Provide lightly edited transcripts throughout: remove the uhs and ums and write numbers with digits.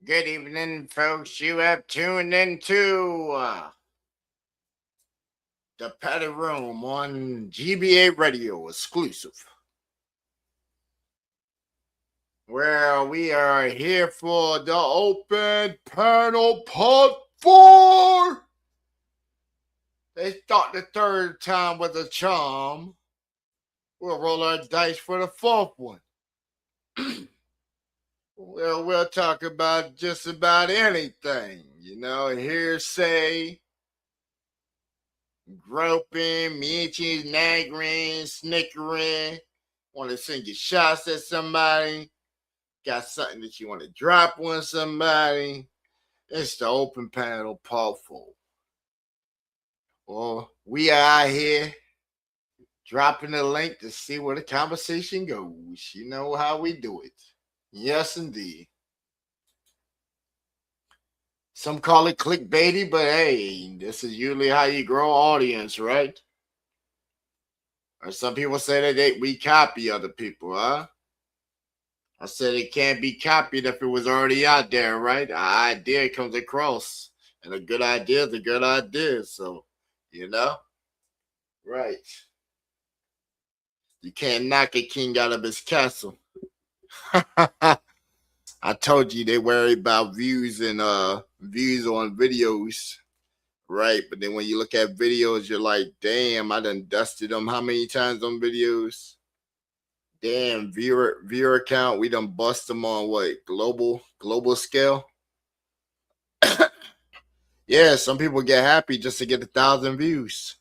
Good evening, folks. You have tuned into the Petty Room on GBA Radio exclusive, where we are here for the open panel part 4. They thought the third time was a charm. We'll roll our dice for the fourth one. Well, we'll talk about just about anything, hearsay, groping, mentions, nagging, snickering, want to send your shots at somebody, got something that you want to drop on somebody. It's the open panel part 4. Well, we are out here dropping the link to see where the conversation goes. You know how we do it. Yes, indeed. Some call it clickbaity, but hey, this is usually how you grow audience, right? Or some people say that we copy other people, huh? I said it can't be copied if it was already out there, right? An idea comes across, and a good idea is a good idea. So, right? You can't knock a king out of his castle. I told you they worry about views and views on videos, right? But then when you look at videos, you're like, damn, I done dusted them how many times on videos? Damn, viewer count, we done bust them on what, global scale? Yeah, some people get happy just to get 1,000 views.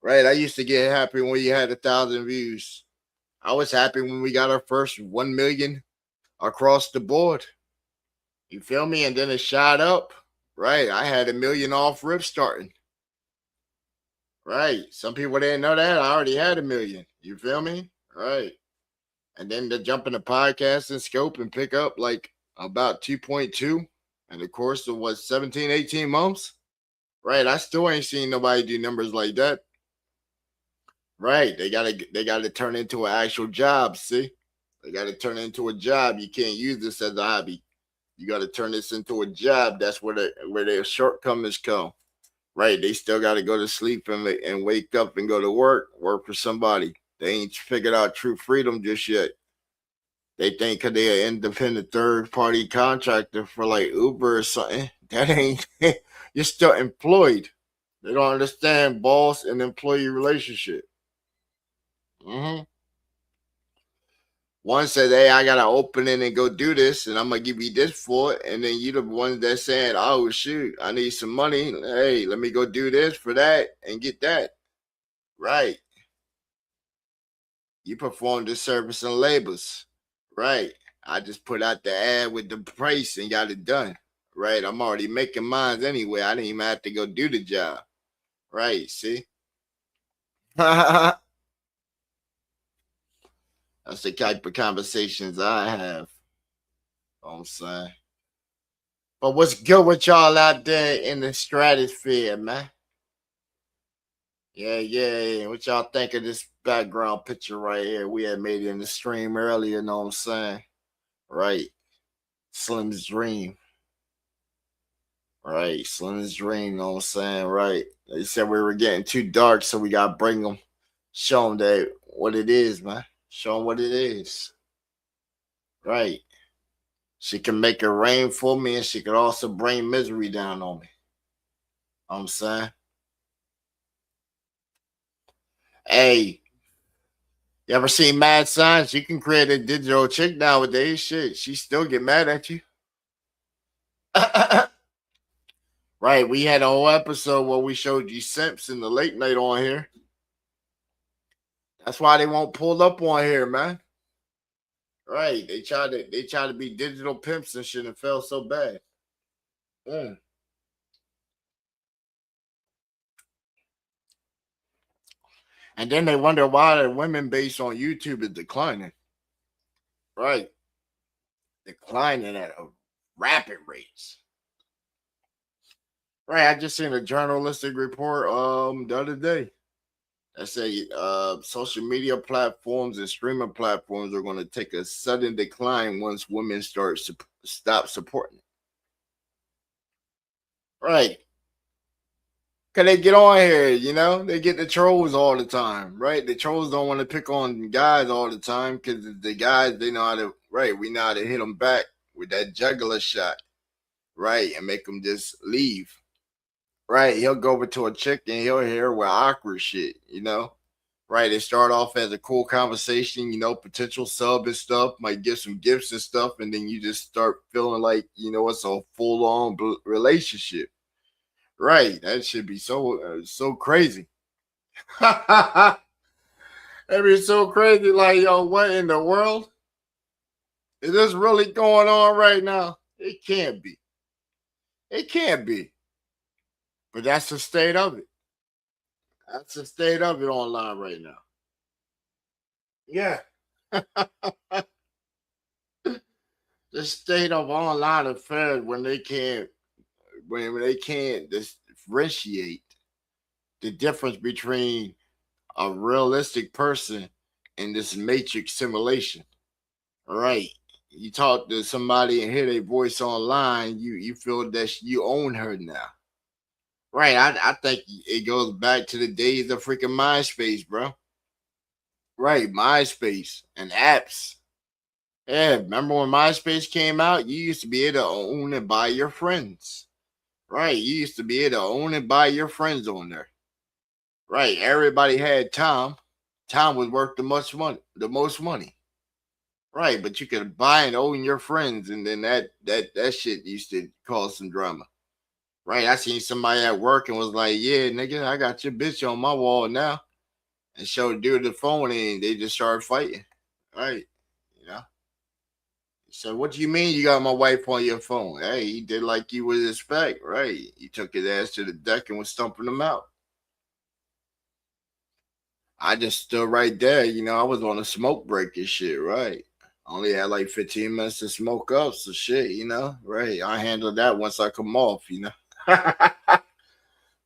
Right? I used to get happy when you had 1,000 views. I was happy when we got our first 1 million across the board. You feel me? And then it shot up. Right. I had 1 million off rip starting. Right. Some people didn't know that. I already had 1 million. You feel me? Right. And then to jump in the podcast and scope and pick up like about 2.2 in the course of 17, 18 months. Right. I still ain't seen nobody do numbers like that. Right. They gotta turn into an actual job. See? They gotta turn it into a job. You can't use this as a hobby. You gotta turn this into a job. That's where their shortcomings come. Right. They still gotta go to sleep and wake up and go to work for somebody. They ain't figured out true freedom just yet. They think because they're an independent third party contractor for like Uber or something. That ain't you're still employed. They don't understand boss and employee relationship. Mm-hmm. One says, hey, I gotta open it and go do this, and I'm gonna give you this for it. And then you the one that's saying, oh shoot, I need some money. Hey, let me go do this for that and get that. Right. You perform the service and labors. Right. I just put out the ad with the price and got it done. Right. I'm already making mines anyway. I didn't even have to go do the job. Right. See? That's the type of conversations I have. You know what I'm saying? But what's good with y'all out there in the stratosphere, man? Yeah. What y'all think of this background picture right here? We had made it in the stream earlier, you know what I'm saying? Right. Slim's dream. Right. Slim's dream, you know what I'm saying? Right. They said we were getting too dark, so we got to bring them, show them that what it is, man. Show them what it is. Right. She can make it rain for me, and she could also bring misery down on me. You know what I'm saying? Hey, you ever seen Mad Science? You can create a digital chick nowadays. Shit, she still get mad at you. Right, we had a whole episode where we showed you simps in the late night on here. That's why they won't pull up on here, man. Right, they try to be digital pimps and shit and fell so bad. Mm. And then they wonder why the women base on YouTube is declining. Right, declining at a rapid rate. Right, I just seen a journalistic report the other day that say social media platforms and streaming platforms are going to take a sudden decline once women stop supporting it. Right. Cause they get on here, they get the trolls all the time, right? The trolls don't want to pick on guys all the time because the guys they know how to, right? We know how to hit them back with that juggler shot, right, and make them just leave, right? He'll go over to a chick and he'll hear with awkward shit. Right? It start off as a cool conversation, potential sub and stuff, might give some gifts and stuff, and then you just start feeling like it's a full on relationship. Right? That should be so crazy. That'd be so crazy. Like, yo, what in the world is this really going on right now? It can't be. It can't be. But that's the state of it. That's the state of it online right now. Yeah. The state of online affairs when they can't differentiate the difference between a realistic person and this matrix simulation. Right. You talk to somebody and hear their voice online, you feel that you own her now. Right. I think it goes back to the days of freaking MySpace, bro. Right. MySpace and apps. Yeah, remember when MySpace came out? You used to be able to own and buy your friends. Right. You used to be able to own and buy your friends on there. Right. Everybody had Tom. Tom was worth the most money. Right, but you could buy and own your friends, and then that shit used to cause some drama. Right, I seen somebody at work and was like, "Yeah, nigga, I got your bitch on my wall now," and showed dude the phone, and they just started fighting. Right, you know. So what do you mean you got my wife on your phone? Hey, he did like you would expect, right? You took his ass to the deck and was stumping him out. I just stood right there, I was on a smoke break and shit, right? I only had like 15 minutes to smoke up, so shit, right? I handled that once I come off.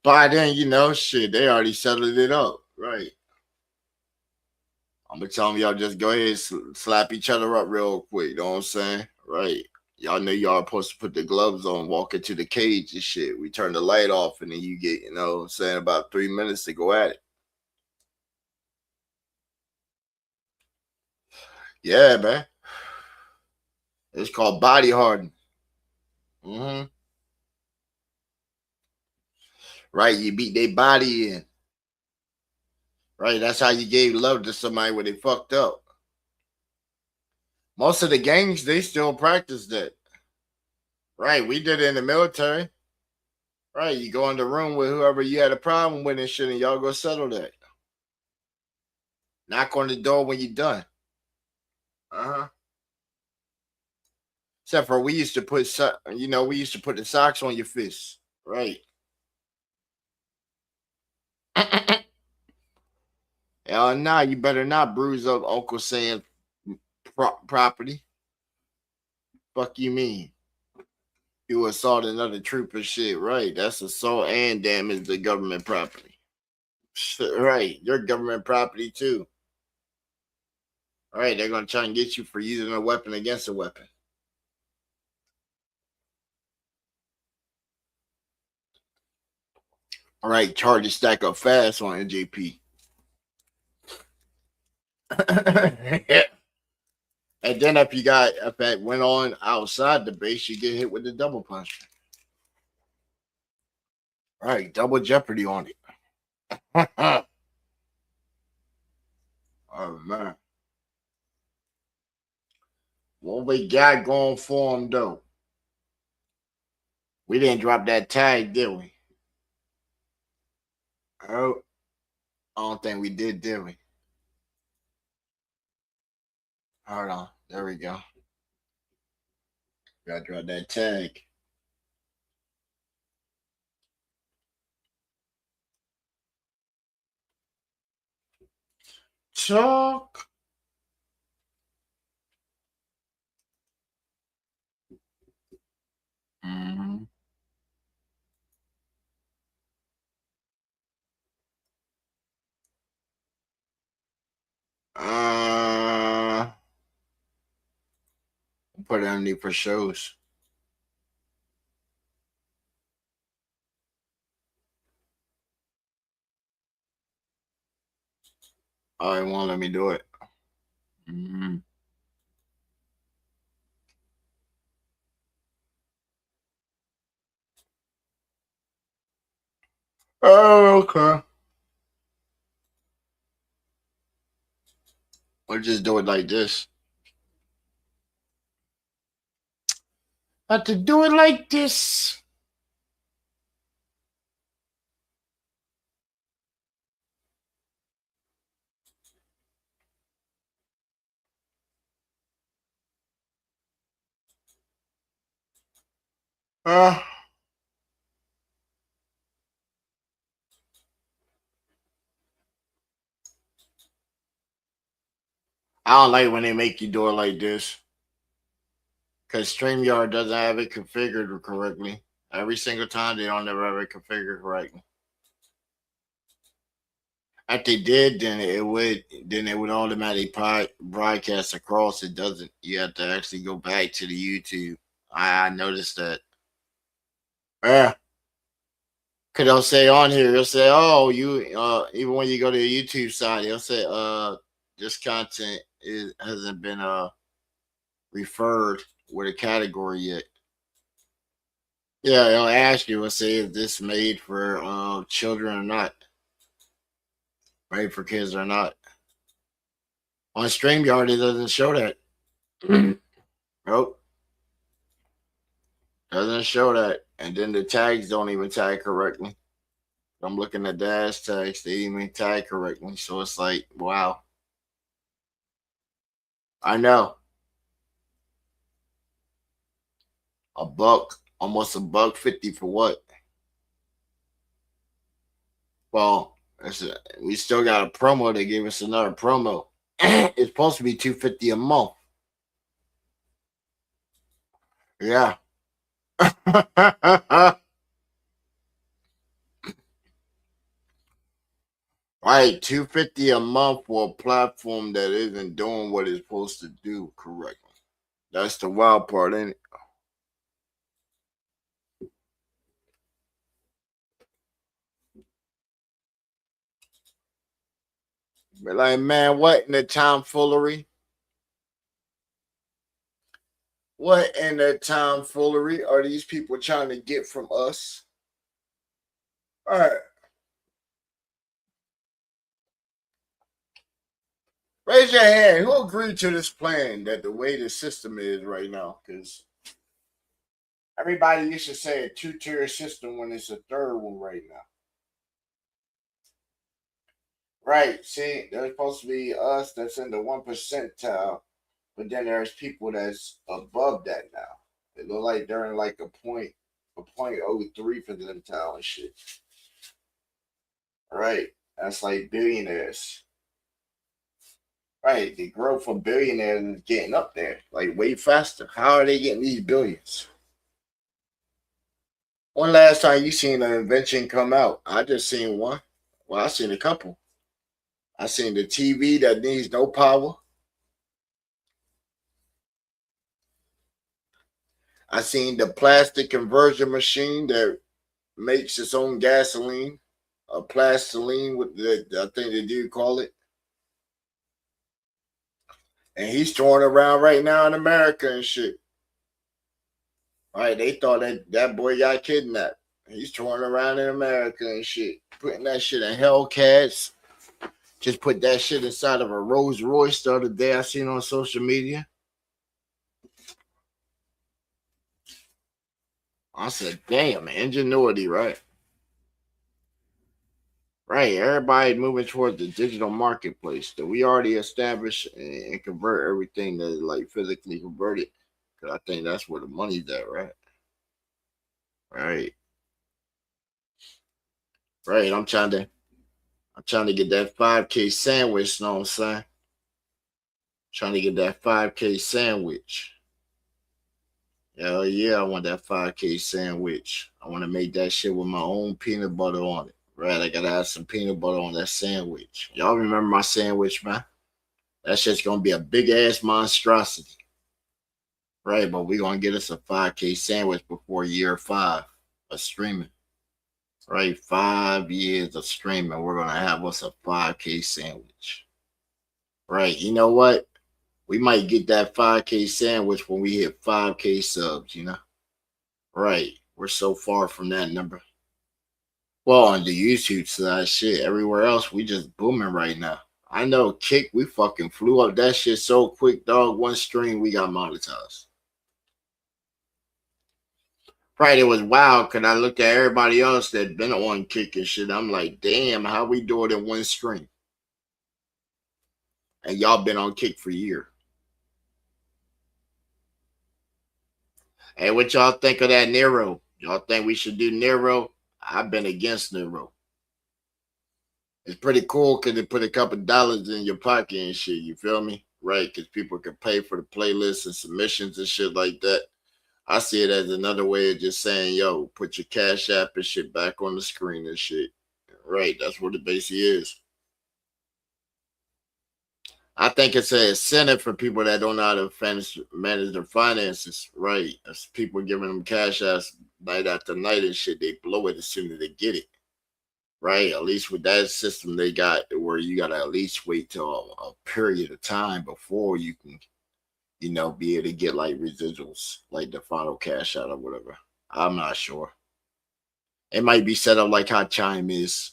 By then, shit, they already settled it up, right? I'm gonna tell them y'all just go ahead and slap each other up real quick, you know what I'm saying? Right. Y'all know y'all supposed to put the gloves on, walk into the cage and shit. We turn the light off, and then you get, what I'm saying, about 3 minutes to go at it. Yeah, man. It's called body hardening. Hmm. Right. You beat their body in. Right. That's how you gave love to somebody when they fucked up. Most of the gangs, they still practice that. Right. We did it in the military. Right. You go in the room with whoever you had a problem with and shit, and y'all go settle that. Knock on the door when you're done. Uh-huh. Except for we used to we used to put the socks on your fists. Right. Hell nah, you better not bruise up Uncle Sam's property. Fuck you mean? You assault another trooper shit, right? That's assault and damage the government property. Right. Your government property too. All right, they're gonna try and get you for using a weapon against a weapon. All right, charges stack up fast on NJP. And then if that went on outside the base, you get hit with the double punch. All right, double jeopardy on it. Oh man, what we got going for him though? We didn't drop that tag, did we? Oh, I don't think we did we? Hold on, there we go. Gotta drop that tag. Talk. Mm-hmm. Uh, put it underneath for shows. Oh, it won't let me do it. Mm. Oh, okay. We'll just do it like this. Have to do it like this. Uh, I don't like when they make you do it like this because StreamYard doesn't have it configured correctly. Every single time they don't ever have it configured correctly. If they did, then it would automatically broadcast across. It doesn't. You have to actually go back to the YouTube. I noticed that. Yeah. Cause they'll say on here, they'll say, "Oh, you." Even when you go to the YouTube site, they'll say, this content hasn't been referred with a category yet." Yeah, they'll ask you, "Will say, is this made for children or not? Made for kids or not?" On StreamYard, it doesn't show that. Nope, doesn't show that. And then the tags don't even tag correctly. I'm looking at the dash tags; they didn't even tag correctly. So it's like, wow. I know. A buck, almost $1.50 for what? Well, we still got a promo. They gave us another promo. It's supposed to be $2.50 a month. Yeah. Right, $2.50 a month for a platform that isn't doing what it's supposed to do correctly. That's the wild part, ain't it? But like, man, what in the tomfoolery? What in the tomfoolery are these people trying to get from us? All right. Raise your hand. Who agreed to this plan that the way the system is right now? Because everybody used to say a two-tier system when it's a third one right now. Right. See, there's supposed to be us that's in the 1%, but then there's people that's above that now. It look like they're in like a point 0.03 percentile and shit. Right. That's like billionaires. Right. The growth of billionaires is getting up there, like way faster. How are they getting these billions? When last time you seen an invention come out? I just seen one. Well, I seen a couple. I seen the TV that needs no power. I seen the plastic conversion machine that makes its own gasoline, a plastiline, with the I think they do call it. And he's touring around right now in America and shit. All right, they thought that boy got kidnapped. He's touring around in America and shit, putting that shit in Hellcats. Just put that shit inside of a Rolls Royce the other day I seen on social media. I said, damn, ingenuity, right? Right. Everybody moving towards the digital marketplace that we already established and convert everything to like physically converted. Cause I think that's where the money's at, right? Right. Right. I'm trying to get that 5K sandwich, you know what I'm saying? Trying to get that 5K sandwich. Hell yeah, I want that 5K sandwich. I want to make that shit with my own peanut butter on it. Right. I gotta have some peanut butter on that sandwich. Y'all remember my sandwich, man? That shit's gonna be a big ass monstrosity. Right, but we're gonna get us a 5K sandwich before year 5 of streaming. Right, 5 years of streaming, we're gonna have us a 5K sandwich. Right. You know what? We might get that 5K sandwich when we hit 5K subs, you know? Right. We're so far from that number. Well, on the YouTube side, shit, everywhere else, we just booming right now. I know Kick, we fucking flew up that shit so quick, dog. One stream, we got monetized. Right, it was wild because I looked at everybody else that been on Kick and shit. I'm like, damn, how we do it in one stream? And y'all been on Kick for a year. Hey, what y'all think of that Nero? Y'all think we should do Nero? I've been against Nero. It's pretty cool because it put a couple dollars in your pocket and shit. You feel me? Right? Because people can pay for the playlists and submissions and shit like that. I see it as another way of just saying, yo, put your cash app and shit back on the screen and shit. Right? That's what it basically is. I think it's an incentive for people that don't know how to manage their finances. Right? As people giving them cash apps night after night and shit, they blow it as soon as they get it. Right? At least with that system they got where you gotta at least wait till a period of time before you can, be able to get like residuals, like the final cash out or whatever. I'm not sure. It might be set up like how Chime is.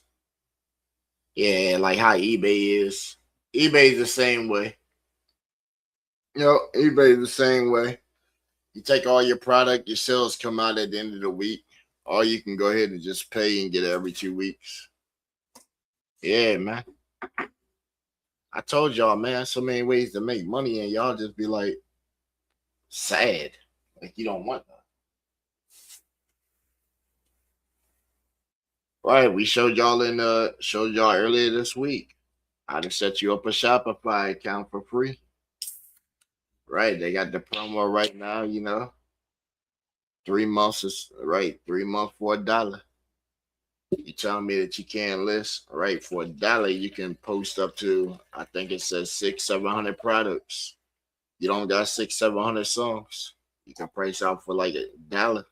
Yeah, like how eBay is. eBay is the same way. eBay is the same way. You take all your product, your sales come out at the end of the week, or you can go ahead and just pay and get it every 2 weeks. Yeah, man. I told y'all, man, so many ways to make money, and y'all just be like sad, like you don't want that. Right? We showed y'all earlier this week how to set you up a Shopify account for free. Right? They got the promo right now. 3 months is right. 3 months for $1. You telling me that you can't list, right? For $1, you can post up to, I think it says 700 products. You don't got 700 songs. You can price out for like $1.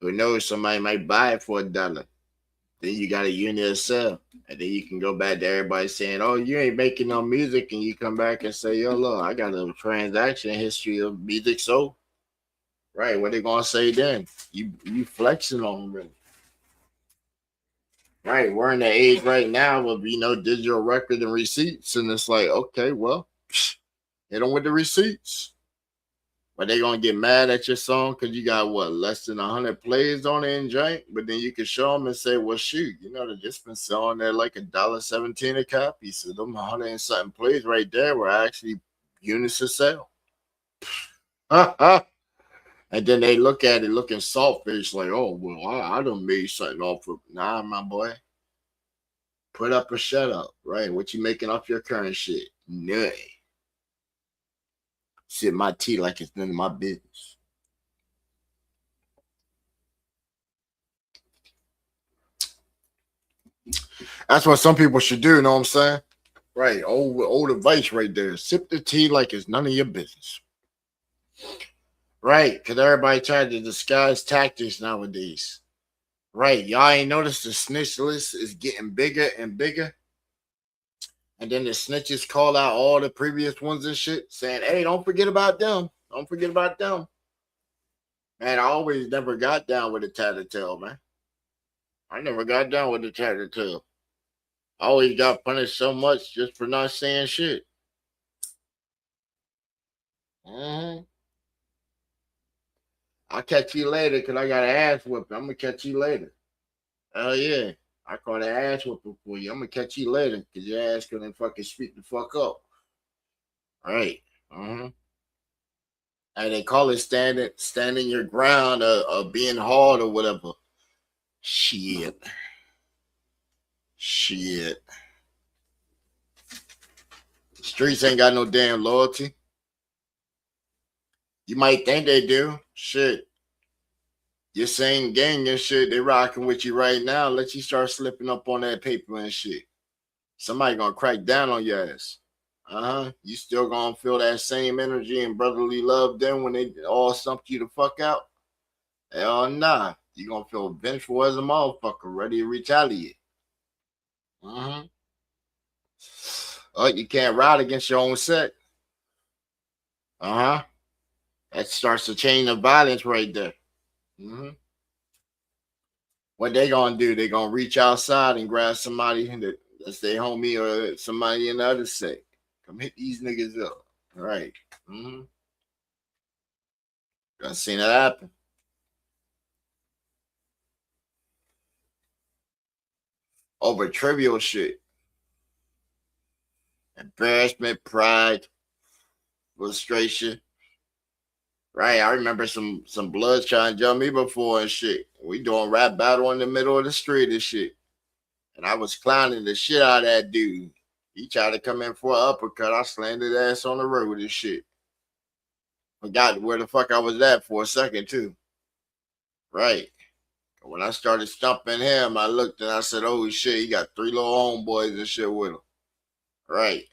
Who knows? Somebody might buy it for $1. Then you got a unit of sale. And then you can go back to everybody saying, oh, you ain't making no music. And you come back and say, yo, look, I got a transaction history of music sold. Right. What they gonna say then? You flexing on them, really. Right. We're in the age right now of, digital record and receipts. And it's like, okay, well, hit them with the receipts. But they gonna get mad at your song because you got what, less than 100 plays on it and jank. But then you can show them and say, well, shoot, they just been selling there like $1.17 a copy. So them 100 and something plays right there were actually units of sale. And then they look at it looking saltfish, like, oh well, I done made something off of. Nah, my boy, put up or shut up. Right? What you making off your current shit? Nothing. Sip my tea like it's none of my business. That's what some people should do. You know what I'm saying? Right. Old advice right there. Sip the tea like it's none of your business. Right. Because everybody trying to disguise tactics nowadays. Right. Y'all ain't noticed the snitch list is getting bigger and bigger. And then the snitches call out all the previous ones and shit, saying, hey, don't forget about them. Don't forget about them. Man, I always never got down with a tattletale, man. I never got down with a tattletale. I always got punished so much just for not saying shit. Mm-hmm. I'll catch you later because I got an ass whooping. I'm going to catch you later. Hell yeah. I caught an ass whooping for you. I'm going to catch you later because your ass couldn't fucking speak the fuck up. All right. Mm-hmm. And they call it standing your ground or being hard or whatever. Shit. Streets ain't got no damn loyalty. You might think they do. Shit. Your same gang and shit, they rocking with you right now. Let you start slipping up on that paper and shit. Somebody gonna crack down on your ass. You still gonna feel that same energy and brotherly love then when they all stumped you the fuck out? Hell nah. You gonna feel vengeful as a motherfucker, ready to retaliate. Oh, you can't ride against your own set. Uh-huh. That starts the chain of violence right there. Mm-hmm. What they gonna do? They gonna reach outside and grab somebody that's their homie or somebody in the other set. Come hit these niggas up. All right. Mm-hmm. Done seen it happen. Over trivial shit. Embarrassment, pride, frustration. Right. I remember some bloods trying to jump me before and shit. We doing rap battle in the middle of the street and shit. And I was clowning the shit out of that dude. He tried to come in for an uppercut. I slammed his ass on the road and shit. Forgot where the fuck I was at for a second too. Right. When I started stumping him, I looked and I said, "Oh shit, he got 3 little homeboys and shit with him." Right.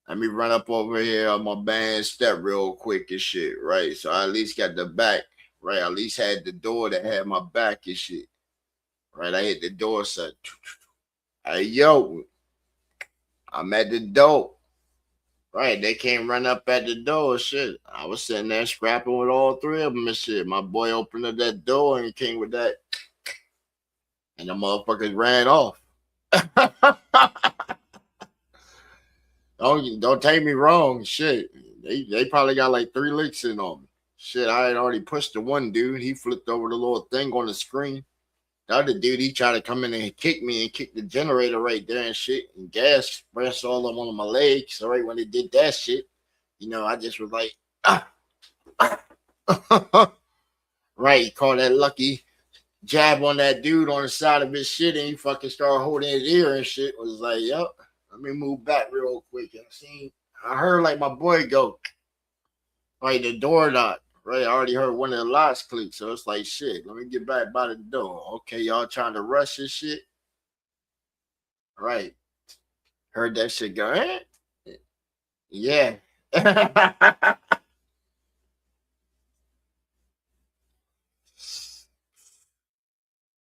Let me run up over here on my band step real quick and shit. Right. So I at least got the back. Right. I at least had the door that had my back and shit. Right. I hit the door, said, "Hey yo, I'm at the door." Right, they came run up at the door. Shit, I was sitting there scrapping with all 3 of them and shit. My boy opened up that door and he came with that, and the motherfuckers ran off. Don't take me wrong. Shit, they probably got like 3 licks in on me. Shit, I had already pushed the one dude. He flipped over the little thing on the screen. The other dude, he tried to come in and kick me and kick the generator right there and shit. And gas sprayed all on one of my legs. So right when they did that shit, I just was like, ah, ah. Right, he called that lucky jab on that dude on the side of his shit, and he fucking started holding his ear and shit. Was like, yep, let me move back real quick. And I heard like my boy go, right, the door knocked. Right, I already heard one of the locks click, so it's like shit. Let me get back by the door. Okay, y'all trying to rush this shit. Right, heard that shit go. Eh? Yeah.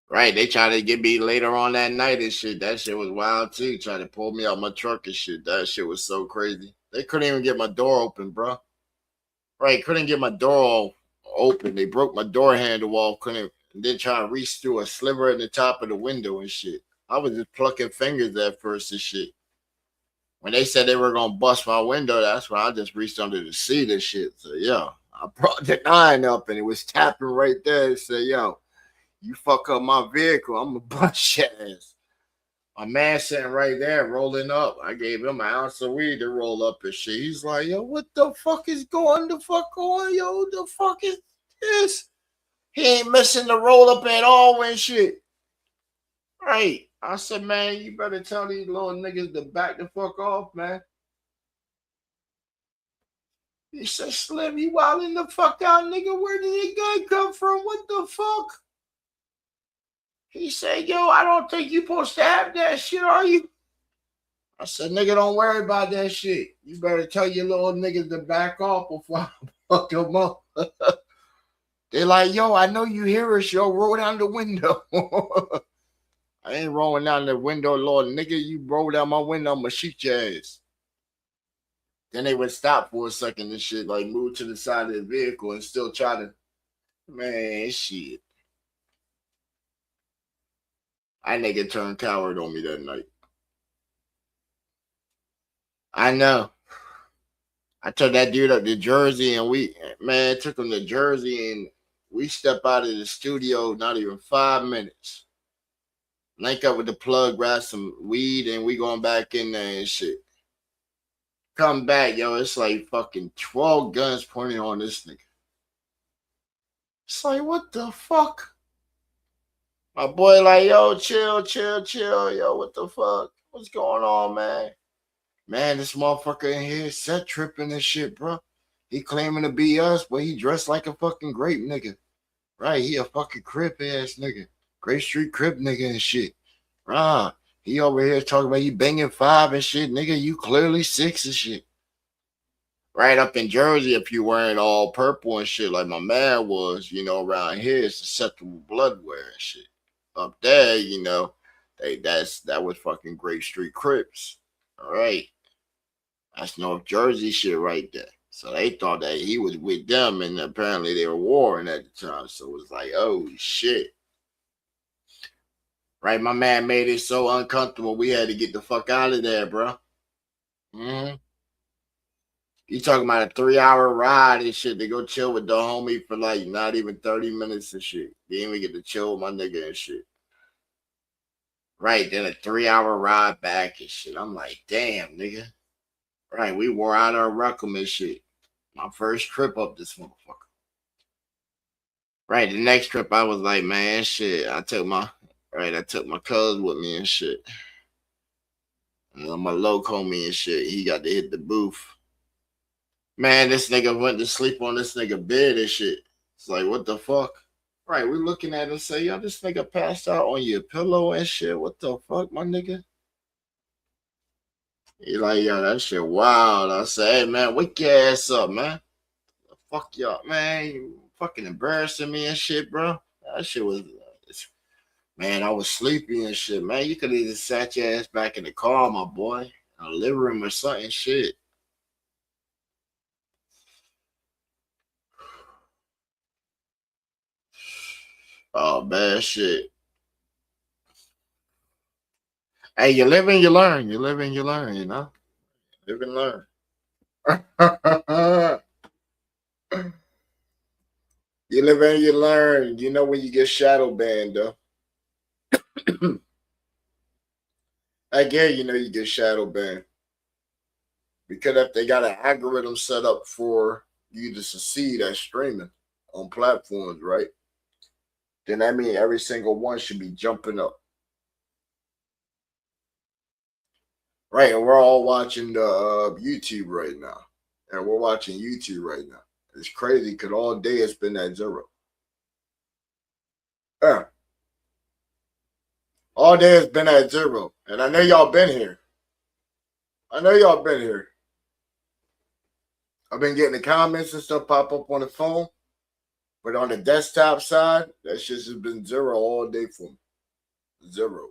Right, they tried to get me later on that night and shit. That shit was wild too. Trying to pull me out my truck and shit. That shit was so crazy. They couldn't even get my door open, bro. Right, couldn't get my door open. They broke my door handle off. Couldn't. And then try to reach through a sliver in the top of the window and shit. I was just plucking fingers at first and shit. When they said they were gonna bust my window, that's when I just reached under the seat and shit. So yeah, I brought the 9 up and it was tapping right there and said, "Yo, you fuck up my vehicle, I'm gonna bust your ass." My man sitting right there rolling up. I gave him an ounce of weed to roll up and shit. He's like, "Yo, what the fuck is going the fuck on? Yo, the fuck is this?" He ain't missing the roll up at all and shit. Right. I said, "Man, you better tell these little niggas to back the fuck off, man." He said, "Slim, you wildin' the fuck out, nigga. Where did that guy come from? What the fuck?" He said, "Yo, I don't think you supposed to have that shit, are you?" I said, "Nigga, don't worry about that shit. You better tell your little niggas to back off before I fuck them up." They're like, "Yo, I know you hear us, yo. Roll down the window." I ain't rolling down the window, Lord nigga. You roll down my window, I'm gonna shoot your ass. Then they would stop for a second and shit, like move to the side of the vehicle and still try to, man, shit. I nigga turned coward on me that night. I know. I took that dude up to Jersey and took him to Jersey and we step out of the studio, not even 5 minutes. Link up with the plug, grab some weed, and we going back in there and shit. Come back, yo. It's like fucking 12 guns pointing on this nigga. It's like, what the fuck? My boy, like, yo, chill, chill, chill. Yo, what the fuck? What's going on, man? Man, this motherfucker in here set tripping and shit, bro. He claiming to be us, but he dressed like a fucking grape nigga. Right? He a fucking crip ass nigga. Grape Street crip nigga and shit. Right? He over here talking about you banging 5 and shit. Nigga, you clearly 6 and shit. Right up in Jersey, if you wearing all purple and shit like my man was, around here it's susceptible blood wear and shit. Up there, that was fucking Grape Street Crips. All right. That's North Jersey shit right there. So they thought that he was with them, and apparently they were warring at the time. So it was like, oh shit. Right, my man made it so uncomfortable. We had to get the fuck out of there, bro. Mm-hmm. You talking about a 3 hour ride and shit to go chill with the homie for like not even 30 minutes and shit. Didn't even get to chill with my nigga and shit. Right, then a 3 hour ride back and shit. I'm like, damn, nigga. Right, we wore out our welcome and shit. My first trip up this motherfucker. Right, the next trip I was like, man, shit. I took my cuz with me and shit. And my local homie and shit. He got to hit the booth. Man, this nigga went to sleep on this nigga bed and shit. It's like, what the fuck? Right, we looking at him say, yo, this nigga passed out on your pillow and shit. What the fuck, my nigga? He like, yo, that shit wild. I say, hey man, wake your ass up, man. Fuck y'all, man. You fucking embarrassing me and shit, bro. That shit was, man, I was sleepy and shit, man. You could have just sat your ass back in the car, my boy. In the living room or something, shit. Oh, bad shit. Hey, you live and you learn. You live and you learn, you know? Live and learn. You live and you learn. You know when you get shadow banned, though. Again, you know you get shadow banned. Because if they got an algorithm set up for you to succeed at streaming on platforms, right? Then that means every single one should be jumping up. Right, and we're all watching the YouTube right now. And we're watching YouTube right now. It's crazy because all day it's been at zero. Yeah. All day it's been at zero. And I know y'all been here. I know y'all been here. I've been getting the comments and stuff pop up on the phone. But on the desktop side, that shit has been zero all day for me. Zero.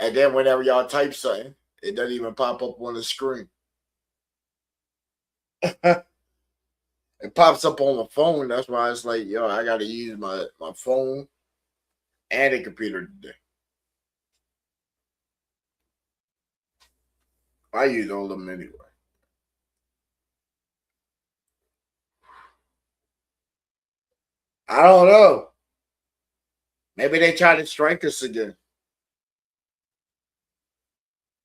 And then whenever y'all type something, it doesn't even pop up on the screen. It pops up on my phone. That's why it's like, yo, I gotta use my phone and a computer today. I use all of them anyway. I don't know. Maybe they try to strike us again.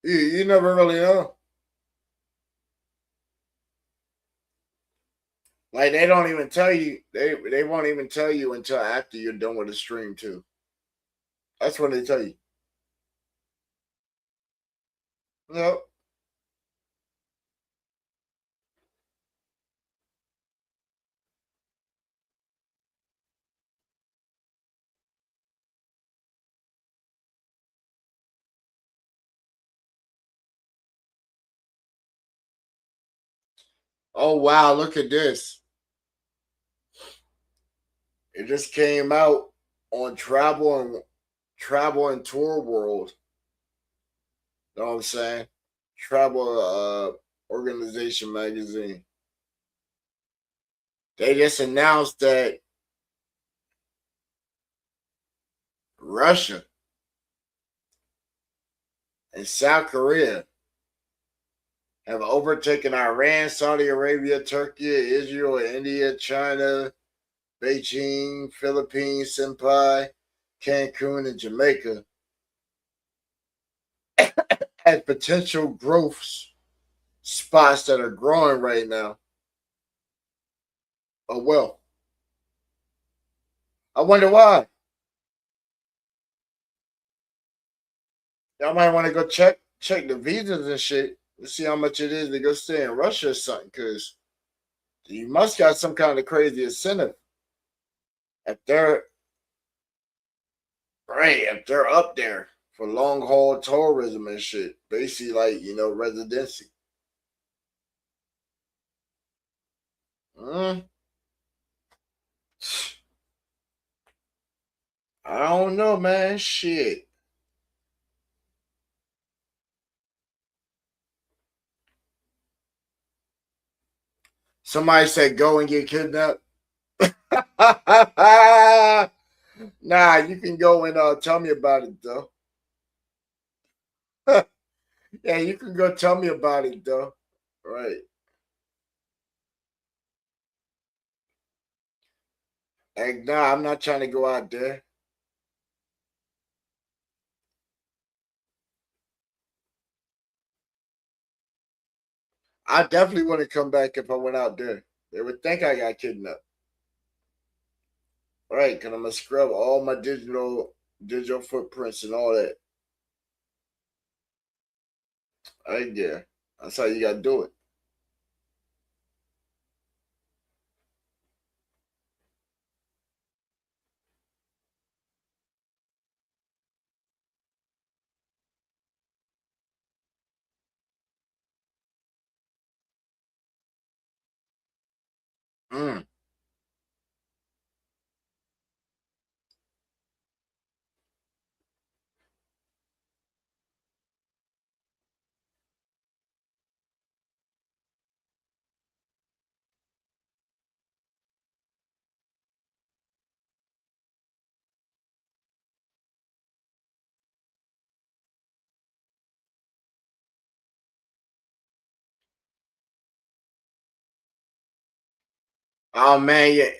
You never really know. Like they don't even tell you. They won't even tell you until after you're done with the stream too. That's when they tell you. No. Oh wow, look at this. It just came out on travel and tour world. You know what I'm saying? Travel organization magazine. They just announced that Russia and South Korea have overtaken Iran, Saudi Arabia, Turkey, Israel, India, China, Beijing, Philippines, Senpai, Cancun, and Jamaica as potential growth spots that are growing right now. Oh well, I wonder why. Y'all might want to go check the visas and shit to see how much it is to go stay in Russia or something. Because you must got some kind of crazy incentive if they're right. If they're up there for long haul tourism and shit, basically like residency. Mm, I don't know, man. Shit. Somebody said go and get kidnapped. Nah, you can go and tell me about it though. Yeah, you can go tell me about it though. Right. Like, nah, I'm not trying to go out there. I definitely want to come back if I went out there. They would think I got kidnapped. Right, because I'm gonna scrub all my digital footprints and all that. Right there. That's how you gotta do it. Mm. Oh man, yeah,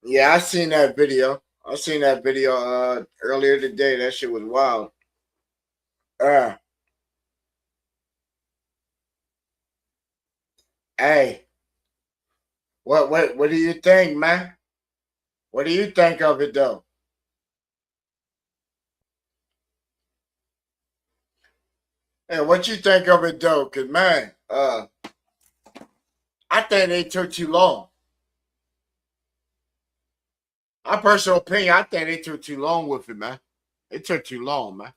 yeah. I seen that video. I seen that video earlier today. That shit was wild. Uh, hey, what do you think, man? What do you think of it though? Hey, what you think of it though? Cause man, I think they took too long. My personal opinion, I think they took too long with it, man. It took too long, man.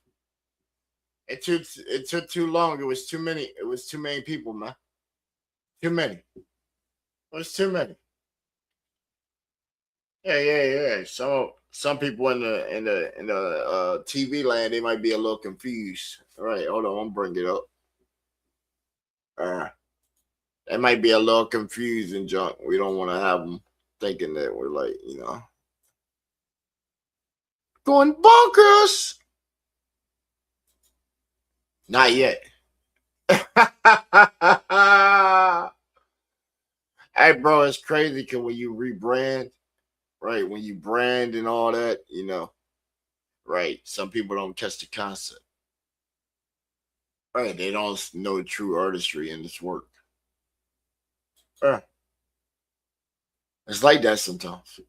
It took too long. It was too many. It was too many people, man. Too many. It was too many. Yeah, yeah, yeah. Some people in the TV land, they might be a little confused. All right, hold on, I'm bring it up. Uh, they might be a little confused and junk. We don't want to have them thinking that we're like, going bonkers. Not yet. Hey, bro, it's crazy because when you rebrand, right? When you brand and all that, right? Some people don't catch the concept, right? They don't know the true artistry in this work. Uh, it's like that sometimes,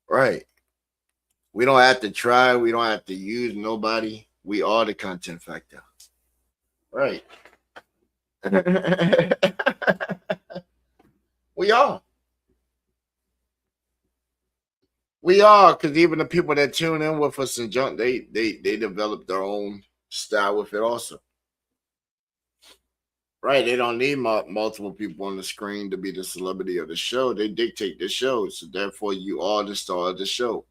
right? We don't have to try. We don't have to use nobody. We are the content factor, right? We are. We are, because even the people that tune in with us and junk, they develop their own style with it also. Right, they don't need multiple people on the screen to be the celebrity of the show. They dictate the show, so therefore you are the star of the show.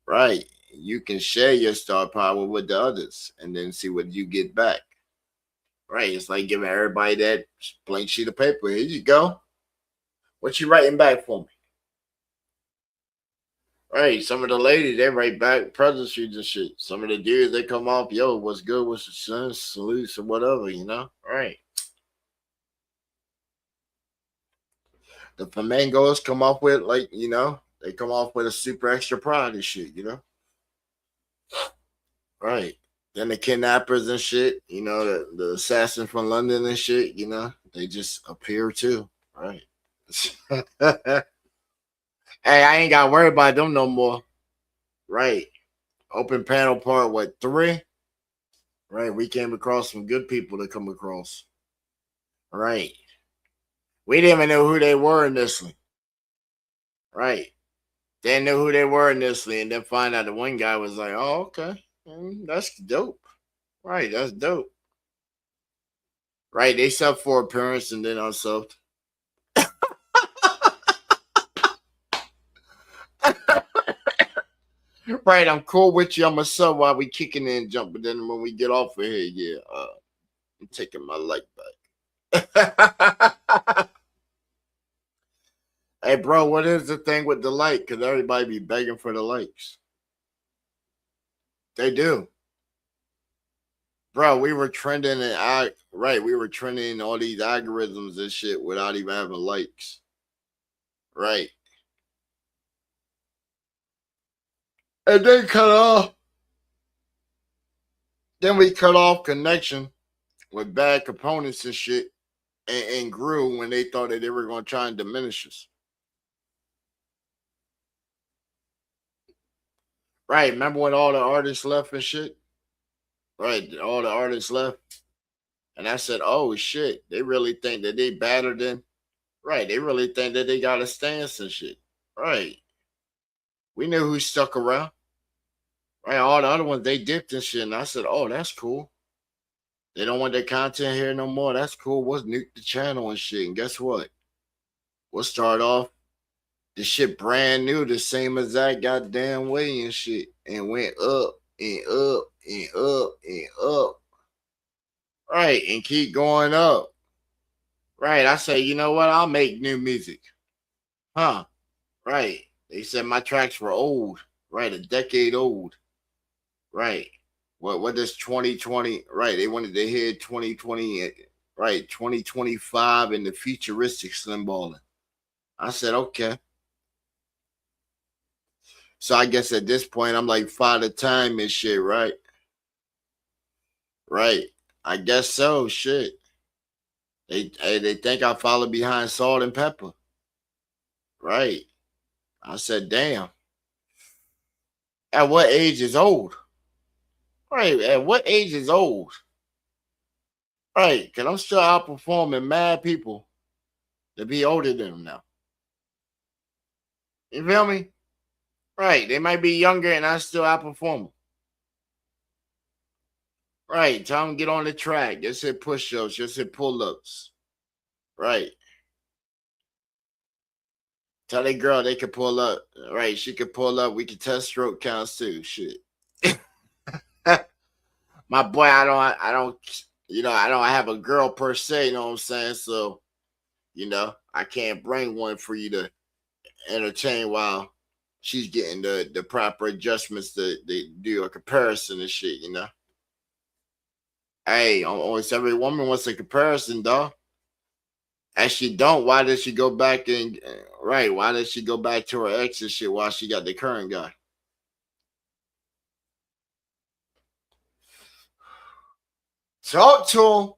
Right, you can share your star power with the others, and then see what you get back. Right, it's like giving everybody that blank sheet of paper. Here you go. What you writing back for me? Right, some of the ladies they write back pleasantries and shit. Some of the dudes they come off, yo, what's good? What's the sun? Salutes or whatever. Right. The flamingos come off with they come off with a super extra pride and shit. Right. Then the kidnappers and shit, the assassin from London and shit, they just appear too. Right. Hey, I ain't gotta worry about them no more. Right. Open panel part what 3? Right. We came across some good people to come across. Right. We didn't even know who they were initially. Right. They didn't know who they were initially, and then find out the one guy was like, "Oh, okay, that's dope." Right, that's dope. Right, they subbed for appearance and then unsubbed. Right, I'm cool with you. I'm a sub while we kicking in jump, but then when we get off of here, yeah, I'm taking my light back. Hey, bro, what is the thing with the like? Because everybody be begging for the likes. They do. Bro, we were trending and we were trending in all these algorithms and shit without even having likes. Right. And then cut off. Then we cut off connection with bad components and shit and grew when they thought that they were going to try and diminish us. Right. Remember when all the artists left and shit? Right. All the artists left. And I said, oh shit, they really think that they better than right. They really think that they got a stance and shit. Right. We knew who stuck around. Right. All the other ones they dipped and shit. And I said, oh, that's cool. They don't want their content here no more. That's cool. We'll nuke the channel and shit. And guess what? We'll start off the shit brand new, the same exact goddamn way and shit. And went up and up and up and up. Right. And keep going up. Right. I say, you know what? I'll make new music. Huh. Right. They said my tracks were old. Right. A decade old. Right. What does 2020? Right. They wanted to hear 2020. Right. 2025 and the futuristic slim balling. I said, okay. So I guess at this point I'm like Father Time and shit, right? Right. I guess so. Shit. They think I follow behind Salt and Pepper. Right. I said, damn. At what age is old? Right. At what age is old? Right. Because I'm still outperforming mad people to be older than them now. You feel me? Right. They might be younger and I still outperform them. Right. Tell them get on the track. Just hit push-ups. Just hit pull-ups. Right. Tell that girl they could pull up. Right. She could pull up. We could test stroke counts too. Shit. My boy, I don't, I don't have a girl per se, you know what I'm saying? So, I can't bring one for you to entertain while she's getting the proper adjustments to do a comparison and shit, Hey, almost every woman wants a comparison, dog. And she don't, why did she go back and right? Why did she go back to her ex and shit while she got the current guy? Talk to him.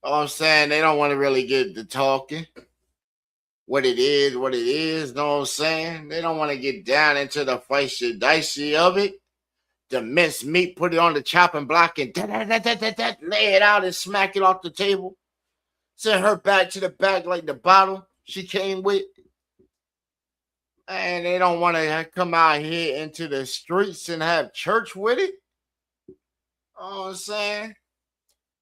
All I'm saying, they don't want to really get to talking. What it is, know what I'm saying? They don't want to get down into the feisty dicey of it. The minced meat, put it on the chopping block and lay it out and smack it off the table. Send her back to the back like the bottle she came with. And they don't want to come out here into the streets and have church with it. You know what I'm saying?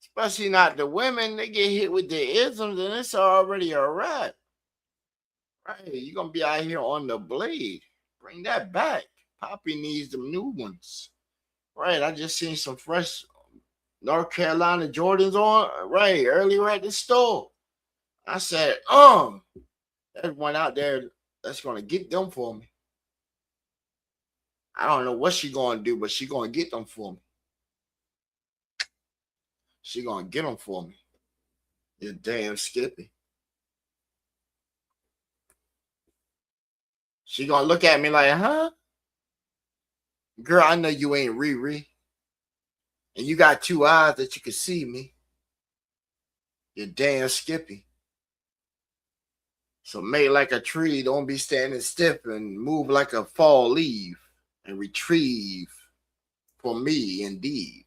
Especially not the women. They get hit with the isms and it's already a wrap. Right, you're going to be out here on the blade. Bring that back. Poppy needs them new ones. Right, I just seen some fresh North Carolina Jordans on, right, earlier at the store. I said, there's one out there that's going to get them for me. I don't know what she going to do, but she going to get them for me. She going to get them for me. You damn Skippy. She going to look at me like, huh? Girl, I know you ain't Riri. And you got two eyes that you can see me. You damn Skippy. So make like a tree, don't be standing stiff and move like a fall leaf and retrieve for me indeed.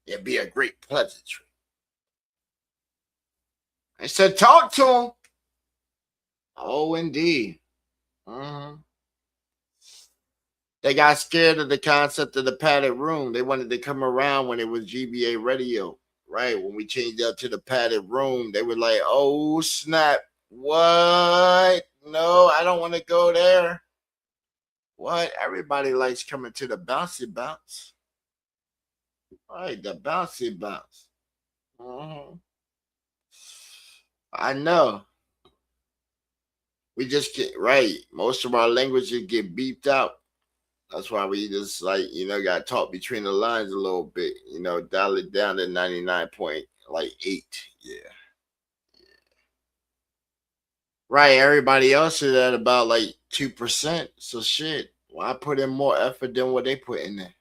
It'd be a great pleasantry. I said, talk to him. Oh, indeed. They got scared of the concept of the padded room. They wanted to come around when it was GBA radio, right? When we changed up to the padded room, they were like, oh, snap. What? No, I don't want to go there. What? Everybody likes coming to the bouncy bounce. Right, the bouncy bounce. I know. We just get right. Most of our languages get beeped out. That's why we just like, got taught between the lines a little bit, dial it down to 99.8. Yeah. Right. Everybody else is at about like 2%. So shit. Why put in more effort than what they put in there?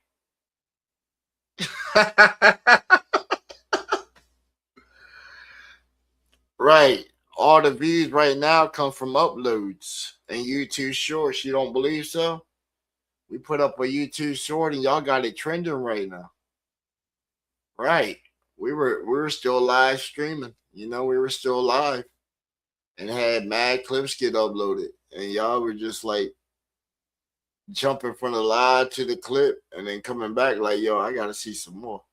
Right. All the views right now come from uploads and YouTube shorts. You don't believe so? We put up a YouTube short and y'all got it trending right now. Right. We were still live streaming. We were still live and had mad clips get uploaded. And y'all were just like jumping from the live to the clip and then coming back like, yo, I gotta see some more.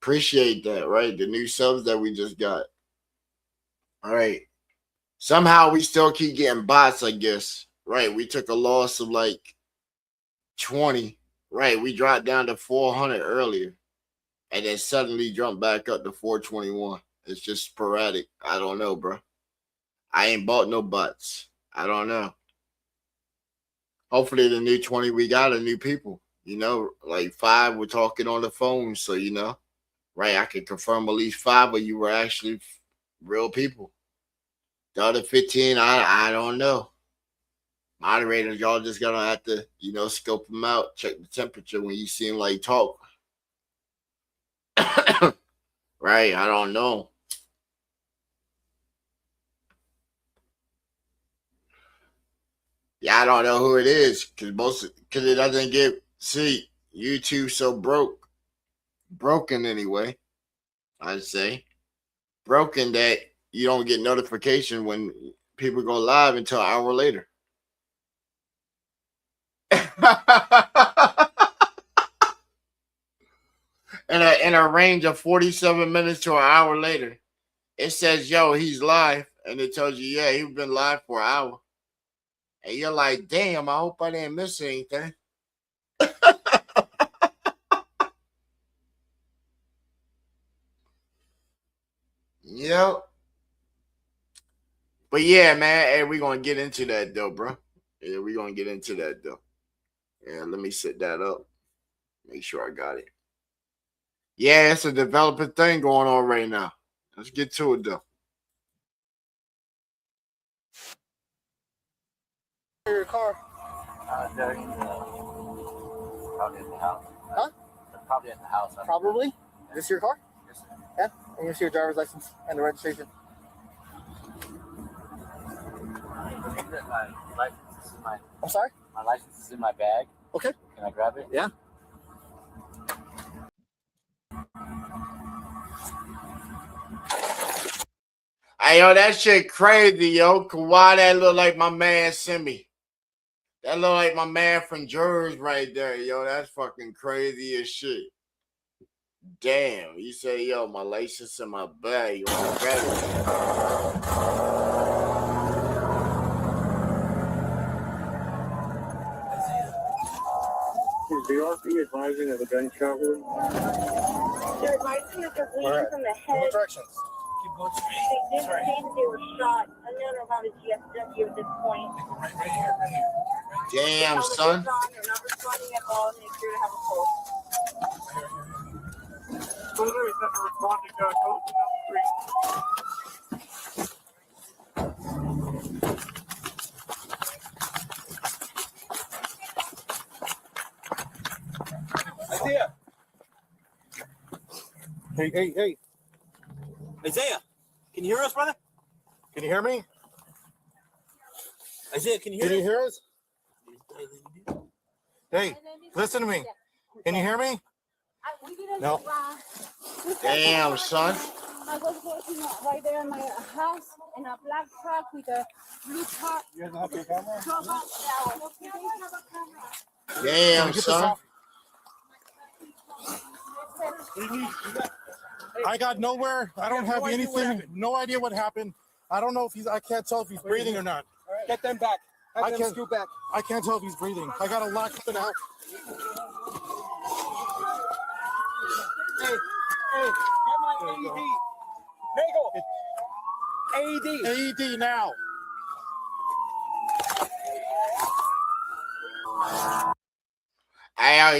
Appreciate that, right? The new subs that we just got. All right. Somehow we still keep getting bots, I guess. Right. We took a loss of like 20. Right. We dropped down to 400 earlier. And then suddenly jumped back up to 421. It's just sporadic. I don't know, bro. I ain't bought no bots. I don't know. Hopefully the new 20 we got are new people. Like 5 were talking on the phone. So, right, I can confirm at least 5 of you were actually real people. The other 15, I don't know. Moderators, y'all just gonna have to, scope them out, check the temperature when you see them like talk. Right, I don't know. Yeah, I don't know who it is because it doesn't get YouTube so broken anyway. I'd say broken that you don't get notification when people go live until an hour later. in a range of 47 minutes to an hour later, it says, yo, he's live. And it tells you, yeah, he's been live for an hour. And you're like, damn, I hope I didn't miss anything. Yep. But yeah, man, hey, we're going to get into that, though, bro. Yeah, we're going to get into that, though. Yeah, let me set that up. Make sure I got it. Yeah, it's a developing thing going on right now. Let's get to it, though. Your car? They're probably at the house. Huh? They're probably at the house. Probably? Is this your car? Yes, sir. Yeah? And you see your driver's license and the registration? My license is in my... I'm sorry? My license is in my bag. Okay. Can I grab it? Yeah. Hey, yo, that shit crazy, yo. Why that look like my man Simi? That look like my man from Jersey right there, yo. That's fucking crazy as shit. Damn. You say, yo, my license in my bag. You want to grab it? Is the RP advising of the gunshot wound? They're advising that they're bleeding from the head. What directions? Keep going straight. They didn't say that they were shot. Unknown about a GSW at this point. Right here, right here. Damn, They're son. not responding at all. Make sure to have a pulse. Soldier is never responding. Go down the street. Isaiah. Hey. Isaiah, can you hear us, brother? Can you hear me? Isaiah, can you Can hear you us? hear us? Hey, listen to me. Can you hear me? No. Damn, son. I was working right there in my house in a black truck with a blue top. You guys have your camera? Damn, son. I got nowhere. I don't have anything. No idea what happened. I don't know if I can't tell if he's breathing or not. Get them back. I Have them can't- scoot back. I can't tell if he's breathing. I got a lot coming out. Hey, get my AED. Nagel. AED. AED now.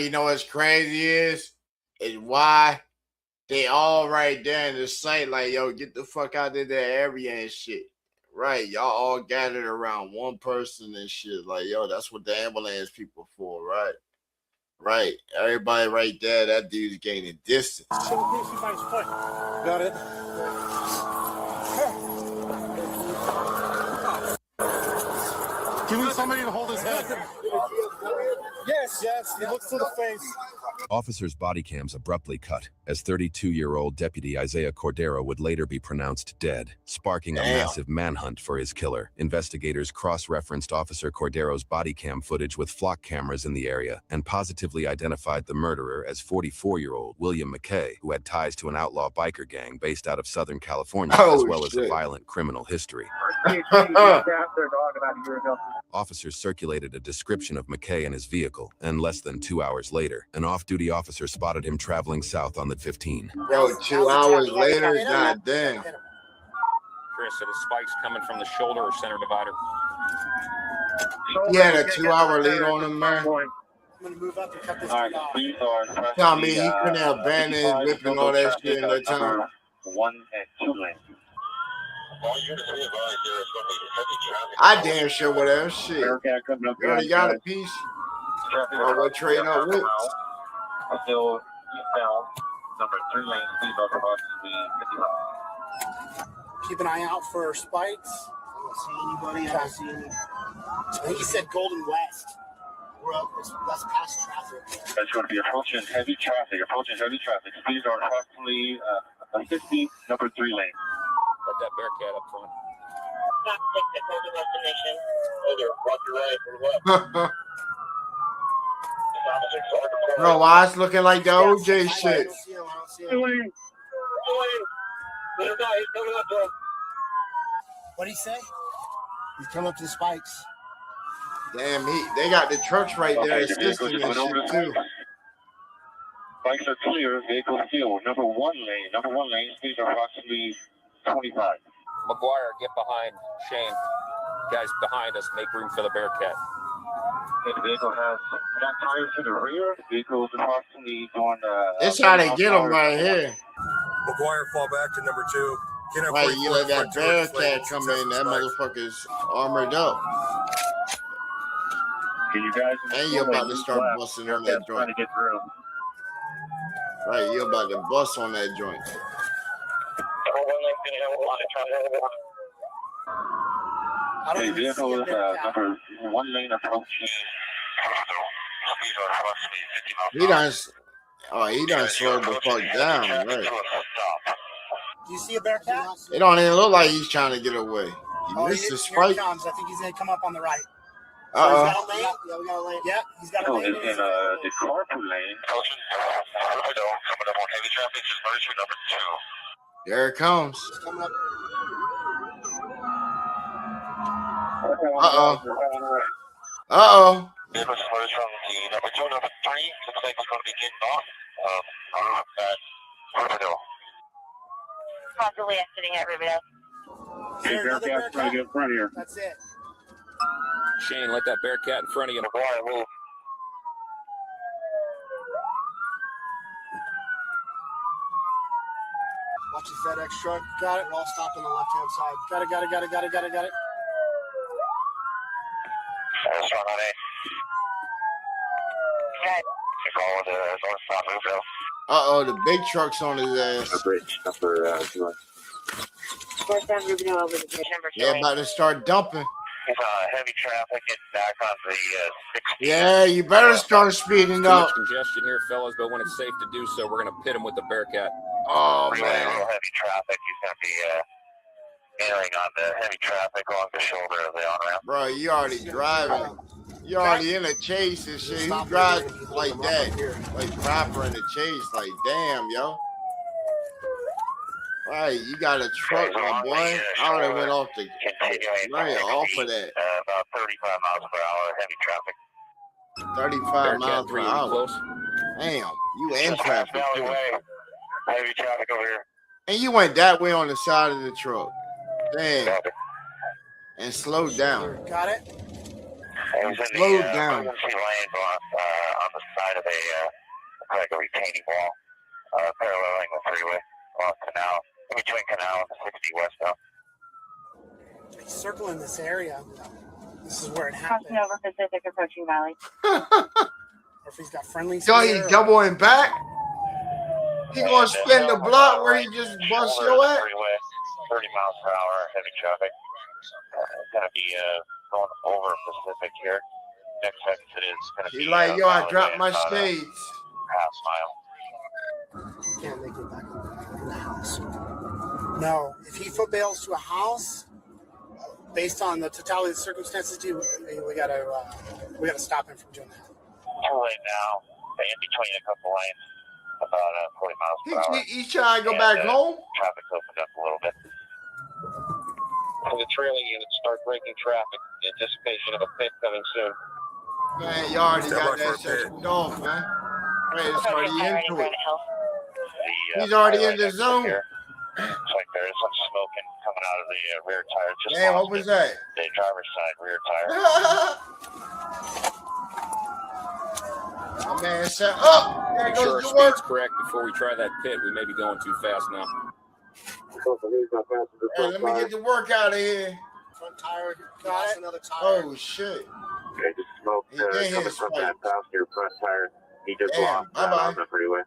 You know what's crazy is why they all right there in the site, like, yo, get the fuck out of that area and shit. Right, y'all all gathered around one person and shit. Like, yo, that's what the ambulance people for, right? Right. Everybody right there, that dude's gaining distance. Showcase by his foot. Got it. Give me somebody to hold his head. Yes, he looks to the face. Officers' body cams abruptly cut as 32-year-old Deputy Isaiah Cordero would later be pronounced dead, sparking a massive manhunt for his killer. Investigators cross-referenced Officer Cordero's body cam footage with flock cameras in the area and positively identified the murderer as 44-year-old William McKay, who had ties to an outlaw biker gang based out of Southern California, as well as a violent criminal history. Officers circulated a description of McKay and his vehicle, and less than 2 hours later, an off-duty officer spotted him traveling south on the 15. Bro, 2 hours later, goddamn. Chris, it is spikes coming from the shoulder or center divider. He had a 2 hour lead on him, man. I'm gonna move up and cut this dude off. Tell me he couldn't have abandoned his whip and all that shit in that time. 1 and 2 lanes. I damn sure whatever shit. You already got a piece. Or what trade up with? Until eastbound, number 3 lane, please across the 55. Keep an eye out for spikes. I don't see anybody. I don't see any. I think he said Golden West. We're up. That's past traffic. That's going to be approaching heavy traffic. Speeds are approximately 50, number 3 lane. Let that Bearcat up front. Bro, why it's looking like the OJ shit? What'd he say? He's coming up to the spikes. Damn, they got the trucks right there assisting and shit too. Bikes are clear, vehicle still. Number 1 lane, speeds are approximately 25. McGuire, get behind Shane. Guys behind us, make room for the Bearcat. The vehicle has back tires to the rear. Vehicle is approximately going. They're trying to get him right here. McGuire, fall back to number 2. Get up Right, you let that Bearcat come in, that motherfucker's armored up. Can you guys? And you're about to start busting on that joint. To get through. Right, you're about to bust on that joint. The vehicle is number 1 lane approaching. He done slowed the fuck down, right? Do you see a Bearcat? It don't even look like he's trying to get away. He missed the spike. I think he's gonna come up on the right. Uh-oh. He's got a lane? Yeah, we got a lane. Yeah, he's got a lane. In the carpool lane. Coming up on heavy traffic, just merge with number 2. There it comes. Coming up. Uh-oh. Vehicle merged from the number 2, number 3. Looks like it's going to be getting off. Possibly exiting at Riverdale. Hey, Bearcat's trying to get in front of here. That's it. Shane, let that Bearcat in front of you. McGuire, move. Watch the FedEx truck. Got it. We're all stopped on the left-hand side. Got it. That's right on A. Uh-oh, the big truck's on his ass. Bridge number 2. Northbound Riverdale over the bridge, number 2. They're about to start dumping. Heavy traffic and back on the 60. Yeah, you better start speeding Too up. much congestion here, fellas, but when it's safe to do so, we're going to pit him with the Bearcat. Oh, Real man. heavy traffic. He's going to be entering on the heavy traffic along the shoulder of the on-ramp. Bro, you already driving. You already in a chase and shit. He drives like that. Like proper in the chase. Like, damn, yo. Right, you got a truck, my boy. I already went off the right off of that. About 35 miles per hour, heavy traffic. 35 miles per hour. Close. Damn, you in traffic. Alleyway. Heavy traffic over here. And you went that way on the side of the truck. Damn. And slowed down. Got it. He's in Slow the down. emergency lane on the side of like a retaining wall, paralleling the freeway along Canal, in between Canal and the 60 westbound. He's circling this area. This is where it Crossing happened. over Pacific, approaching Valley. Or if he's got friendlies. So he's here, or- doubling back. He gonna spin the block where he just bust Shoulder your of the ass. freeway, 30 miles per hour, heavy traffic. Gonna be going over Pacific here. Next exit is gonna be. He like, yo, I Valley dropped Way, my about a shades. half mile. Can't make it back in the house. No, if he foot bails to a house, based on the totality of the circumstances, we gotta stop him from doing that. Too late now. In between a couple lanes, about 40 miles per hour. He's trying to go back home. Traffic's opened up a little bit. For the trailing units, start breaking traffic. Anticipation of a pit coming soon. Man, you already Step got up that for a shit pit. off, man. Hey, it's already into it. The, He's already in highlight the exit zone. here. Looks like there is some smoking coming out of the rear tire. Just Damn, what lost was it. that? The driver's side rear tire. My man said, oh, there Make sure our goes the work. speed's correct before we try that pit. We may be going too fast now. Hey, let me get the work out of here. Front tire, Got it? another tire. Oh, shit. Okay, just smoke He did hit coming his from spike. that passenger front tire. He just Damn, lost that bye-bye. on the freeway.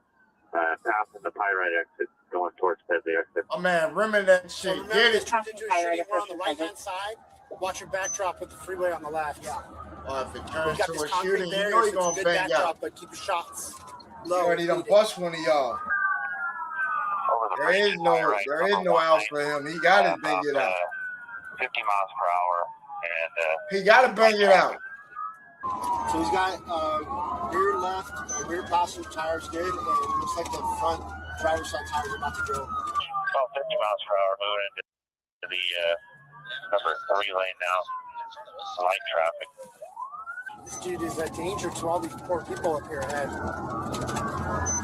Passing the Pyrite exit, going towards Pedley exit. My man, rimming that So shit. remember, Get this it. turned into a shitty. We're on the right-hand side. Watch your backdrop with the freeway on the left. Yeah. If it We've turns got to this a concrete shooting, you barrier, know so he it's a gonna good bang backdrop, out. but keep your shots He low. already done Beat it. bust one of y'all. Over the There bridge, is no Pyrite, out for him. He gotta bang it out. 50 miles per hour, and He gotta bang it out. So he's got rear left, rear passenger tires good, and it looks like the front driver's side tires are about to go. about 50 miles per hour moving into the number 3 lane now. Light traffic. This dude is a danger to all these poor people up here ahead.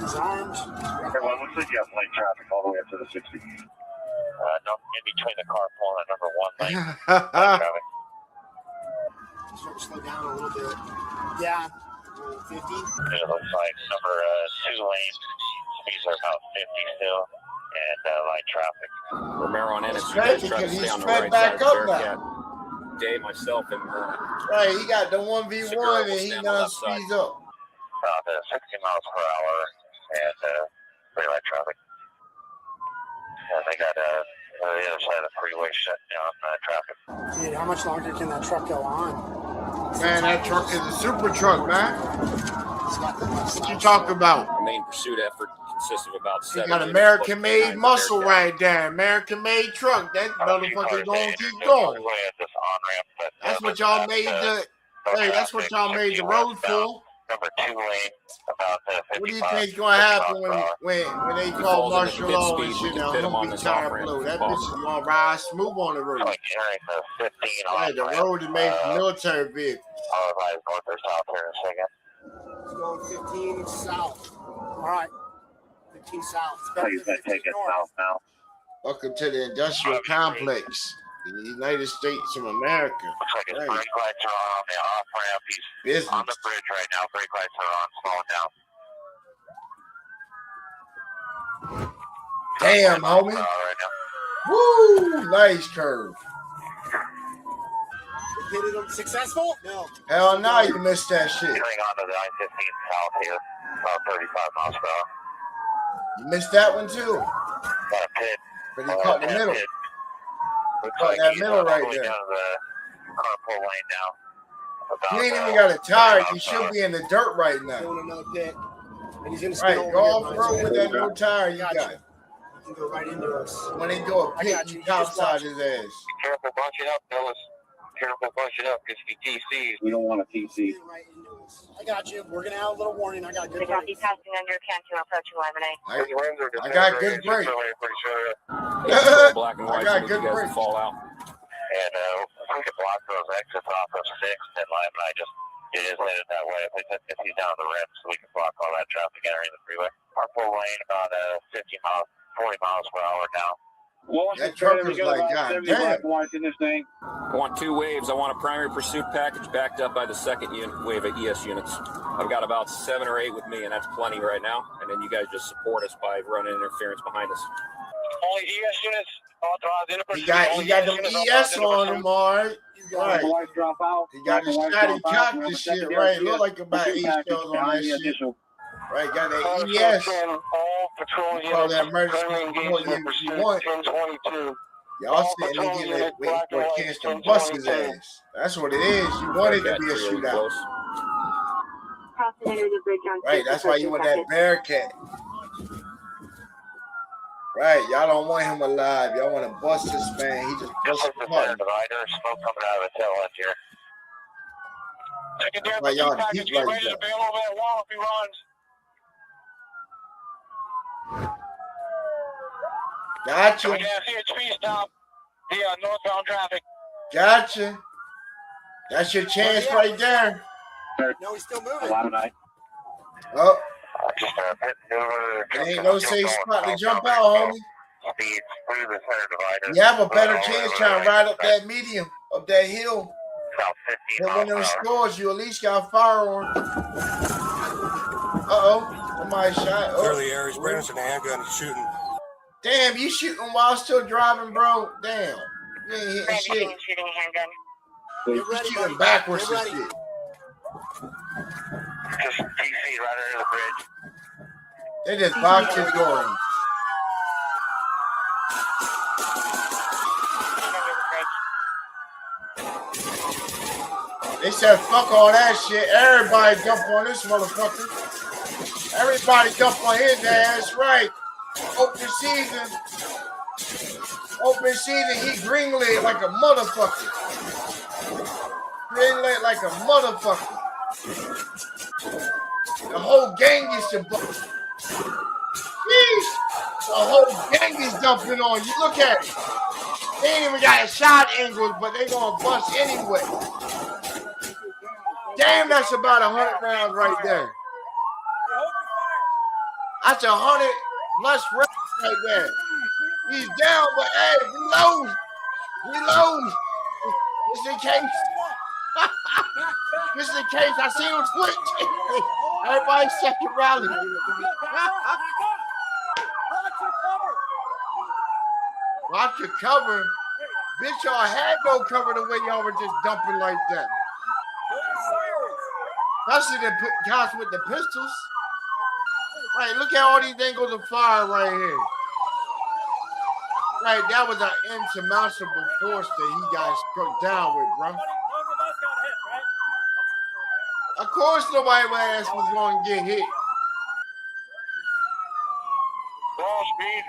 He's armed. Everyone, looks like you have light traffic all the way up to the 60. No, in between the carpool and number 1 lane. Light traffic. Start to slow down a little bit. Yeah, 50. It looks like number 2 lane. Speeds are about 50 still. And light traffic. Romero on Ennis, you Crazy, guys try to because stay he's on the sped right back side of up Bearcat. now. Dave, myself, and Right, he got the 1v1 Segura will and he stay on the done left side. speeds up. About 60 miles per hour and pretty light traffic. And they got the other side of the freeway shut down traffic. Dude, how much longer can that truck go on? Man, that truck is a super truck, man. It's got the left What you side. talking about? our main pursuit effort consists of about He 7 got units American-made plus muscle Bearcat. right there. American-made truck. That motherfucker's gonna keep going. That's what y'all made the. Hey, that's what y'all made the road for. Number 2 lane, about 50 What do you miles think's gonna happen per hour. when they He call falls into martial pit law speed, and we shit? can Now pit him he'll on be this tire off-ramp blow. if That bitch is possible. gonna ride smooth on the road. Like entering the 15 Hey, the off-ramp. road is made for military vehicles. I'll advise north or south here in a second. It's going 15 south. All right. 15 south. It's better Please than take 15 it north. south now. Welcome to the industrial complex, the United States of America. Looks like his Right. brake lights are on the off-ramp. He's Business. on the bridge right now. Brake lights are on, slowing down. Damn, 20 miles homie. per hour right now. Woo! Nice curve. Hit it successful? No. Hell no, you missed that shit. Getting onto the I-15 south here, about 35 miles per hour. You missed that one too. Got a pit. But he caught the that middle. pit. Looks Caught like that he's middle all right the way there. down the carpool lane now. He About, ain't even got a tire. 30 He miles per should hour. be in the dirt right now. Doing another pit. And he's going to spin Right, over go here, off right? road with that no tire you Got got. you. You can go right into us. When they go a I pit, got you. you You just topside watch. his ass. Careful, bunch it up, fellas. Careful, bunch it up. Because if he TCs, we don't want to TC. Spin right into us. I got you. We're going to have a little warning. I got good They got you brakes. passing under Cantu, approaching Lemonade. I got good break. Pretty sure. It's still black and I white, got so good you guys brakes. will fall out. And we can block those exits off of 6th and Lime, and I just, it is headed that way. If he's down the rim, so we can block all that traffic entering the freeway. Our full lane about 50 miles, 40 miles per hour now. That trucker's like, God damn. In this thing. I want 2 waves. I want a primary pursuit package backed up by the second wave of ES units. I've got about 7 or 8 with me, and that's plenty right now. And then you guys just support us by running interference behind us. Only ES units authorized in He got them ES on him, all right. Right. Drop out. He got his shotty cocked and shit, right? Look like about 8 shells on that shit. Right, got that ES. Call that emergency support unit if you want. Y'all sitting there getting it, waiting for a chance to bust his ass. That's what it is. You want it to be a shootout. Right, that's why you want that Bearcat. Right, y'all don't want him alive. Y'all want to bust this man. He just bust his button. Divider, smoke coming out of the tail end here. That's why y'all deep like that. Bail over that wall if he runs. Gotcha. We got CHP stop the northbound traffic. Gotcha. That's your chance right there. No, he's still moving. Oh. There ain't no safe spot to jump out, homie. You have a better chance trying to ride up that medium, up that hill. But when them scores, you at least got a firearm. Uh-oh. Somebody shot. Clear the air. He's bringing us in a handgun. He's shooting. Damn, you shooting while still driving, bro? Damn. You ain't hitting shit. You shooting backwards and shit. Just TC right under the bridge. They just boxed his door in. They said, fuck all that shit. Everybody dump on this motherfucker. Everybody dump on his ass, right? Open season. Open season, he greenlit like a motherfucker. Greenlit like a motherfucker. The whole gang is to bust. Yeesh. The whole gang is dumping on you. Look at it. They ain't even got a shot angles, but they gonna bust anyway. Damn, that's about 100 rounds right there. That's 100 plus rounds right there. He's down, but hey, reload. Reload. Just in case. Just in case. I see him switch. Everybody second rally. Watch your cover. Bitch, y'all had no cover the way y'all were just dumping like that. Especially the guys with the pistols. Right, look at all these angles of fire right here. Right, that was an insurmountable force that he got struck down with, bro. Of course nobody ass was going to get hit. Ball speed.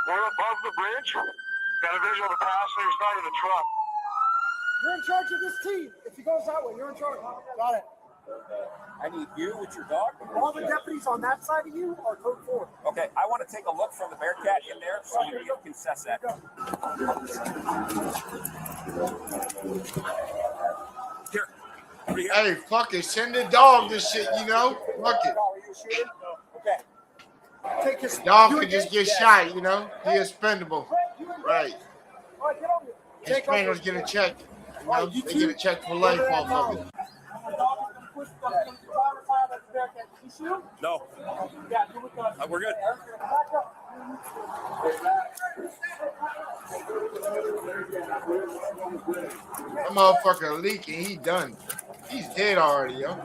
We're above the bridge. Got a visual of the passenger side of the truck. You're in charge of this team. If he goes that way, you're in charge. Got it. I need you with your dog. All the deputies on that side of you are code 4. Okay, I want to take a look from the Bearcat in there so you can assess that. Here. Hey, fuck it. Send the dog this shit, you know? Fuck it. Okay. Take his dog could just get shot, you know? He expendable. Right. His trainers get a check. You know? They get a check for life off of it. No. We're good. That motherfucker leaking. He done. He's dead already, yo.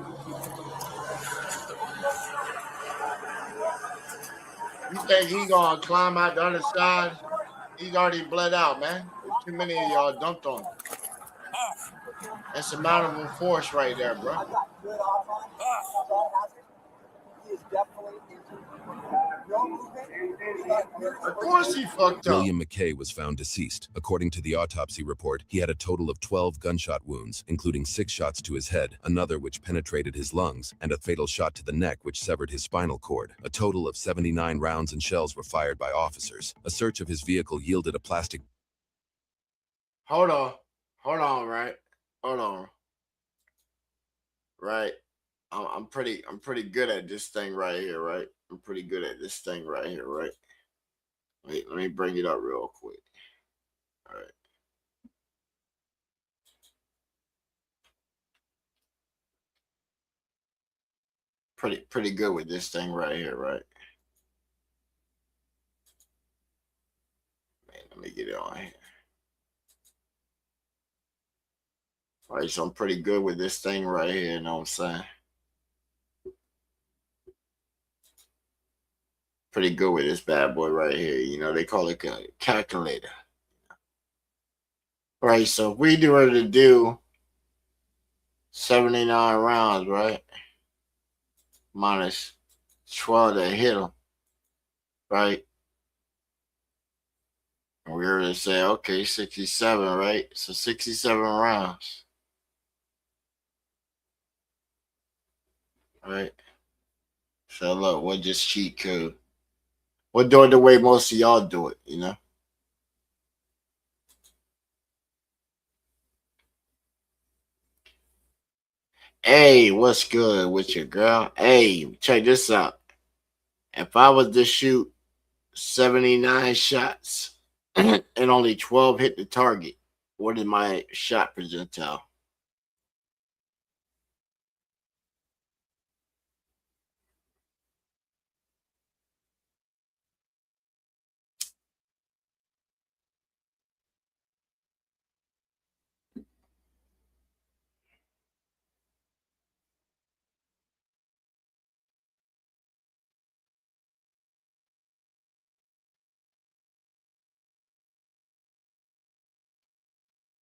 You think he gonna climb out the other side? He's already bled out, man. Too many of y'all dumped on him. That's a mountable force right there, bro. Of course he fucked up. William McKay was found deceased. According to the autopsy report, he had a total of 12 gunshot wounds, including 6 shots to his head, another which penetrated his lungs, and a fatal shot to the neck which severed his spinal cord. A total of 79 rounds and shells were fired by officers. A search of his vehicle yielded a plastic... Hold on, right? Hold on. Right. I'm pretty good at this thing right here, right? I'm pretty good at this thing right here, right? Wait, let me bring it up real quick. All right. Pretty good with this thing right here, right? Man, let me get it on here. All right, so I'm pretty good with this thing right here, you know what I'm saying? Pretty good with this bad boy right here. You know, they call it a calculator. All right, so if we were to do 79 rounds, right? Minus 12 to hit them, right? And we were to say, okay, 67, right? So 67 rounds. Right? So look, we'll just cheat code. We'll do it the way most of y'all do it, you know? Hey, what's good with you, girl? Hey, check this out. If I was to shoot 79 shots and only 12 hit the target, what is my shot percentile?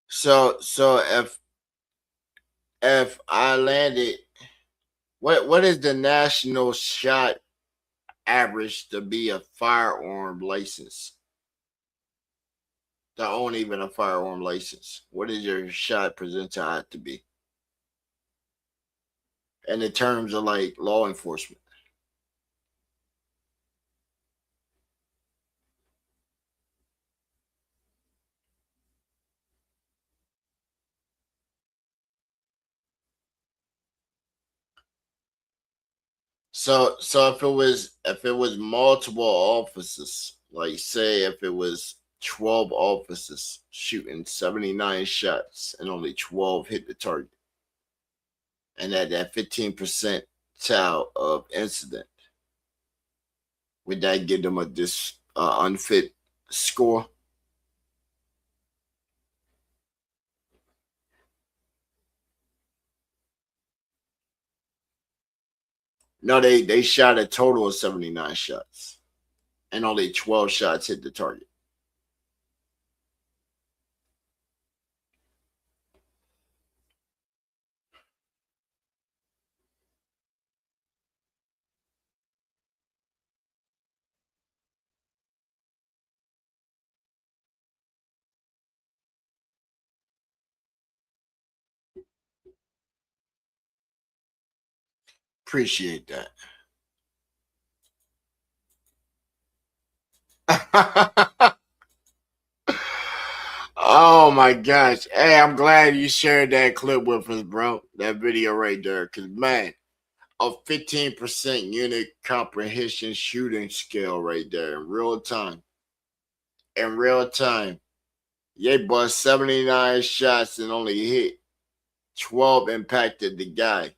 So if I landed, what is the national shot average to be a firearm license? To own even a firearm license, what is your shot percentile have to be? And in terms of like law enforcement. So if it was multiple officers, like say if it was 12 officers shooting 79 shots and only 12 hit the target, and at that 15% of incident, would that give them a unfit score? No, they shot a total of 79 shots and only 12 shots hit the target. Appreciate that. Oh my gosh. Hey, I'm glad you shared that clip with us, bro. That video right there. Cause man, a 15% unit comprehension shooting skill right there in real time. In real time. They bust 79 shots and only hit 12 impacted the guy.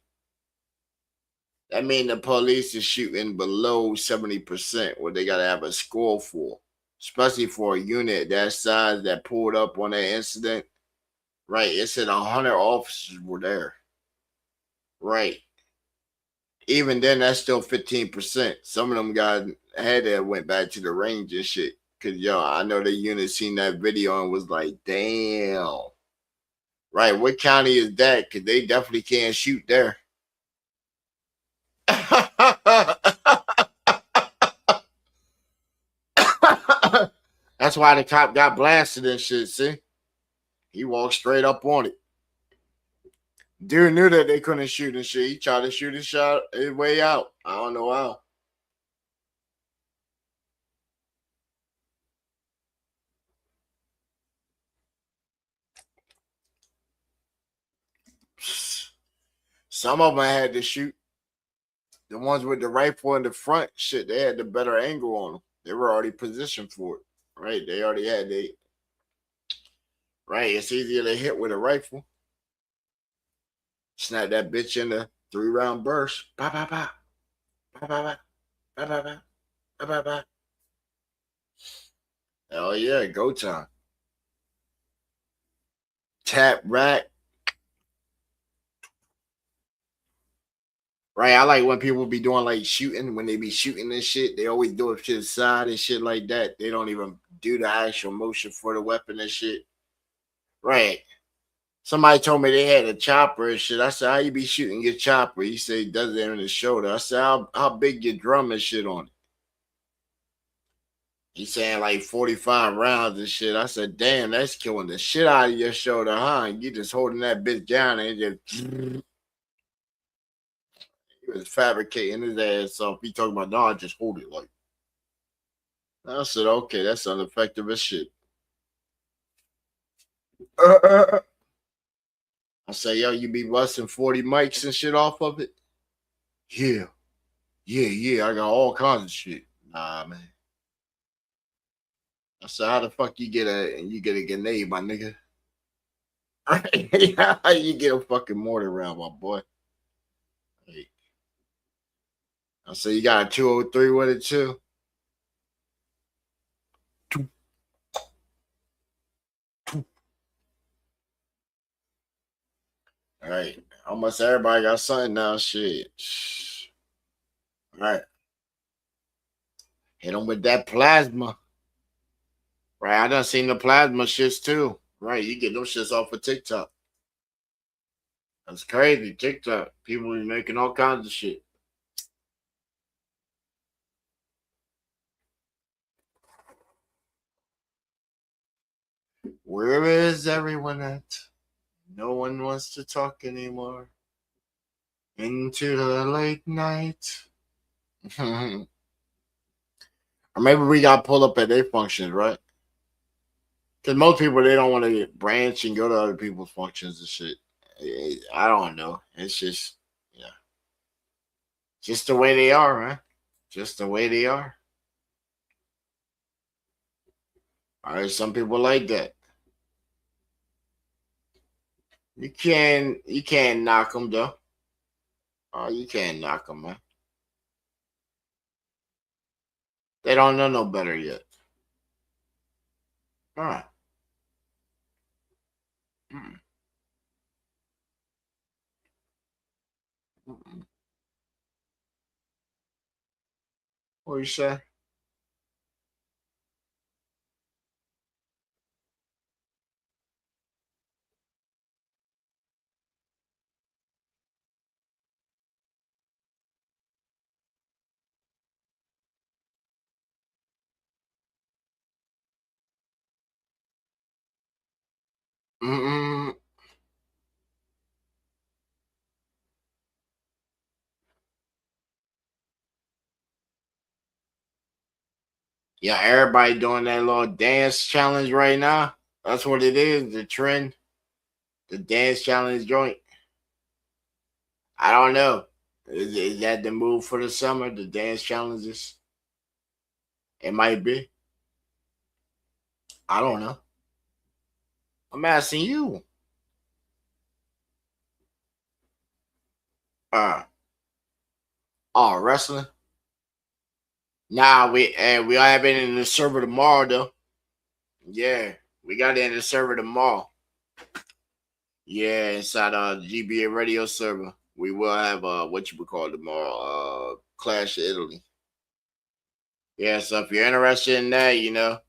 That means the police is shooting below 70%, what they gotta have a score for. Especially for a unit that size that pulled up on that incident. Right. It said 100 officers were there. Right. Even then, that's still 15%. Some of them guys had that went back to the range and shit. Cause yo, I know the unit seen that video and was like, damn. Right. What county is that? Cause they definitely can't shoot there. That's why the cop got blasted and shit. See, he walked straight up on it. Dude knew that they couldn't shoot and shit. He tried to shoot his shot his way out. I don't know how. Some of them had to shoot. The ones with the rifle in the front, shit, they had the better angle on them. They were already positioned for it, right? They already had right. It's easier to hit with a rifle. Snap that bitch in a 3-round burst. Ba ba ba ba ba ba ba ba ba ba ba. Hell yeah, go time. Tap rack. Right, I like when people be doing like shooting, when they be shooting and shit, they always do it to the side and shit like that. They don't even do the actual motion for the weapon and shit. Right. Somebody told me they had a chopper and shit. I said, how you be shooting your chopper? He said he does it in the shoulder. I said, how big your drum and shit on it? He's saying like 45 rounds and shit. I said, damn, that's killing the shit out of your shoulder, huh? And you just holding that bitch down and just he was fabricating his ass off. He talking about, no, I just hold it like. I said, okay, that's ineffective as shit. I say, yo, you be busting 40 mics and shit off of it? Yeah. I got all kinds of shit. Nah, man. I said, how the fuck you get a grenade, my nigga? How you get a fucking mortar round, my boy? Hey. I said, you got a 203 with it too? All right. Almost everybody got something now. Shit. All right. Hit them with that plasma. Right. I done seen the plasma shits too. Right. You get those shits off of TikTok. That's crazy. TikTok. People be making all kinds of shit. Where is everyone at? No one wants to talk anymore. Into the late night. Or maybe we got pulled up at their functions, right? Because most people, they don't want to branch and go to other people's functions and shit. I don't know. It's just, yeah. Just the way they are, man. Just the way they are. All right, some people like that. You can't knock them though. Oh, you can't knock them, man. They don't know no better yet. All right. Mm-mm. Mm-mm. What you say? Mm-mm. Yeah, everybody doing that little dance challenge right now. That's what it is. The trend, the dance challenge joint. I don't know. Is that the move for the summer? The dance challenges? It might be. I don't know. I'm asking you. Uh oh, wrestling. Nah, we have it in the server tomorrow though. Yeah, we got it in the server tomorrow. Yeah, inside GBA radio server. We will have what you would call tomorrow, Clash of Italy. Yeah, so if you're interested in that,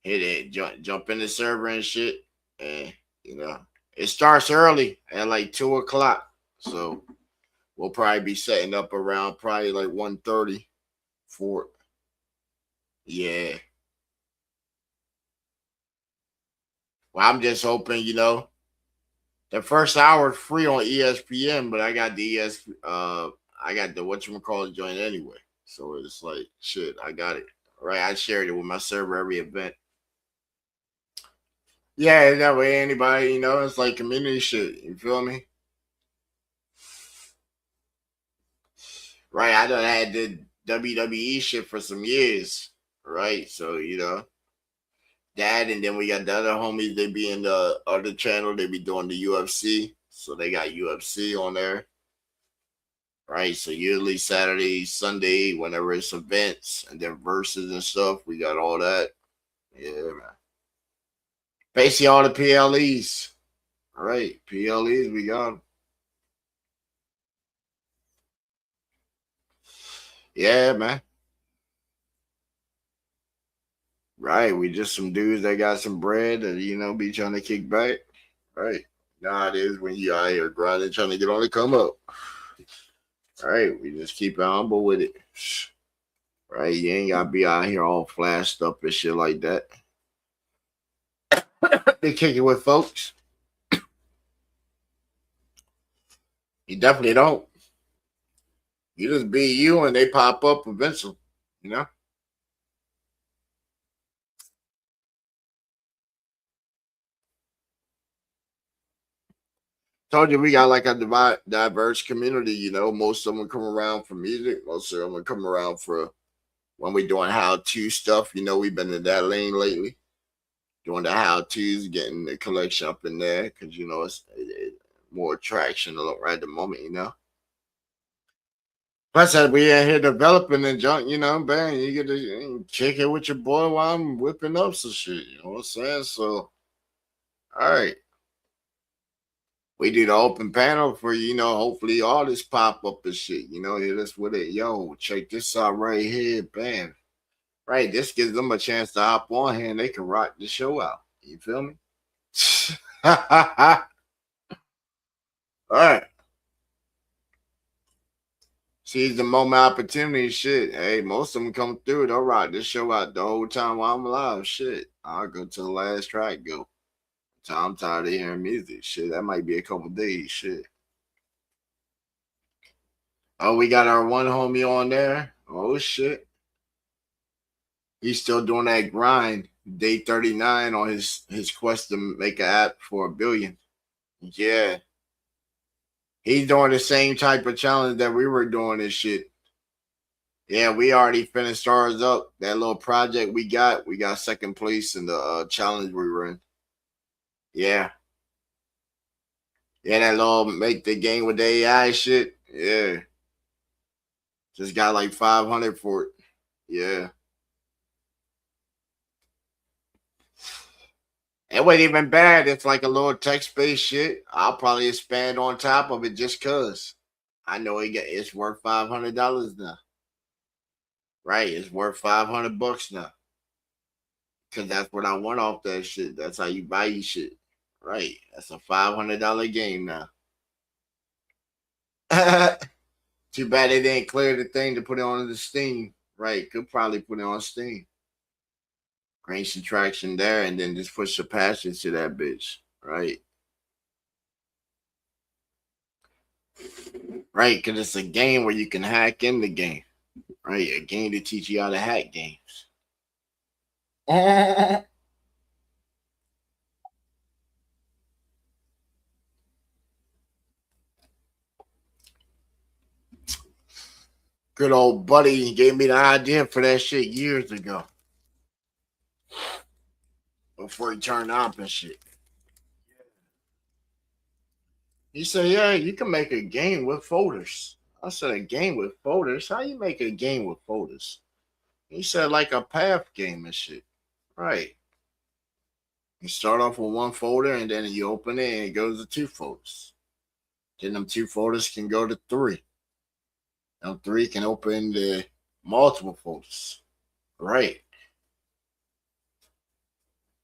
hit it, jump in the server and shit. And it starts early at like 2 o'clock. So we'll probably be setting up around probably like 1:30 for it. Yeah. Well, I'm just hoping, the first hour is free on ESPN, but I got the I got the whatchamacallit joint anyway. So it's like shit, I got it. Right. I shared it with my server every event. Yeah, that way anybody, it's like community shit. You feel me? Right. I done had WWE shit for some years, right? So that, and then we got the other homies. They be in the other channel. They be doing the UFC, so they got UFC on there, right? So usually Saturday, Sunday, whenever it's events and then verses and stuff, we got all that. Yeah, man. Basically all the PLEs. All right, PLEs, we got them. Yeah, man. Right, we just some dudes that got some bread and be trying to kick back. Right. Nah, it is when you out here grinding, trying to get on the come up. All right, we just keep it humble with it. Right, you ain't gotta be out here all flashed up and shit like that. They kick it with folks. You definitely don't. You just be you and they pop up eventually, Told you we got like a diverse community, Most of them come around for music, most of them come around for when we doing how-to stuff. We've been in that lane lately. Doing the how-tos, getting the collection up in there because it's more attraction right at the moment. Plus, that we in here developing and junk, bang, you get to kick it with your boy while I'm whipping up some shit. You know what I'm saying? So, all right, we do the open panel for hopefully all this pop up and shit. Hit us with it. Yo, check this out right here, bam. Right, this gives them a chance to hop on here and they can rock the show out. You feel me? All right. Seize the moment, opportunity, shit. Hey, most of them come through. They'll rock this show out the whole time while I'm alive. Shit, I'll go to the last track. Go. I'm tired of hearing music. Shit, that might be a couple days. Shit. Oh, we got our one homie on there. Oh shit. He's still doing that grind. Day 39 on his quest to make an app for 1 billion. Yeah. He's doing the same type of challenge that we were doing and shit. Yeah, we already finished ours up. That little project we got second place in the challenge we were in. Yeah. Yeah, that little make the game with the AI shit. Yeah. Just got like 500 for it. Yeah. It wasn't even bad. It's like a little text-based shit. I'll probably expand on top of it just cause I know it's worth $500 now. Right, it's worth $500 now. Cause that's what I want off that shit. That's how you buy your shit. Right. That's a $500 game now. Too bad they didn't clear the thing to put it on the Steam. Right. Could probably put it on Steam. Gain some traction there and then just push the passion to that bitch. Right. Right. Because it's a game where you can hack in the game. Right. A game to teach you how to hack games. Good old buddy gave me the idea for that shit years ago. Before he turned up and shit. He said, yeah, you can make a game with folders. I said, a game with folders? How you make a game with folders? He said, like a path game and shit. Right. You start off with one folder and then you open it and it goes to 2 folders. Then them 2 folders can go to 3. Now 3 can open the multiple folders. Right.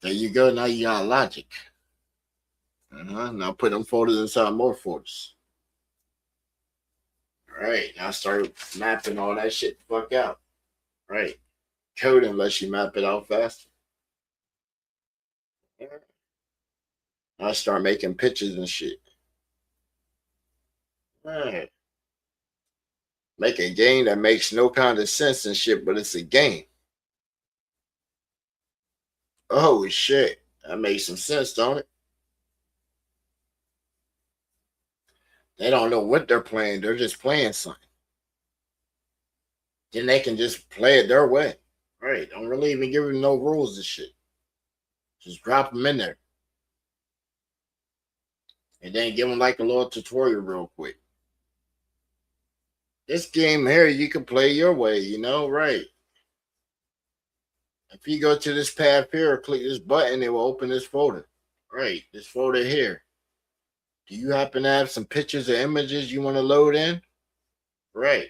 There you go. Now you got logic. Now put them folders inside more folders. All right. Now start mapping all that shit the fuck out. Right. Code unless you map it out faster. I start making pictures and shit. All right. Make a game that makes no kind of sense and shit, but it's a game. Oh shit. That makes some sense, don't it? They don't know what they're playing. They're just playing something. Then they can just play it their way. Right. Don't really even give them no rules and shit. Just drop them in there. And then give them like a little tutorial real quick. This game here, you can play your way, you know, right? If you go to this path here, click this button, it will open this folder. Right, this folder here. Do you happen to have some pictures or images you want to load in? Right.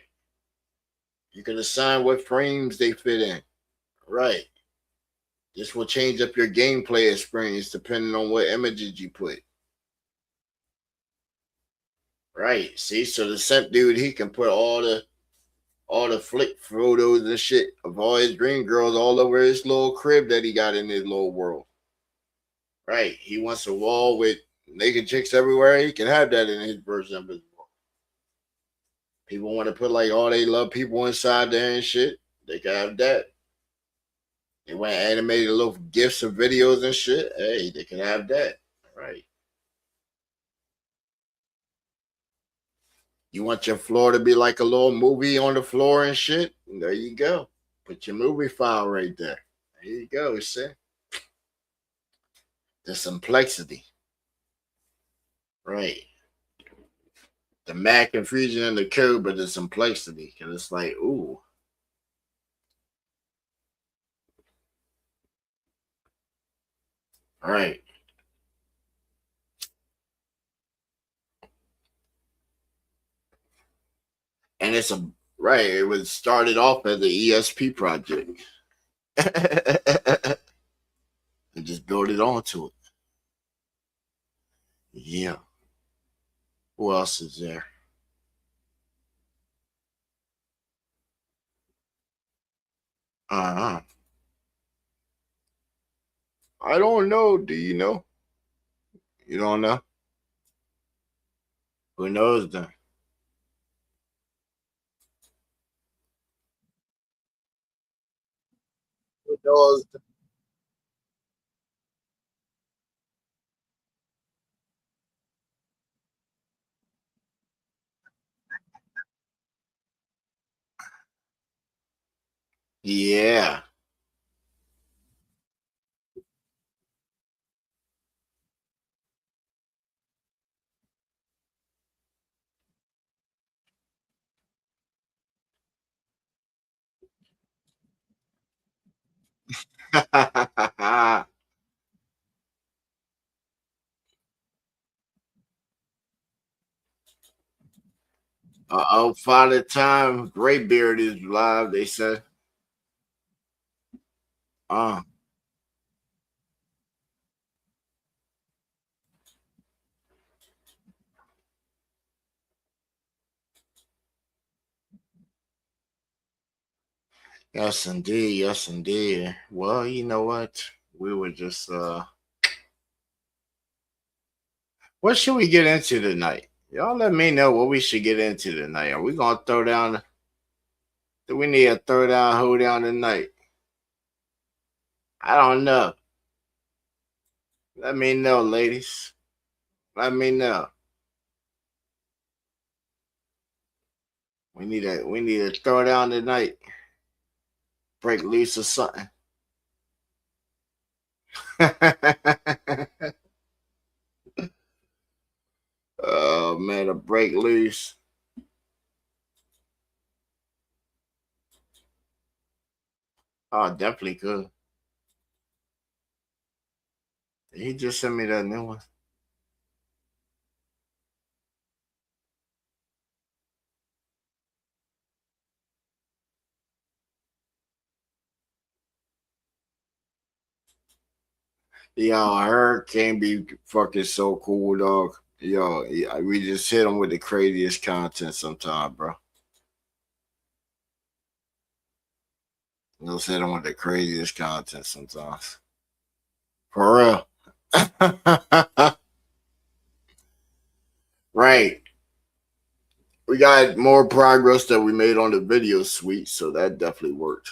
You can assign what frames they fit in. Right. This will change up your gameplay experience depending on what images you put. Right. See, so the simp dude, he can put all the flick photos and shit of all his dream girls all over his little crib that he got in his little world. Right. He wants a wall with naked chicks everywhere. He can have that in his version of his world. People want to put like all they love people inside there and shit. They can have that. They want animated little gifs or videos and shit. Hey, they can have that. Right. You want your floor to be like a little movie on the floor and shit? There you go. Put your movie file right there. There you go, see? The complexity. Right. The mad confusion in the code, but the complexity. Because it's like, ooh. All right. And it's a right. It was started off as an ESP project. And just build it onto it. Yeah. Who else is there? Uh-huh. I don't know. Do you know? You don't know? Who knows then? Who knows? Yeah. Father Time, Graybeard is live, they said. Uh, yes, indeed. Yes, indeed. Well, you know what? We were just, what should we get into tonight? Y'all let me know what we should get into tonight. Are we going to throw down, do we need a throw down, hold down tonight? I don't know. Let me know, ladies. Let me know. We need to throw down tonight. Break loose or something. Oh man, a break loose. Oh, definitely could. He just sent me that new one. Yo, her can be fucking so cool, dog. Yo, yeah, we just hit him with the craziest content sometimes, bro. Just hit him with the craziest content sometimes. For real. Right. We got more progress that we made on the video suite, so that definitely worked.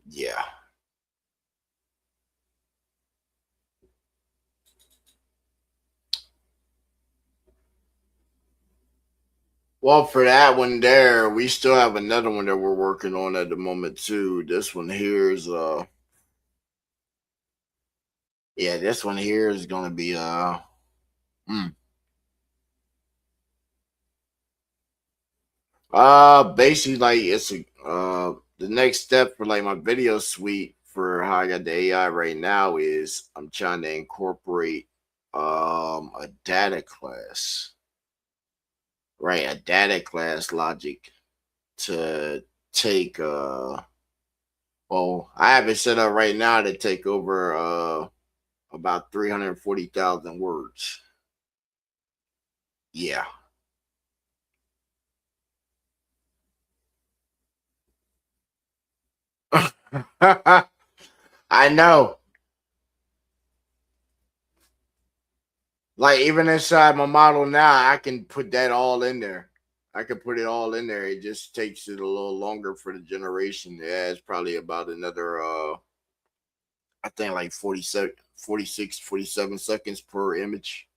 Yeah. Well, for that one there, we still have another one that we're working on at the moment too. This one here is yeah, this one here is gonna be basically like it's a the next step for like my video suite for how I got the AI right now is I'm trying to incorporate a data class, right? A data class logic to take well, I have it set up right now to take over about 340,000 words. Yeah. I know. Like even inside my model now, I can put that all in there. I can put it all in there. It just takes it a little longer for the generation. Yeah, it's probably about another I think like 47, 46, 47 seconds per image.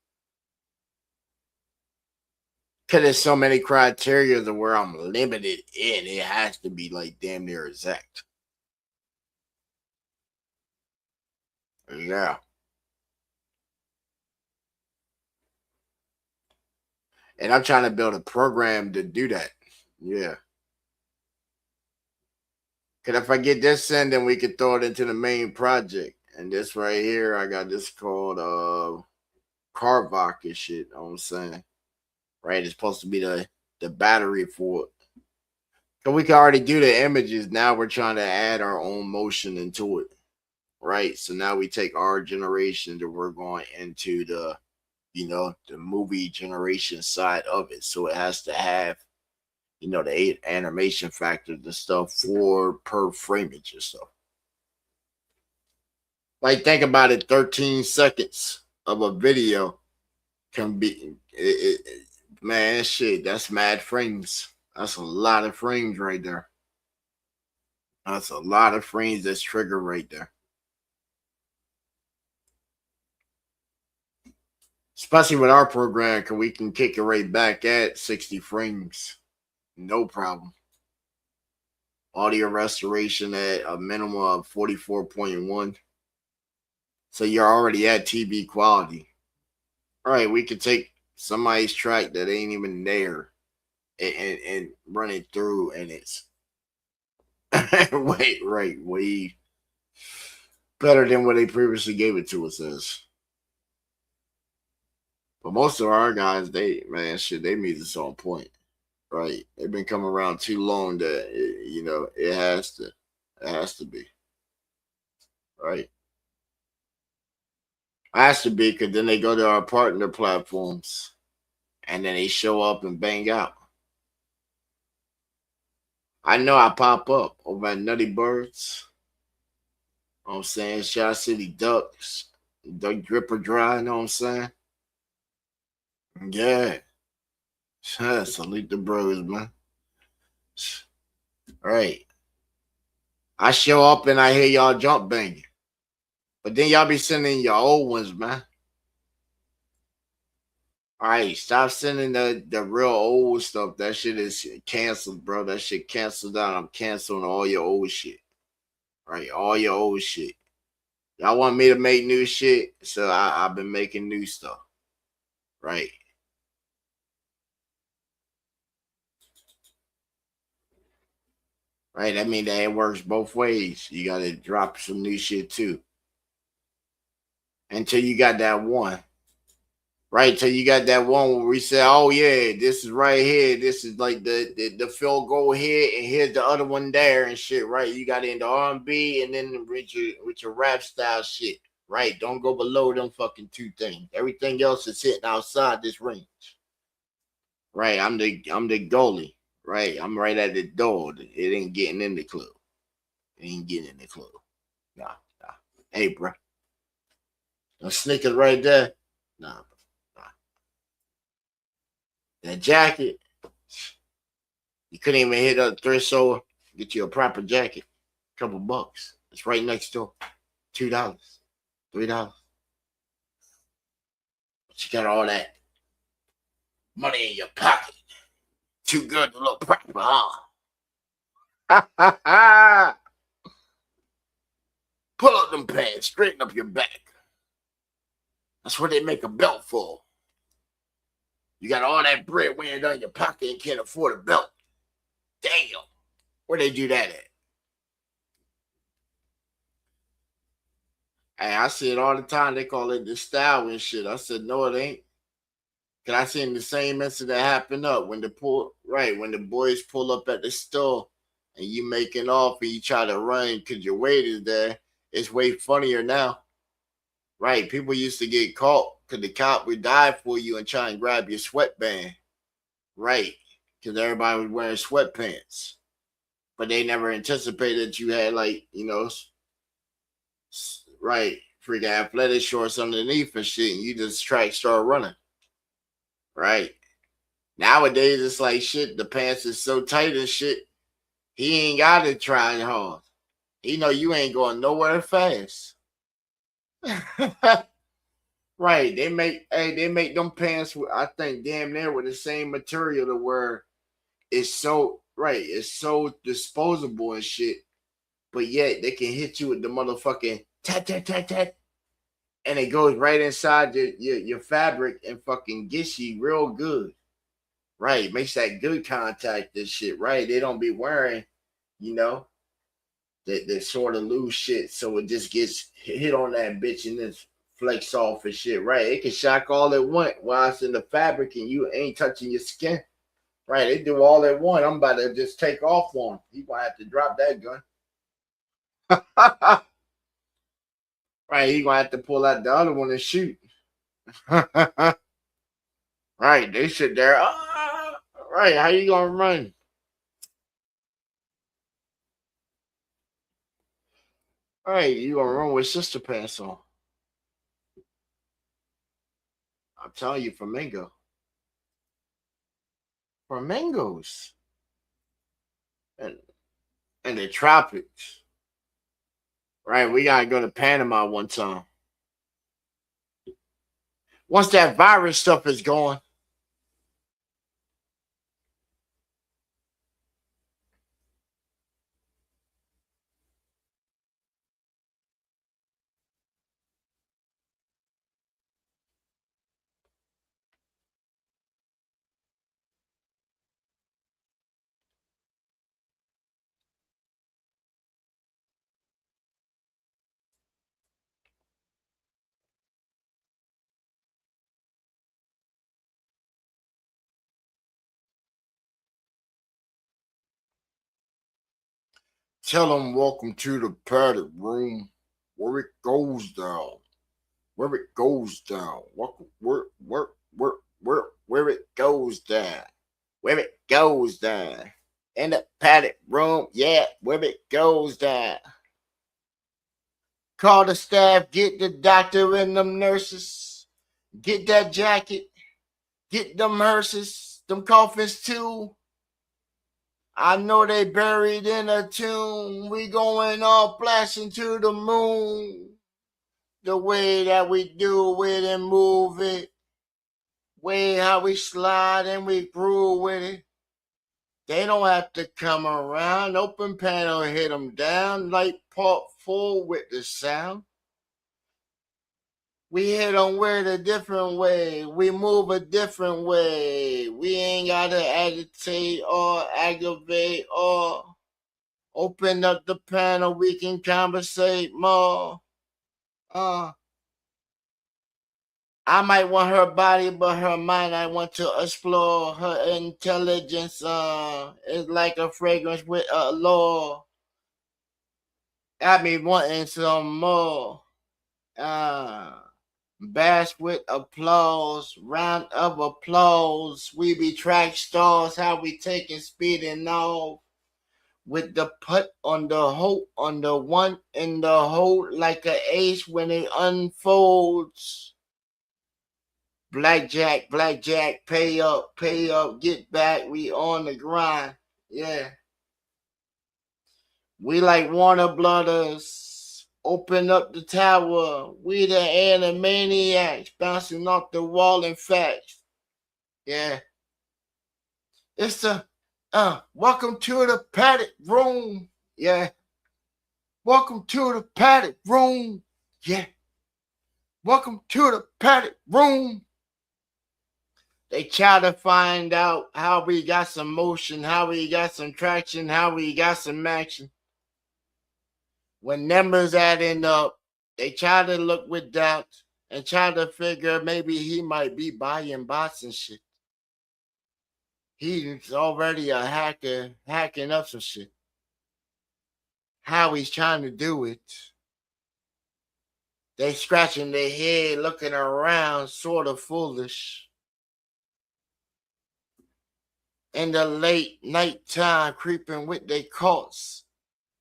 Cause there's so many criteria to where I'm limited in. It has to be like damn near exact. Yeah. And I'm trying to build a program to do that. Yeah. Cause if I get this in, then we can throw it into the main project. And this right here, I got this called Carvac and shit. You know what I'm saying? Right? It's supposed to be the battery for it. So we can already do the images. Now we're trying to add our own motion into it. Right. So now we take our generation that we're going into the, the movie generation side of it. So it has to have, the 8 animation factor, the stuff for per frameage and stuff. Like think about it, 13 seconds of a video can be man, shit, that's mad frames. That's a lot of frames right there. That's a lot of frames that's triggered right there. Especially with our program, because we can kick it right back at 60 frames. No problem. Audio restoration at a minimum of 44.1. So you're already at TV quality. All right, we could take somebody's track that ain't even there and run it through, and it's way better than what they previously gave it to us as. But most of our guys, they music's on point, right? They've been coming around too long that it has to be, right? It has to be because then they go to our partner platforms, and then they show up and bang out. I know I pop up over at Nutty Birds. You know what I'm saying? Shot City Ducks, Duck Dripper Dry, you know what I'm saying? Yeah. Salute the bros, man. Right. I show up and I hear y'all jump banging. But then y'all be sending your old ones, man. All right, stop sending the real old stuff. That shit is canceled, bro. That shit canceled out. I'm canceling all your old shit. Right, all your old shit. Y'all want me to make new shit, so I've been making new stuff. Right. Right, I mean that it works both ways. You gotta drop some new shit too. Until you got that one. Right, till you got that one where we say, oh yeah, this is right here. This is like the field goal here, and here's the other one there and shit. Right, you got it in the R&B and then with your rap style shit. Right, don't go below them fucking two things. Everything else is sitting outside this range. Right, I'm the goalie. Right, I'm right at the door. It ain't getting in the club. It ain't getting in the club. Nah. Hey, bro, the sneakers right there. Nah. That jacket, you couldn't even hit a thrift store, get you a proper jacket, couple bucks. It's right next door. $2, $3. But you got all that money in your pocket. Too good to look proper, huh? Pull up them pants, straighten up your back. That's what they make a belt for. You got all that bread weighing down your pocket and can't afford a belt. Damn. Where they do that at? Hey, I see it all the time. They call it the style and shit. I said, no, it ain't. Cause I seen the same incident happen up when the boys pull up at the store and you making off and you try to run because your weight is there. It's way funnier now. Right. People used to get caught because the cop would dive for you and try and grab your sweatband. Right. Because everybody was wearing sweatpants. But they never anticipated that you had freaking athletic shorts underneath and shit. And you just start running. Right. Nowadays, it's like shit. The pants is so tight and shit. He ain't got to try hard. He know you ain't going nowhere fast. Right. They make them pants, I think, damn near with the same material to where it's so disposable and shit. But yet they can hit you with the motherfucking tat tat tat tat. And it goes right inside your fabric and fucking gets you real good. Right. Makes that good contact and shit. Right. They don't be wearing, that sort of loose shit. So it just gets hit on that bitch and then flex off and shit. Right. It can shock all at once while it's in the fabric and you ain't touching your skin. Right. They do all at once. I'm about to just take off on him. He gonna have to drop that gun. Right. He gonna have to pull out the other one and shoot. Right. They sit there. Right. How you gonna run? Right. You gonna run with sister pants on. I'm telling you, flamingos. And the tropics. Right. We gotta go to Panama one time. Once that virus stuff is gone. Tell them welcome to the padded room where it goes down. Where it goes down. Where it goes down. Where it goes down. In the padded room, yeah, where it goes down. Call the staff, get the doctor and them nurses. Get that jacket. Get them hearses, them coffins too. I know they buried in a tomb. We going all blasting to the moon. The way that we do it and move it. Way how we slide and we groove with it. They don't have to come around. Open panel hit them down. Light part full with the sound. We hit them with a different way. We move a different way. We ain't got to agitate or aggravate or open up the panel. We can conversate more. I might want her body, but her mind I want to explore. Her intelligence is like a fragrance with a law. Got me wanting some more. Bash with applause, round of applause. We be track stars, how we taking speeding off. With the putt on the hole, on the one in the hole, like an ace when it unfolds. Blackjack, pay up, get back. We on the grind, yeah. We like Warner Brothers. Open up the tower. We the Animaniacs bouncing off the wall and facts. Yeah. It's a welcome to the padded room. Yeah. Welcome to the padded room. Yeah. Welcome to the padded room. They try to find out how we got some motion, how we got some traction, how we got some action. When numbers adding up, they try to look with doubt and try to figure maybe he might be buying bots and shit. He's already a hacker, hacking up some shit. How he's trying to do it. They scratching their head, looking around, sort of foolish. In the late night time, creeping with their coats,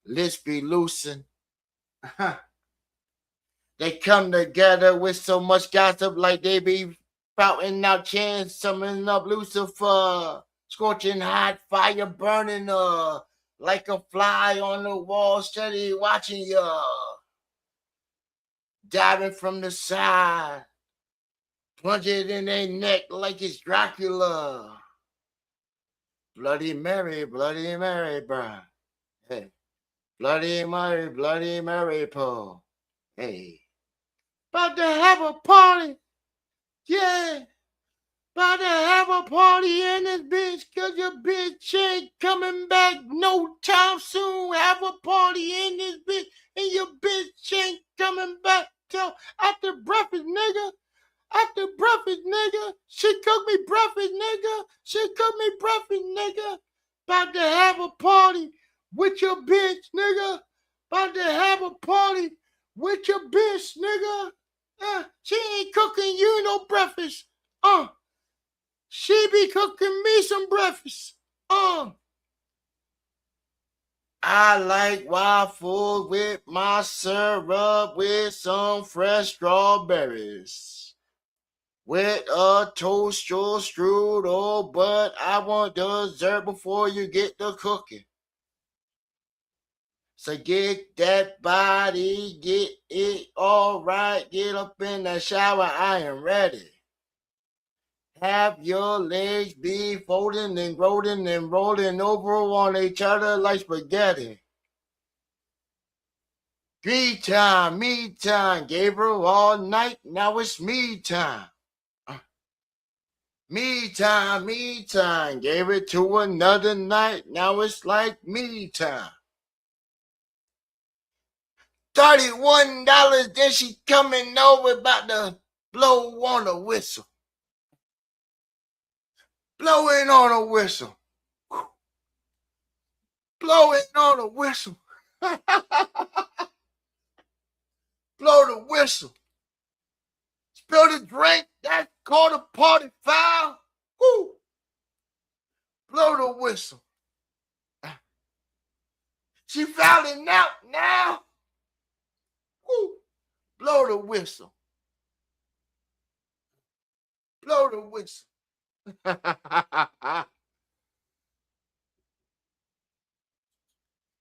lips be loosened. They come together with so much gossip, like they be spouting out chants, summoning up Lucifer, scorching hot fire, burning like a fly on the wall, steady watching ya, diving from the side, plunge it in their neck like it's Dracula. Bloody Mary, bro. Hey, Bloody Mary, Paul. Hey, about to have a party. Yeah, about to have a party in this bitch, cause your bitch ain't coming back no time soon. Have a party in this bitch, and your bitch ain't coming back till after breakfast, nigga. After breakfast, nigga. She cooked me breakfast, nigga. She cooked me breakfast, nigga. About to have a party with your bitch, nigga. About to have a party with your bitch, nigga. She ain't cooking you no breakfast. She be cooking me some breakfast. I like waffles with my syrup with some fresh strawberries. With a toaster strudel, but I want dessert before you get the cooking. So get that body, get it all right, get up in the shower, I am ready. Have your legs be folding and rolling over on each other like spaghetti. Me time, gave her all night, now it's me time. Me time, gave it to another night, now it's like me time. $31, then she coming over about to blow on a whistle. Blowing on a whistle. Blowing on a whistle. Blow the whistle. Spill the drink, that's called a party foul. Woo. Blow the whistle. She fouling out now. Woo. Blow the whistle. Blow the whistle.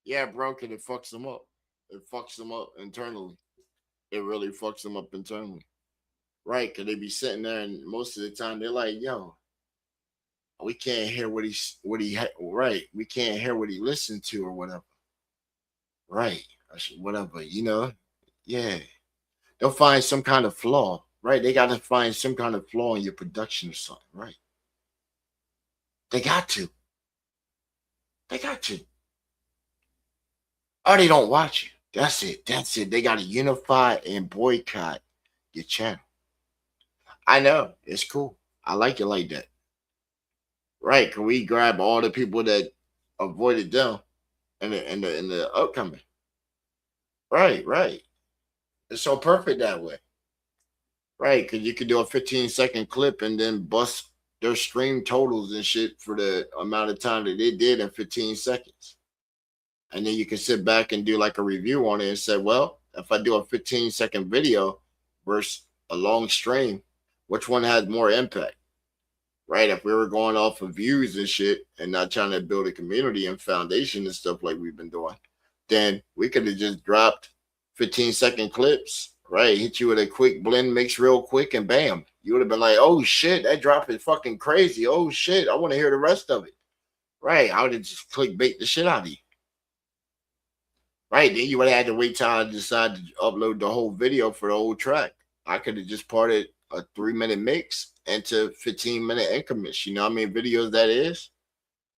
Yeah, bro, cause it fucks them up. It fucks them up internally. It really fucks them up internally. Right, because they be sitting there and most of the time they're like, yo, we can't hear right. We can't hear what he listened to or whatever. Right. Whatever, Yeah. They'll find some kind of flaw, right? They got to find some kind of flaw in your production or something, right? They got to. Or they don't watch you. That's it. They got to unify and boycott your channel. I know. It's cool. I like it like that. Right. Can we grab all the people that avoided them in the upcoming? Right. It's so perfect that way. Right. Because you could do a 15-second clip and then bust their stream totals and shit for the amount of time that they did in 15 seconds. And then you can sit back and do like a review on it and say, well, if I do a 15-second video versus a long stream, which one has more impact? Right? If we were going off of views and shit and not trying to build a community and foundation and stuff like we've been doing, then we could have just dropped 15-second clips, right? Hit you with a quick blend mix real quick and bam. You would have been like, oh shit, that drop is fucking crazy. Oh shit, I want to hear the rest of it. Right. I would have just clickbait the shit out of you. Right. Then you would have had to wait till I decided to upload the whole video for the whole track. I could have just parted a 3-minute mix into 15-minute increments. You know how many videos that is?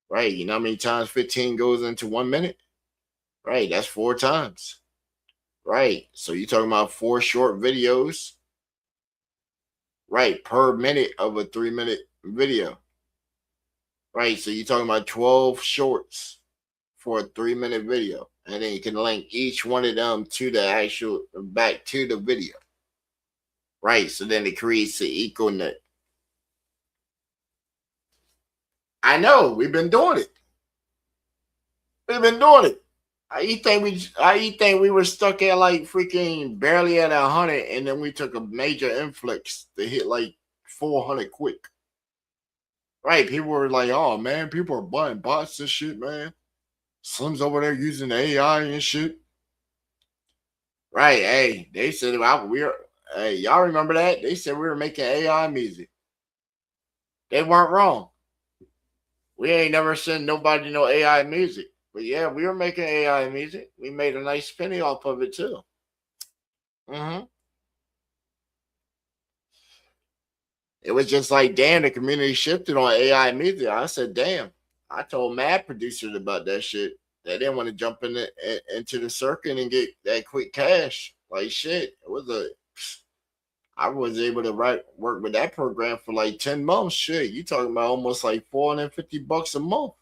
Right. You know how many times 15 goes into 1 minute? Right. That's 4 times. Right. So you're talking about 4 short videos. Right. Per minute of a 3-minute video. Right. So you're talking about 12 shorts for a 3-minute video. And then you can link each one of them to the actual back to the video. Right. So then it creates an equal net. I know we've been doing it. We've been doing it. I think we were stuck at like freaking barely at 100, and then we took a major influx to hit like 400 quick. Right? People were like, "Oh man, people are buying bots and shit, man." Slim's over there using AI and shit. Right? Hey, they said Hey, y'all remember that? They said we were making AI music. They weren't wrong. We ain't never sent nobody no AI music. But yeah, we were making AI music. We made a nice penny off of it too. It was just like, damn, the community shifted on AI music. I said, damn. I told mad producers about that shit. They didn't want to jump into the circuit and get that quick cash. Like shit. I was able to work with that program for like 10 months. Shit. You talking about almost like $450 a month.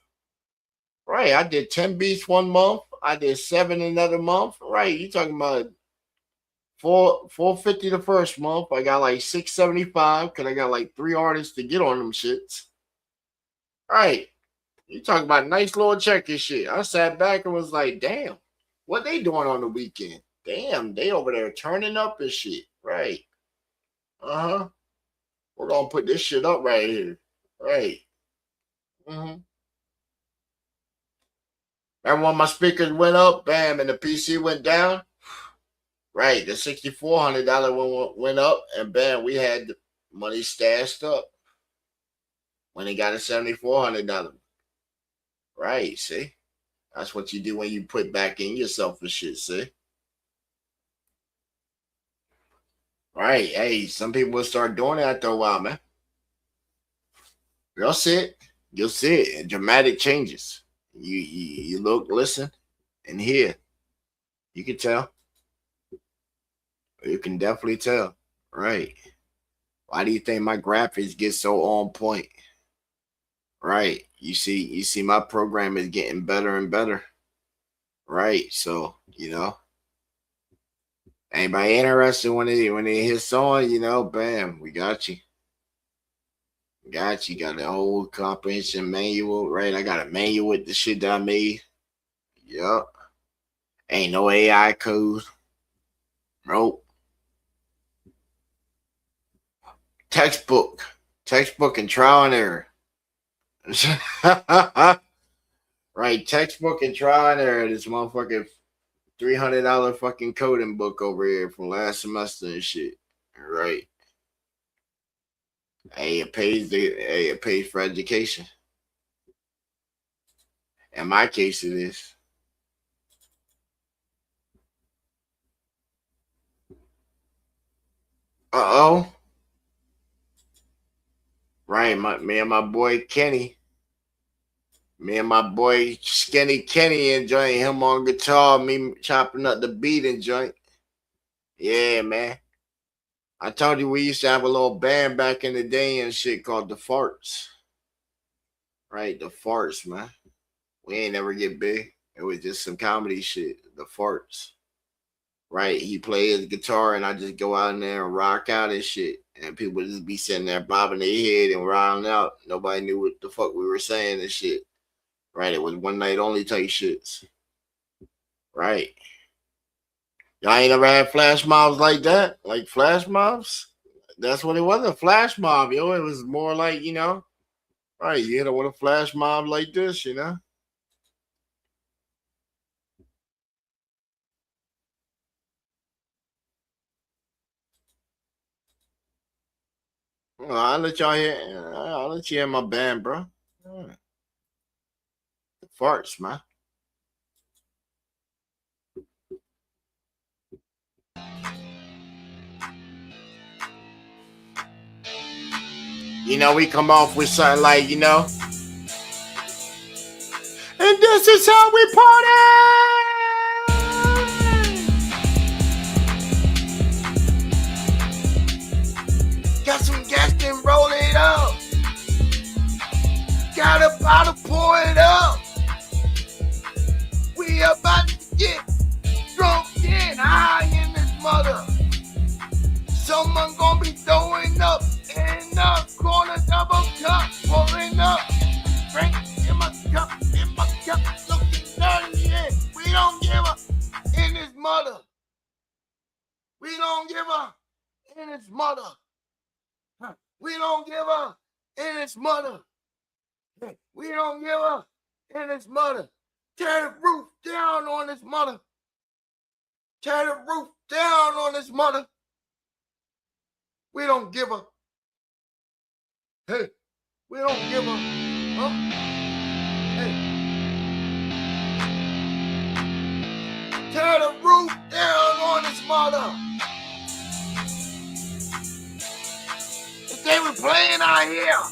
Right. I did 10 beats 1 month. I did 7 another month. Right. You talking about 450 the first month. I got like 675 because I got like 3 artists to get on them shits. Right. You talking about nice little check and shit. I sat back and was like, damn, what they doing on the weekend? Damn, they over there turning up and shit. Right. Uh-huh. We're gonna put this shit up right here. Right. Mm-hmm. And when my speakers went up, bam, and the PC went down, right, the $6,400 one went up, and bam, we had the money stashed up when it got a $7,400. Right, see? That's what you do when you put back in yourself and shit, see? Right, hey, some people will start doing it after a while, man. You'll see it. You'll see it. And dramatic changes. You look, listen, and hear. You can tell. You can definitely tell. Right. Why do you think my graphics get so on point? Right. You see my program is getting better and better. Right. So, anybody interested when they hit on, bam, we got you. Got you. Got the whole comprehension manual, right? I got a manual with the shit that I made. Yup. Ain't no AI code. Nope. Textbook and trial and error. Right, textbook and trial and error. This motherfucking $300 fucking coding book over here from last semester and shit. Right. Hey, it pays for education. In my case, it is. Uh-oh. Right, me and my boy Kenny. Me and my boy Skinny Kenny enjoying him on guitar, me chopping up the beat and joint. Yeah, man. I told you we used to have a little band back in the day and shit called the Farts. Right, the Farts, man. We ain't never get big. It was just some comedy shit. The Farts. Right, he played his guitar and I just go out in there and rock out and shit. And people just be sitting there bobbing their head and riding out. Nobody knew what the fuck we were saying and shit. Right, it was one night only type shits. Right. Y'all ain't ever had flash mobs like that? Like flash mobs? That's what it was, a flash mob, yo. It was more like, right, you hit it with a flash mob like this, Well, I'll let y'all hear my band, bro. farts, man. You know, we come off with something like, you know, and this is how we party. Got some gas, then roll it up. Got a bottle, pour it up. We about to get drunk and high in this mother. Someone gonna be throwing up in the corner, double cup, pouring up. Drink in my cup, looking dirty in. We don't give a in this mother. We don't give a in this mother. We don't give a in this mother. We don't give a in this mother. Tear the roof down on this mother. Tear the roof down on this mother. We don't give a. Hey, we don't give a. Huh? Hey. Tear the roof down on this mother. If they were playing out here.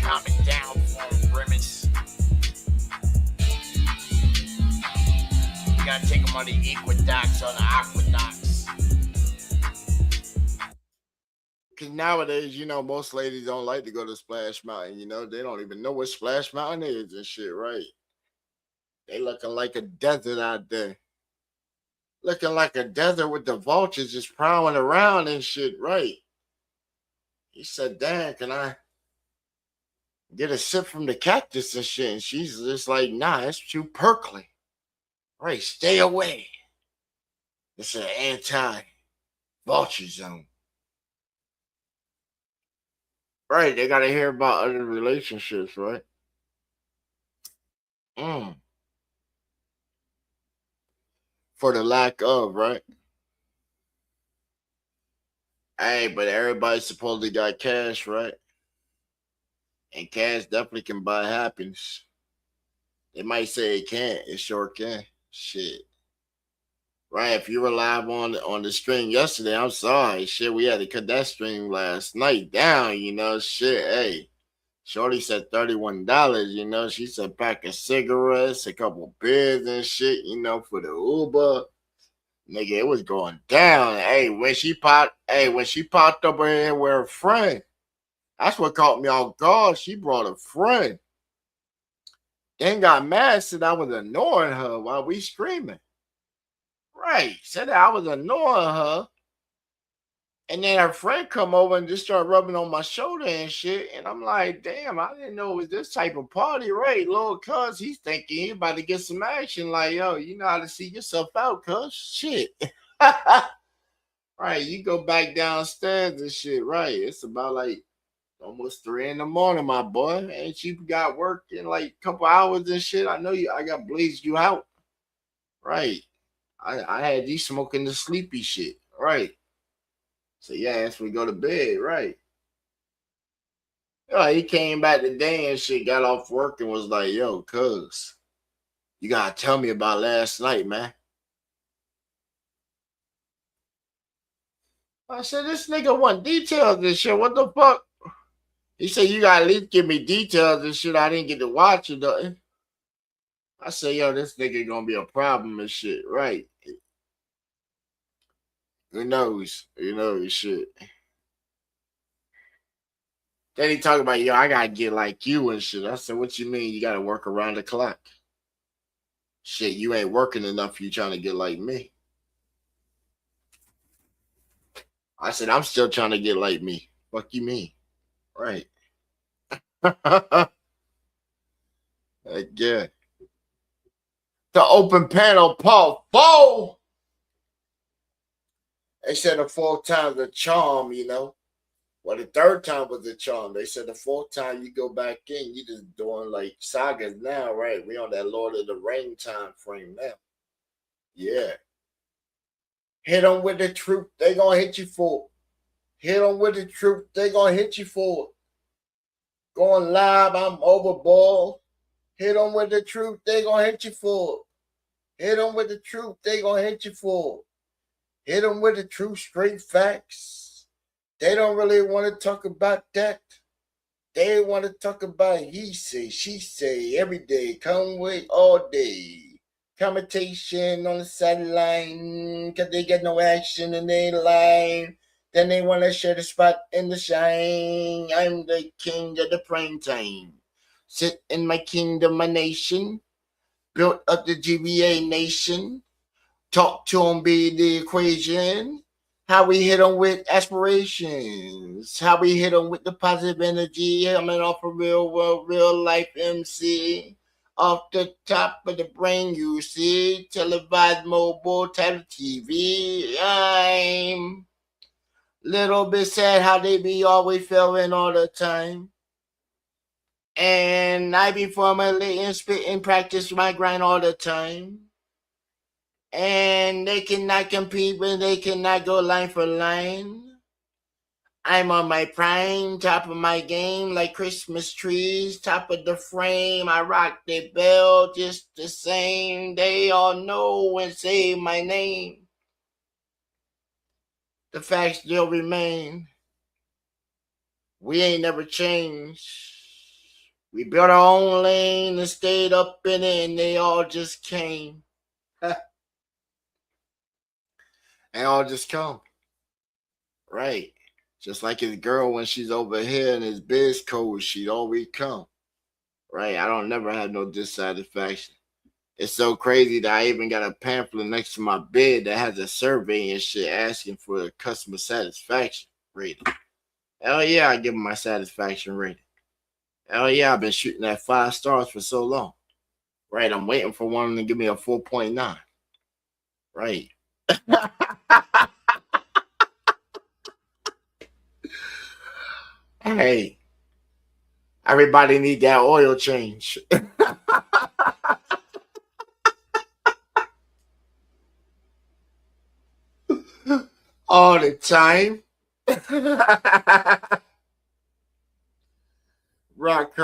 Comment down for premise. We gotta take them on the equinox or the aqueducts. Cause nowadays, you know, most ladies don't like to go to Splash Mountain. You know, they don't even know what Splash Mountain is and shit, right? They looking like a desert out there. Looking like a desert with the vultures just prowling around and shit, right? He said, damn, can I get a sip from the cactus and shit? And she's just like, nah, it's too perkly. Right, stay away. It's an anti-vulture zone. Right, they gotta hear about other relationships, right? For the lack of, right? Hey, but everybody supposedly got cash, right? And cash definitely can buy happiness. They might say it can't. It sure can. Shit. Right. If you were live on the stream yesterday, I'm sorry. Shit, we had to cut that stream last night down, you know. Shit, hey. Shorty said $31, you know. She said a pack of cigarettes, a couple beers and shit, you know, for the Uber. Nigga, it was going down. Hey, when she popped up in here with her friend, that's what caught me off guard. She brought a friend. Then got mad, said I was annoying her while we screaming. Right. Said that I was annoying her. And then her friend come over and just started rubbing on my shoulder and shit. And I'm like, damn, I didn't know it was this type of party, right? Little cuz, he's thinking he about to get some action. Like, yo, you know how to see yourself out, cuz. Shit. Right. You go back downstairs and shit. Right. It's about like almost 3 a.m, my boy. And you got work in like a couple hours and shit. I know you. I got blazed you out. Right. I had you smoking the sleepy shit. Right. So yeah, as we go to bed. Right. He came back today and shit. Got off work and was like, "Yo, cuz, you gotta tell me about last night, man." I said, "This nigga want details and shit. What the fuck?" He said, "You gotta at least give me details and shit. I didn't get to watch it though." I said, "Yo, this nigga gonna be a problem and shit." Right. Who knows? You know, shit. Then he talking about, yo, I gotta get like you and shit. I said, what you mean you gotta work around the clock? Shit, you ain't working enough. You trying to get like me. I said, I'm still trying to get like me. Fuck you mean? Right. Again. The open panel part 4. They said a 4 times the charm, you know. Well, the third time was the charm. They said the fourth time you go back in, you just doing like sagas now, right? We on that Lord of the Ring time frame now. Yeah. Hit them with the truth, they gonna hit you for it. Hit them with the truth, they gonna hit you for it. Going live, I'm overboard. Hit them with the truth, they gonna hit you for it. Hit them with the truth, they gonna hit you for it. Hit them with the truth, straight facts. They don't really want to talk about that. They want to talk about he say, she say, every day. Come with all day. Commentation on the sideline, cause they get no action in their life. Then they want to share the spot in the shine. I'm the king of the prime time. Sit in my kingdom, my nation. Built up the GBA nation. Talk to them, be the equation. How we hit them with aspirations. How we hit them with the positive energy. Coming off a real world, real life MC. Off the top of the brain, you see. Televised mobile, title TV. I'm little bit sad how they be always failing all the time. And I be formulating, spitting, practice my grind all the time. And they cannot compete when they cannot go line for line. I'm on my prime, top of my game, like Christmas trees, top of the frame. I rock the bell just the same. They all know and say my name. The facts still remain. We ain't never changed. We built our own lane and stayed up in it, and they all just came. They all just come. Right. Just like his girl when she's over here in his biz code, she'd always come. Right. I don't never have no dissatisfaction. It's so crazy that I even got a pamphlet next to my bed that has a survey and shit asking for a customer satisfaction rating. Hell yeah, I give them my satisfaction rating. Hell yeah, I've been shooting at 5 stars for so long. Right. I'm waiting for one to give me a 4.9. Right. Hey, everybody need that oil change. All the time. Rock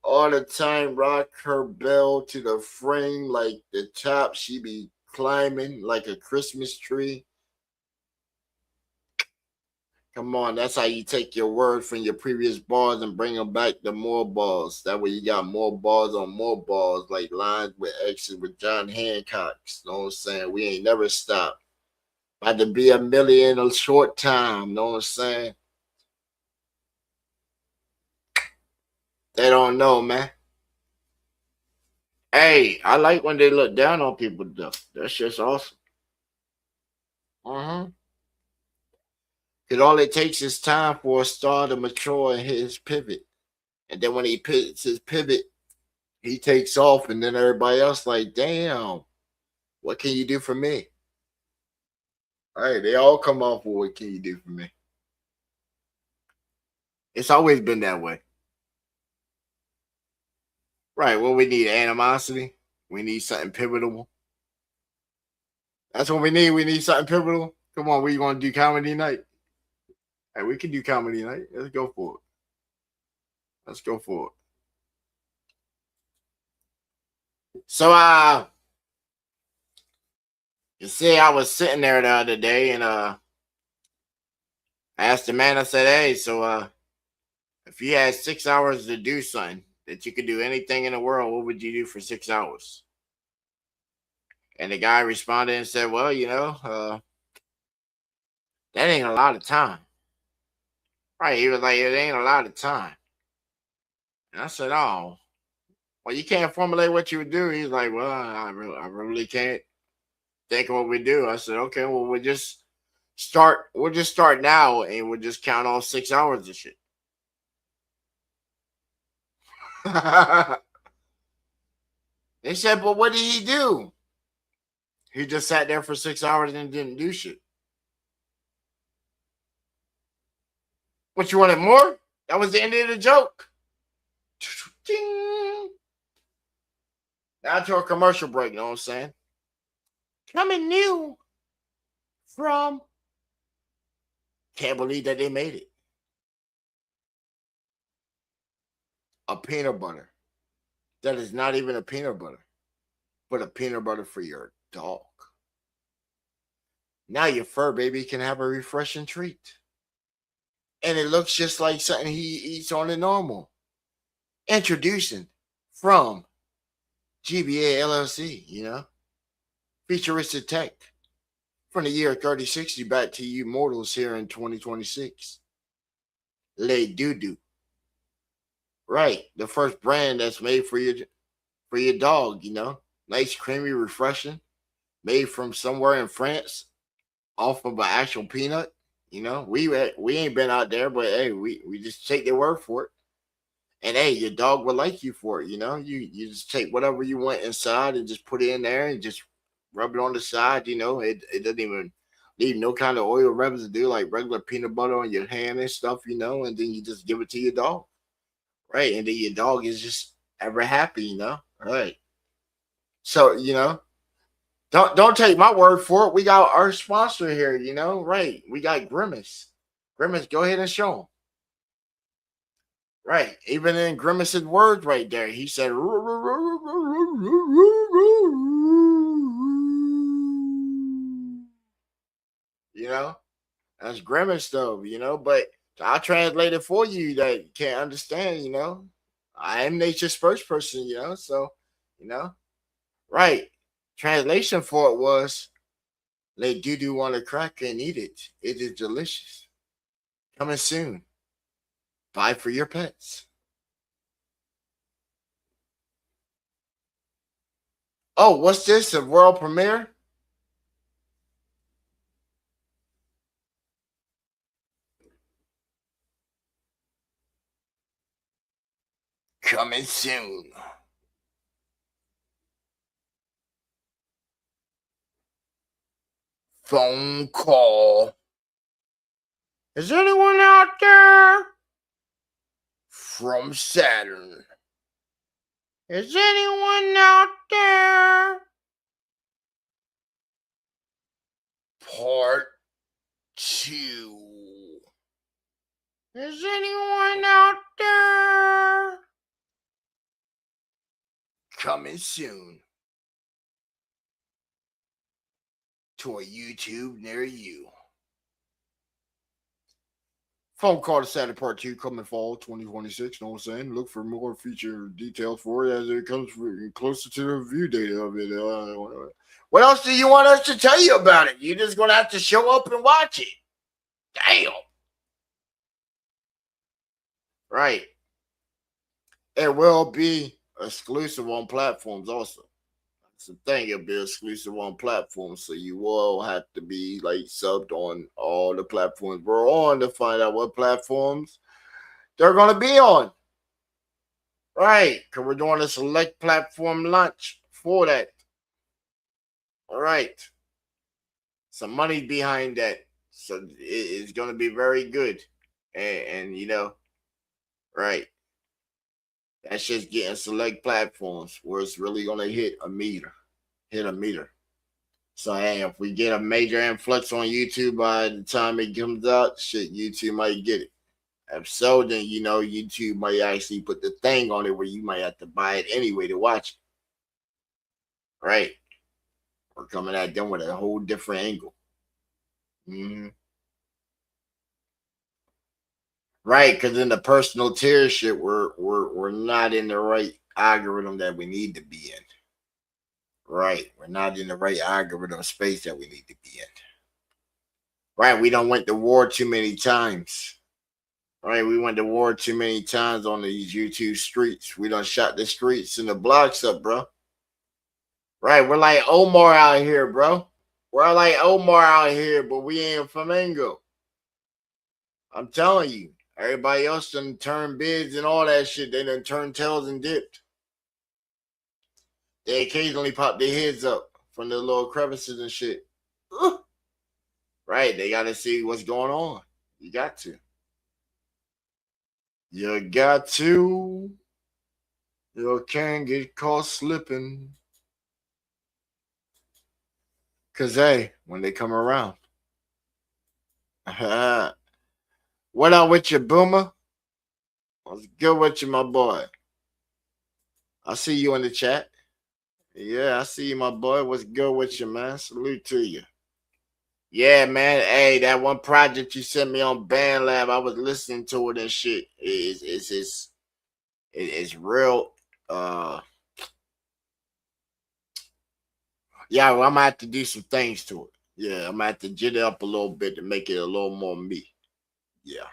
all the time. Rock her bell to the frame like the top. She be climbing like a Christmas tree. Come on, that's how you take your word from your previous bars and bring them back to more balls. That way you got more balls on more balls, like lines with X's with John Hancock's. You know what I'm saying? We ain't never stopped. About to be a million in a short time. You know what I'm saying? They don't know, man. Hey, I like when they look down on people, though. That's just awesome. Because all it takes is time for a star to mature and hit his pivot. And then when he hits his pivot, he takes off, and then everybody else like, damn, what can you do for me? All right, they all come off with what can you do for me? It's always been that way. Right, well, we need animosity. We need something pivotal. That's what we need. We need something pivotal. Come on, we going to do comedy night? Hey, we can do comedy night. Let's go for it. Let's go for it. So, you see, I was sitting there the other day, and I asked the man, I said, hey, so if you had 6 hours to do something, that you could do anything in the world, what would you do for 6 hours? And the guy responded and said, well, that ain't a lot of time. Right, he was like, it ain't a lot of time. And I said, oh, well, you can't formulate what you would do. He's like, well, I really can't think of what we do. I said, okay, well, we'll just start now, and we'll just count all 6 hours of shit. They said, but what did he do? He just sat there for 6 hours and didn't do shit. What, you wanted more? That was the end of the joke. Now to a commercial break, you know what I'm saying? Coming new from, can't believe that they made it. A peanut butter that is not even a peanut butter, but a peanut butter for your dog. Now your fur baby can have a refreshing treat. And it looks just like something he eats on the normal. Introducing from GBA LLC, you know, futuristic tech from the year 3060 back to you mortals here in 2026. Le Doodoo. Right, the first brand that's made for your dog, you know, nice, creamy, refreshing, made from somewhere in France, off of an actual peanut. You know, we ain't been out there, but hey, we just take their word for it. And hey, your dog will like you for it. You know, you just take whatever you want inside and just put it in there and just rub it on the side. You know, it doesn't even leave no kind of oil residue like regular peanut butter on your hand and stuff. You know, and then you just give it to your dog. Right, and then your dog is just ever happy, you know. Right. So, you know, don't take my word for it. We got our sponsor here, you know. Right. We got Grimace. Grimace, go ahead and show him. Right. Even in Grimace's words right there, he said, you know, that's Grimace though, you know, but I'll translate it for you that can't understand, you know. I am nature's first person, you know, so, you know, right. Translation for it was, let Doodoo on a cracker and eat it. It is delicious. Coming soon. Buy for your pets. Oh, what's this? A world premiere? Coming soon. Phone call. Is anyone out there? From Saturn. Is anyone out there? Part 2. Is anyone out there? Coming soon to a YouTube near you. Phone call to Saturday Part 2 coming fall 2026. Know what I'm saying? Look for more feature details for it as it comes closer to the review date of it. What else do you want us to tell you about it? You're just going to have to show up and watch it. Damn. Right. It will be exclusive on platforms also. That's the thing. It'll be exclusive on platforms. So you will have to be like subbed on all the platforms we're on to find out what platforms they're going to be on. Right. Because we're doing a select platform launch for that. All right. Some money behind that. So it's going to be very good. And you know, right. That's just getting select platforms where it's really going to hit a meter. So, hey, if we get a major influx on YouTube by the time it comes out, shit, YouTube might get it. If so, then, you know, YouTube might actually put the thing on it where you might have to buy it anyway to watch it. Right. We're coming at them with a whole different angle. Mm-hmm. Right, because in the personal tier shit, we're not in the right algorithm that we need to be in. Right, we're not in the right algorithm space that we need to be in. Right, we don't went to war too many times. Right, we went to war too many times on these YouTube streets. We done shot the streets and the blocks up, bro. Right, we're like Omar out here, bro. We're like Omar out here, but we ain't Flamingo. I'm telling you. Everybody else done turned bids and all that shit. They done turned tails and dipped. They occasionally pop their heads up from the little crevices and shit. Right, they got to see what's going on. You got to. You got to. You can't get caught slipping. Cause hey, when they come around. What up with you, Boomer? What's good with you, my boy? I see you in the chat. Yeah, I see you, my boy. What's good with you, man? Salute to you. Yeah, man. Hey, that one project you sent me on BandLab, I was listening to it and shit. It's real. Yeah, well, I'm gonna have to do some things to it. Yeah, I'm gonna have to jit it up a little bit to make it a little more me. Yeah.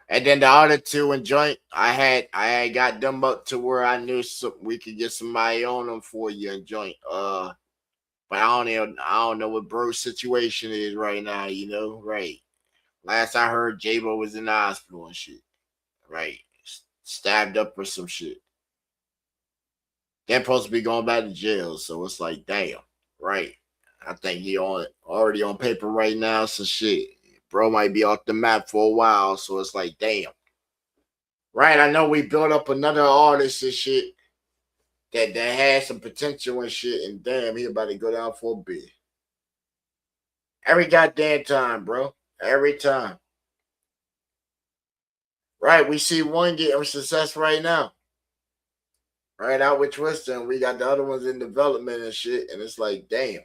And then the other two in joint, I had got them up to where I knew we could get somebody on them for you in joint. But I don't know what bro's situation is right now, you know, right? Last I heard, J-Bo was in the hospital and shit, right? Stabbed up or some shit. They're supposed to be going back to jail, so it's like, damn, right? I think he already on paper right now, so shit. Bro might be off the map for a while, so it's like, damn. Right, I know we built up another artist and shit that had some potential and shit, and damn, he about to go down for a bit. Every goddamn time, bro. Every time. Right, we see one getting success right now. Right out with Twister, and we got the other ones in development and shit, and it's like, damn.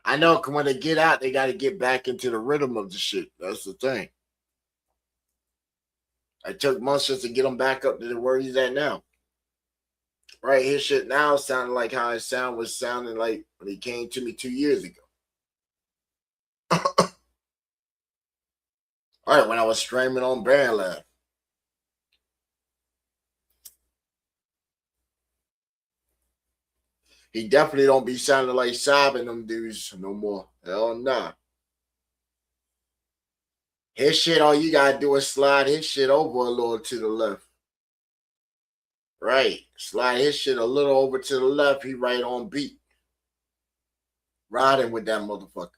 I know when they get out, they got to get back into the rhythm of the shit. That's the thing. It took months just to get him back up to where he's at now. Right, his shit now sounding like how his sound was sounding like when he came to me 2 years ago. All right, when I was streaming on BandLab. He definitely don't be sounding like Saab and them dudes no more. Hell nah. His shit, all you gotta do is slide his shit over a little to the left. Right. Slide his shit a little over to the left. He right on beat. Riding with that motherfucker.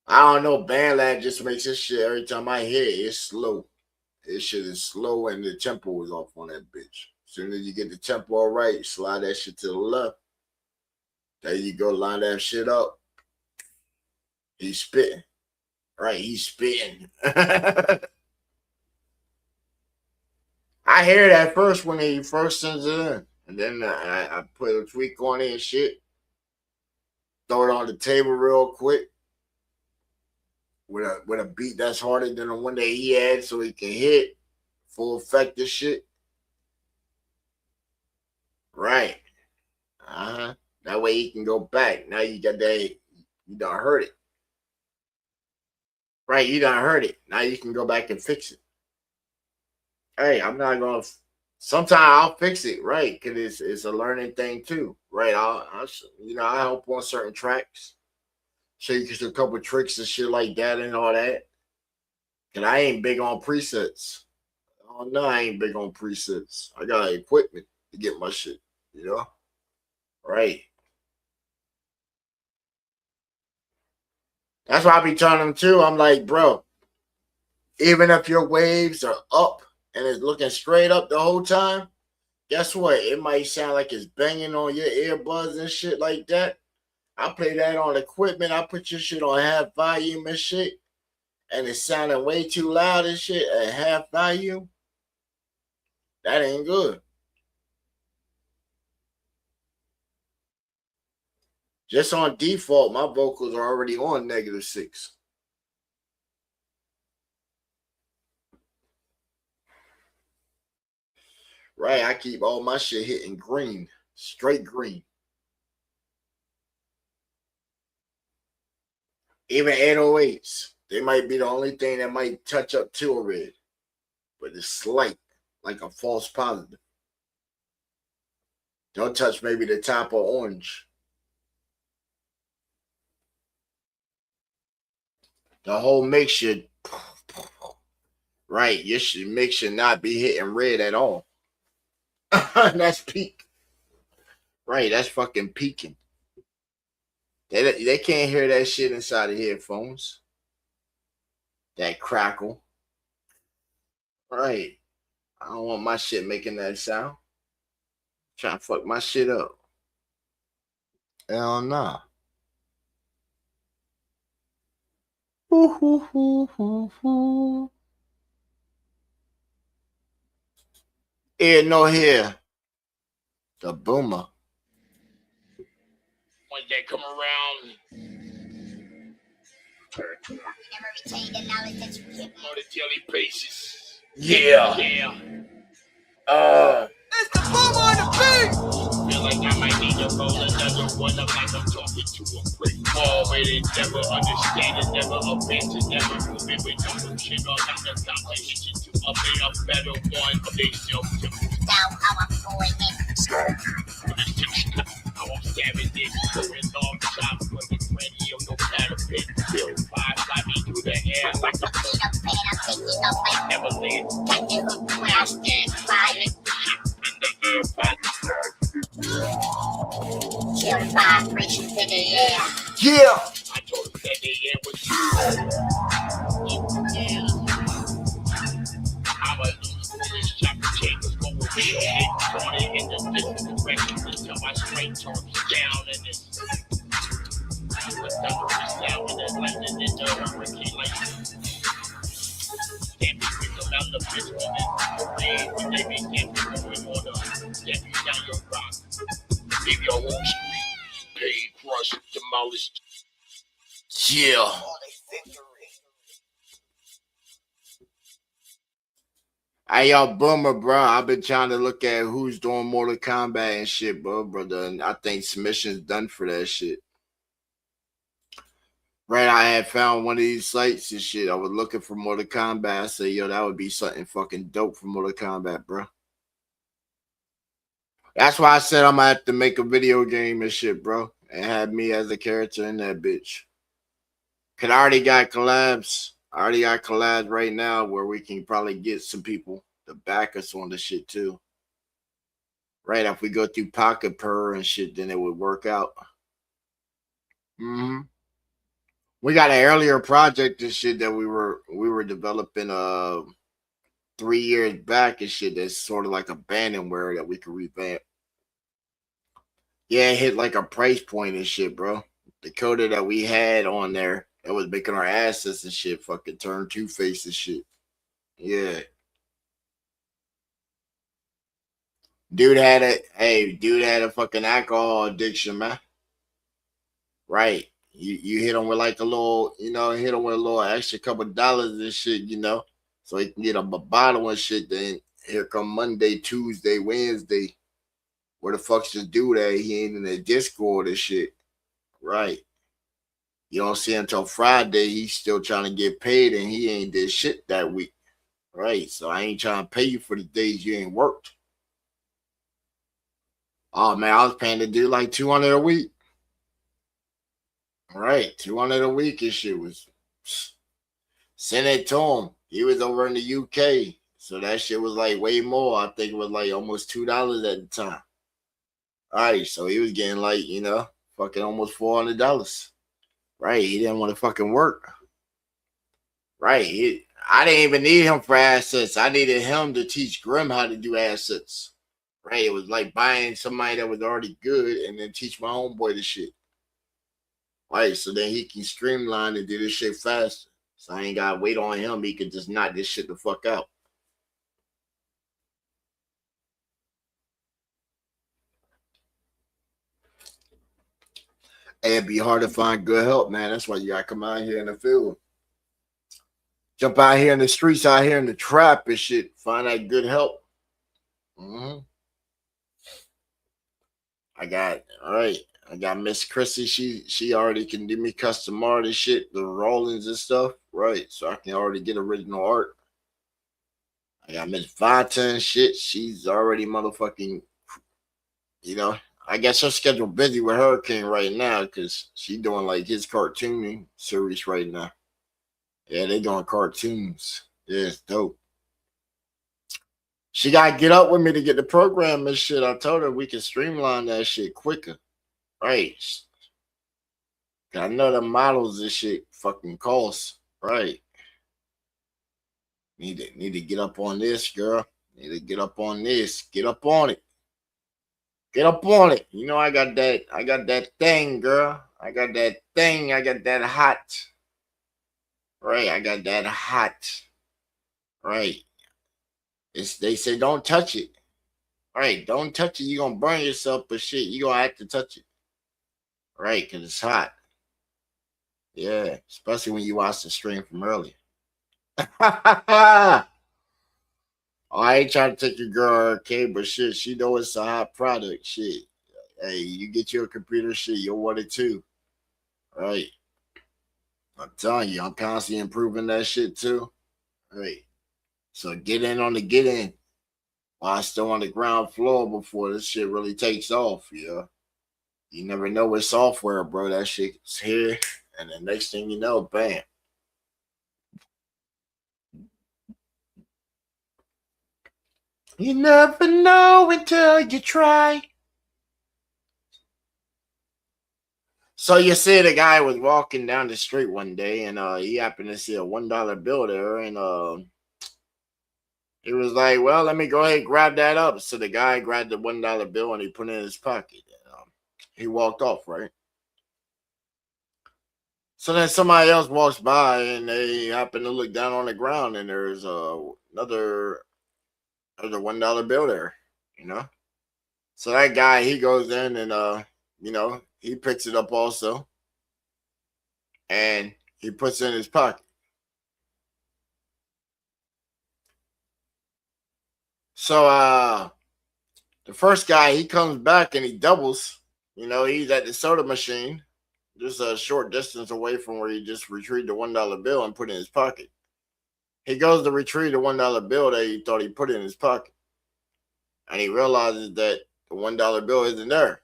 I don't know. BandLab just makes this shit every time I hear it, it's slow. This shit is slow and the tempo is off on that bitch. As soon as you get the tempo right, slide that shit to the left. There you go, line that shit up. He's spitting. Right, he's spitting. I hear that first when he first sends it in. And then I put a tweak on it and shit. Throw it on the table real quick. With a beat that's harder than the one that he had so he can hit full effect this shit. Right. Uh-huh. That way he can go back. Now you got that, you done heard it. Right, you done heard it. Now you can go back and fix it. Hey, I'm not gonna. Sometimes I'll fix it, right? Because it's a learning thing too, right? I help on certain tracks, show you just a couple tricks and shit like that and all that. And I ain't big on presets. Oh no, I ain't big on presets. I got equipment to get my shit, you know? Right. That's why I be telling them too. I'm like, bro, even if your waves are up and it's looking straight up the whole time, guess what? It might sound like it's banging on your earbuds and shit like that. I play that on equipment. I put your shit on half volume and shit, and it's sounding way too loud and shit at half volume. That ain't good. Just on default, my vocals are already on -6. Right, I keep all my shit hitting green, straight green. Even 808s, they might be the only thing that might touch up to a red, but it's slight, like a false positive. Don't touch maybe the top of orange. The whole mix should, right, your mix should not be hitting red at all. That's peak. Right, that's fucking peaking. They can't hear that shit inside the headphones. That crackle. Right. I don't want my shit making that sound. Trying to fuck my shit up. Hell nah. Ear no hair. The boomer. When they come around. On the daily basis. Yeah. It's the boomer on the beat. Feel like I might need to roll another one up like I'm talking to a brick wall. But it never understand it, never abandon, never moving with no bullshit. All like the competition to up a better one. They self to down how I'm going in. How I'm stabbing this, going long shots, looking ready on no parapet. Feel five fly me through the air like a peanut pan. I'm taking off like Neverland. Take it up where I stand, flying. In the air, kill vibrations in the air. Yeah. I told him that the air was I'm a loose foolish chopper chambers going real hit on it in the different directions until my straight turns down and it's the thunderous sound and the lightning in the hurricane lightning. Can't be quick about the pistol and the rain when they be camping going on the step you down your rock. Leave your whole street, paid, crushed, demolished. Yeah. Hey, y'all, boomer, bro. I've been trying to look at who's doing Mortal Kombat and shit, brother. And I think submission's done for that shit. Right, I had found one of these sites and shit. I was looking for Mortal Kombat. I said, yo, that would be something fucking dope for Mortal Kombat, bro. That's why I said I'm gonna have to make a video game and shit, bro. And have me as a character in that bitch. Cause I already got collabs. Right now where we can probably get some people to back us on the shit too. Right, if we go through Pocket Per and shit, then it would work out. We got an earlier project and shit that we were developing 3 years back and shit that's sort of like abandonware that we could revamp. Yeah, it hit like a price point and shit, bro. The coder that we had on there that was making our assets and shit fucking turn Two-Face and shit. Yeah. Dude had a fucking alcohol addiction, man. Right. You hit him with like a little, hit him with a little extra couple dollars and shit, so he can get a bottle and shit. Then here come Monday, Tuesday, Wednesday. Where the fuck's this dude at? He ain't in the Discord and shit. Right. You don't see him until Friday. He's still trying to get paid and he ain't did shit that week. Right. So I ain't trying to pay you for the days you ain't worked. Oh man, I was paying the dude like $200 a week. Right, $200 a week and shit was send it to him. He was over in the UK, so that shit was like way more. I think it was like almost $2 at the time. All right, so he was getting like fucking almost $400. Right, he didn't want to fucking work. Right, I didn't even need him for assets. I needed him to teach Grim how to do assets. Right, it was like buying somebody that was already good and then teach my homeboy the shit. Right, so then he can streamline and do this shit faster. So I ain't gotta wait on him. He can just knock this shit the fuck out. And it'd be hard to find good help, man. That's why you gotta come out here in the field. Jump out here in the streets, out here in the trap and shit. Find that good help. I got Miss Chrissy. She already can do me custom art and shit, the rollings and stuff. Right. So I can already get original art. I got Miss Vata and shit. She's already motherfucking, I guess her schedule busy with Hurricane right now because she doing like his cartooning series right now. Yeah, they doing cartoons. Yeah, it's dope. She gotta get up with me to get the program and shit. I told her we can streamline that shit quicker. Right. I know the models and shit fucking cost. Right. Need to get up on this, girl. Need to get up on this. Get up on it. Get up on it. You know I got that thing, girl. I got that thing. I got that hot. Right. I got that hot. Right. They say don't touch it. Right. Don't touch it. You're gonna burn yourself, but shit, you're gonna have to touch it. Right, because it's hot. Yeah. Especially when you watch the stream from earlier. I ain't trying to take your girl arcade, but shit, she know it's a hot product. Shit. Hey, you get your computer, shit, you'll want it too. Right. I'm telling you, I'm constantly improving that shit too. Right. So get in on the get in while I'm still on the ground floor before this shit really takes off, yeah. You never know with software, bro. That shit's here. And the next thing you know, bam. You never know until you try. So you see, the guy was walking down the street one day, and he happened to see a $1 bill there, and he was like, "Well, let me go ahead and grab that up." So the guy grabbed the $1 bill and he put it in his pocket. And, he walked off, right? So then somebody else walks by, and they happen to look down on the ground, and there's another $1 bill there, you know. So that guy, he goes in and he picks it up also, and he puts it in his pocket. So the first guy, he comes back and he doubles. You know, he's at the soda machine, just a short distance away from where he just retrieved the $1 bill and put it in his pocket. He goes to retrieve the $1 bill that he thought he put in his pocket, and he realizes that the $1 bill isn't there.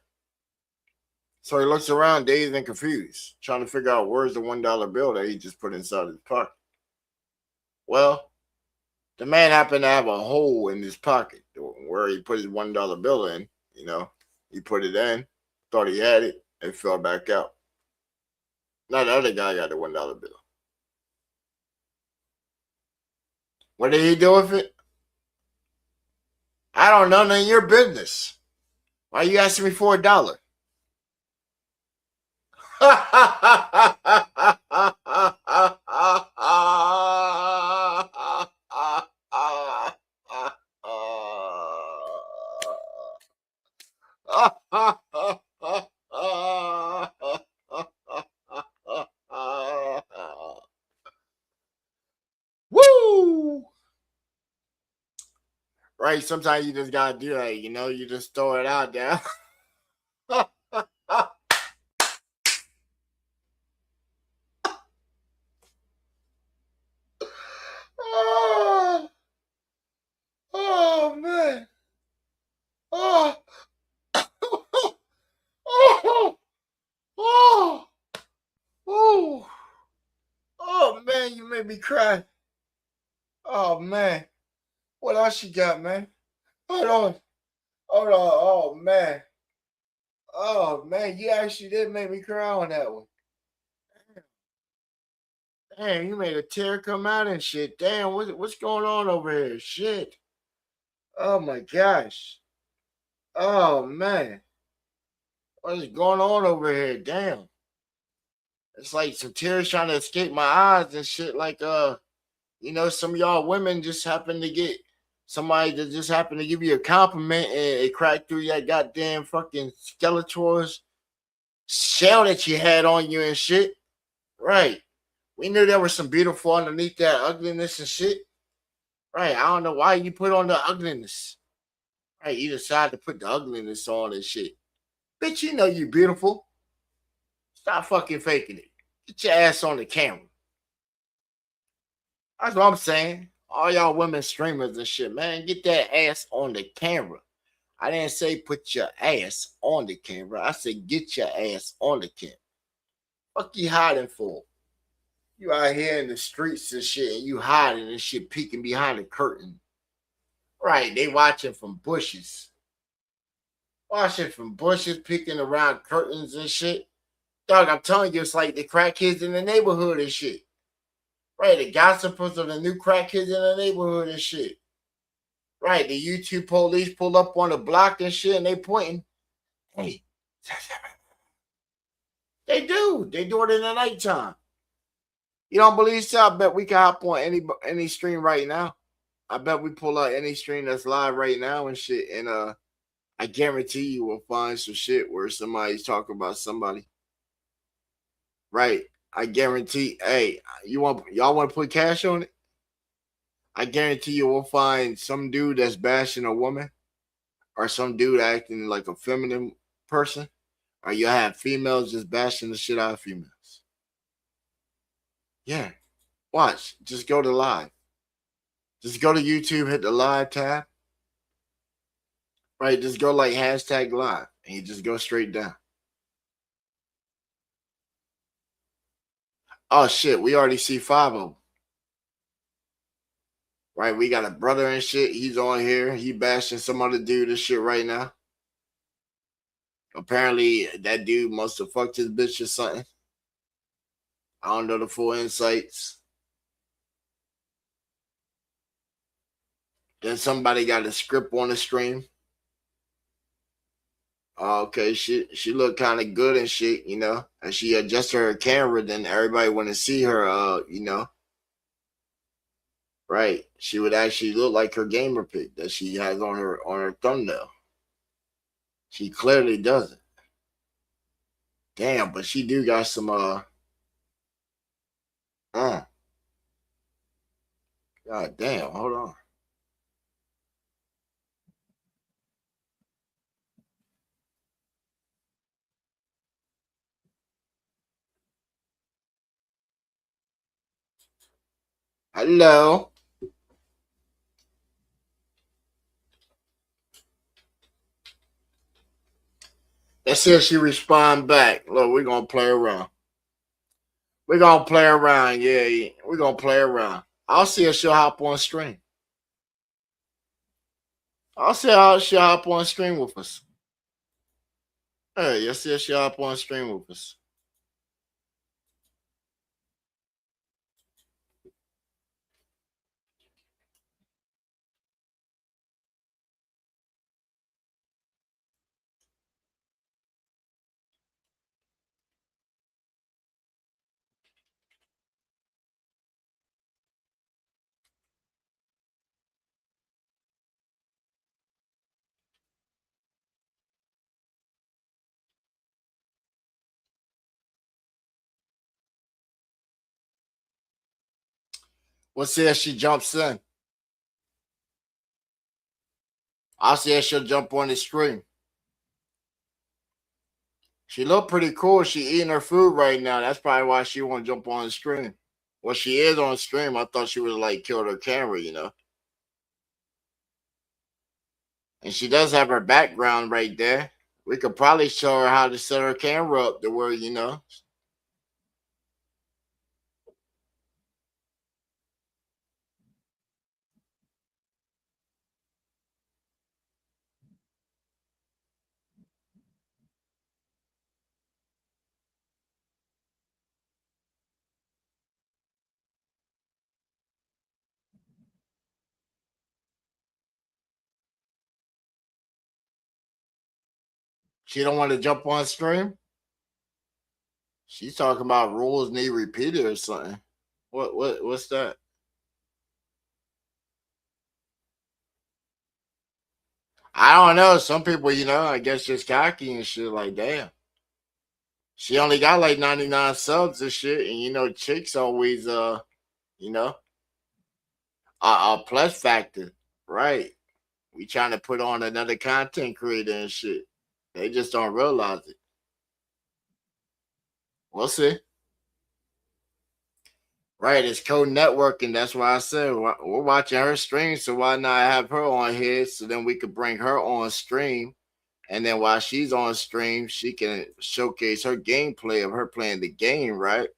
So he looks around, dazed and confused, trying to figure out where's the $1 bill that he just put inside his pocket. Well, the man happened to have a hole in his pocket where he put his $1 bill in. You know, he put it in, thought he had it, and fell back out. Now the other guy got the $1 bill. What did he do with it? I don't know, none of your business. Why are you asking me for $1? Woo! Right, sometimes you just gotta do that, you know, you just throw it out there. Oh man. Oh. Oh man, you made me cry. Oh man. What else you got, man? Hold on. Oh man. Oh man, you actually did make me cry on that one. Damn, you made a tear come out and shit. Damn, what's going on over here? Shit. Oh my gosh. Oh man. What is going on over here? Damn. It's like some tears trying to escape my eyes and shit. Like some of y'all women just happen to get somebody that just happened to give you a compliment and it cracked through that goddamn fucking Skeletor's shell that you had on you and shit. Right. We knew there was some beautiful underneath that ugliness and shit. Right. I don't know why you put on the ugliness. Right. You decided to put the ugliness on and shit. Bitch, you know you beautiful. Stop fucking faking it. Get your ass on the camera. That's what I'm saying. All y'all women streamers and shit, man, get that ass on the camera. I didn't say put your ass on the camera. I said get your ass on the camera. Fuck you hiding for? You out here in the streets and shit, and you hiding and shit, peeking behind the curtain. Right, they watching from bushes. Watching from bushes, peeking around curtains and shit. Dog, I'm telling you, it's like the crack kids in the neighborhood and shit. Right, the gossipers of the new crack kids in the neighborhood and shit. Right, the YouTube police pull up on the block and shit, and they pointing. Hey, they do. They do it in the nighttime. You don't believe so? I bet we can hop on any stream right now. I bet we pull out any stream that's live right now and shit, and I guarantee you will find some shit where somebody's talking about somebody. Right. I guarantee. Hey, y'all want to put cash on it? I guarantee you will find some dude that's bashing a woman, or some dude acting like a feminine person, or you have females just bashing the shit out of females. Yeah. Watch. Just go to live. Just go to YouTube, hit the live tab. Right. Just go like hashtag live, and you just go straight down. Oh shit, we already see 5 of them. Right, we got a brother and shit. He's on here. He bashing some other dude and shit right now. Apparently, that dude must have fucked his bitch or something. I don't know the full insights. Then somebody got a script on the stream. Okay, she looked kind of good and shit, you know. And she adjusted her camera, then everybody want to see her, you know. Right. She would actually look like her gamer pic that she has on her thumbnail. She clearly doesn't. Damn, but she do got some God damn, hold on. Hello. Let's see if she respond back. Look, we're gonna play around. We're gonna play around, yeah. We're gonna play around. I'll see if she'll hop on stream. I'll see how she'll hop on stream with us. Hey, let's see if she'll hop on stream with us. We'll see if she jumps in. I'll see if she'll jump on the stream. She looked pretty cool. She eating her food right now. That's probably why she won't jump on the stream. Well, she is on stream. I thought she would like killed her camera, you know. And she does have her background right there. We could probably show her how to set her camera up to where, you know. She don't want to jump on stream. She's talking about rules need repeated or something. What's that? I don't know. Some people, you know, I guess just cocky and shit. Like, damn. She only got like 99 subs and shit, and you know, chicks always you know, a plus factor, right? We trying to put on another content creator and shit. They just don't realize it. We'll see. Right, it's code networking. That's why I said we're watching her stream, so why not have her on here so then we could bring her on stream, and then while she's on stream, she can showcase her gameplay of her playing the game, right?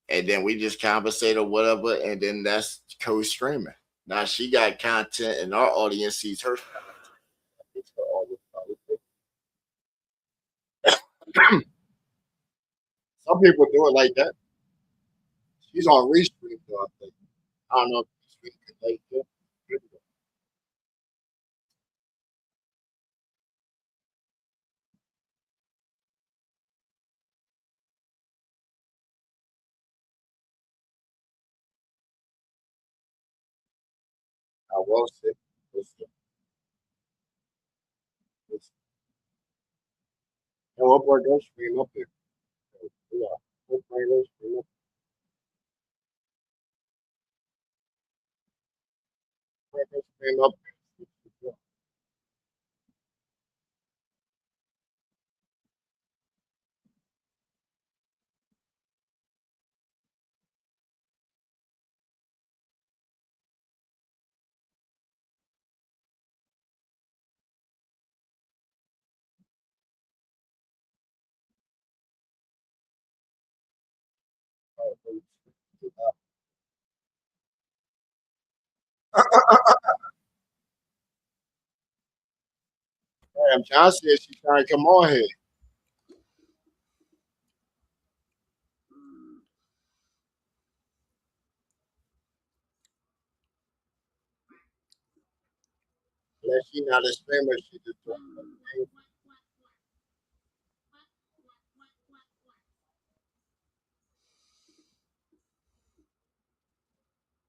And then we just conversate or whatever, and then that's co-streaming. Now she got content, and our audience sees her content. Some people do it like that. She's on Restream, though, I think. I don't know if Restream can like it. I will say. And we'll bring her stream up here. Yeah, we'll bring her stream up. Bring her stream up here. Damn, John said she's trying to come on here. Unless she's not a streamer, she just doing her.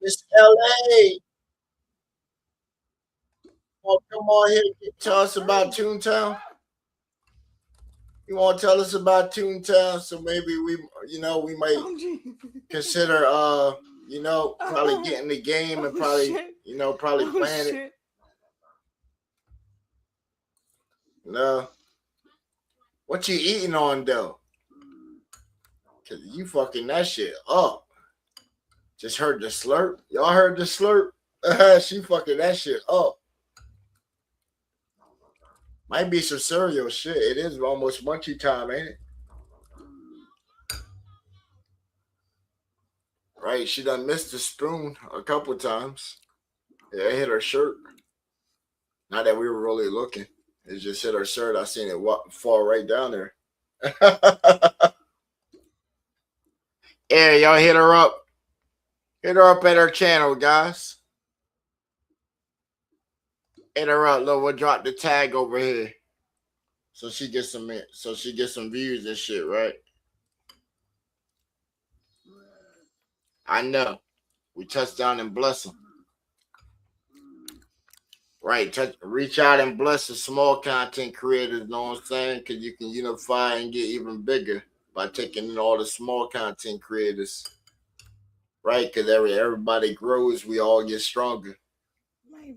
Miss LA. Oh, come on here and tell us about Toontown. You want to tell us about Toontown? So maybe we might consider, probably getting the game and probably, probably playing it. No. What you eating on though? Cause you fucking that shit up. Just heard the slurp. Y'all heard the slurp? She fucking that shit up. Might be some cereal shit. It is almost munchy time, ain't it? Right, she done missed the spoon a couple times. Yeah, it hit her shirt. Not that we were really looking. It just hit her shirt. I seen it fall right down there. Yeah, y'all hit her up. Hit her up at her channel, guys. Hit her up. Look, we'll drop the tag over here. So she gets some views and shit, right? I know. We touch down and bless them. Right. Reach out and bless the small content creators, know what I'm saying? Because you can unify and get even bigger by taking in all the small content creators. Right? Because everybody grows, we all get stronger.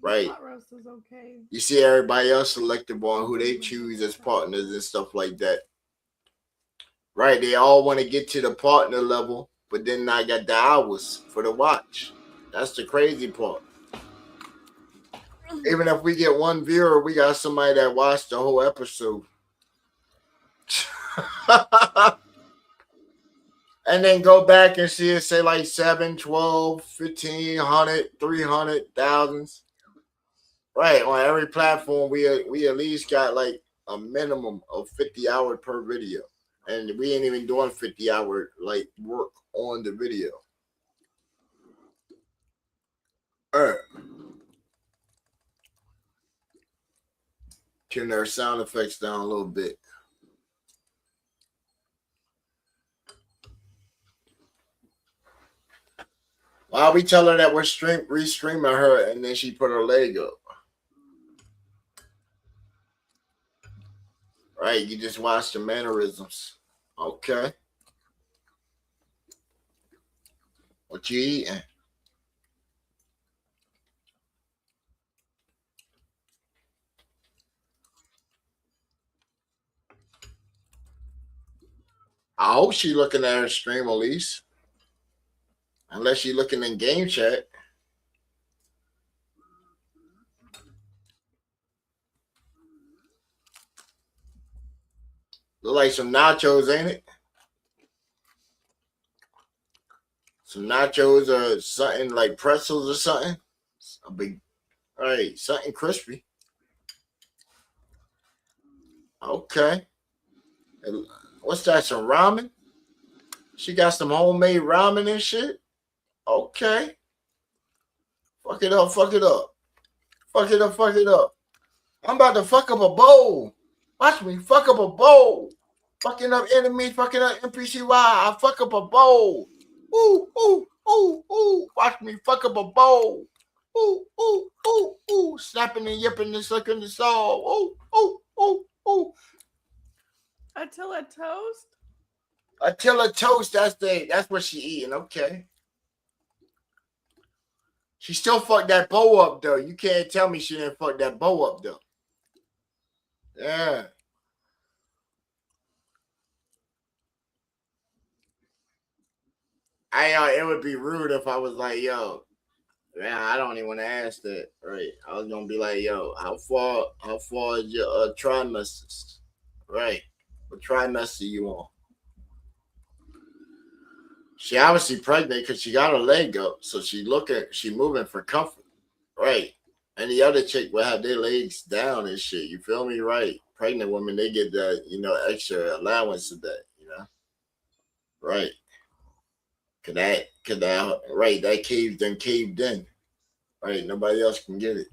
Right. Okay. You see everybody else selective on who they choose as partners and stuff like that. Right. They all want to get to the partner level, but then I got the hours for the watch. That's the crazy part. Even if we get one viewer, we got somebody that watched the whole episode. And then go back and see it say like 7, 12, 1,500, 300,000. Right. On every platform, we at least got like a minimum of 50 hours per video. And we ain't even doing 50-hour like work on the video. Turn their sound effects down a little bit. Why we tell her that we're restreaming her and then she put her leg up? Right, you just watch the mannerisms. Okay. What you eating? I hope she looking at her stream at least. Unless she looking in game chat. Look like some nachos, ain't it? Some nachos or something like pretzels or something. A big, right, something crispy. Okay. And what's that? Some ramen? She got some homemade ramen and shit? Okay. Fuck it up, fuck it up. Fuck it up, fuck it up. I'm about to fuck up a bowl. Watch me fuck up a bowl. Fucking up enemies, fucking up NPCY. I fuck up a bowl. Ooh, ooh, ooh, ooh. Watch me fuck up a bowl. Ooh, ooh, ooh, ooh. Snapping and yipping and sucking the soul. Ooh, ooh, ooh, ooh. Attila toast? Attila toast, that's what she eating. Okay. She still fucked that bow up though. You can't tell me she didn't fuck that bow up though. Yeah. It would be rude if I was like, yo, man, I don't even want to ask that. Right. I was gonna be like, yo, how far is your trimesters? Right. What trimester you on? She obviously pregnant because she got her leg up, so she moving for comfort. Right. And the other chick will have their legs down and shit. You feel me? Right. Pregnant women, they get the, extra allowance of that, Right. Cause that right, that caved in. Right. Nobody else can get it.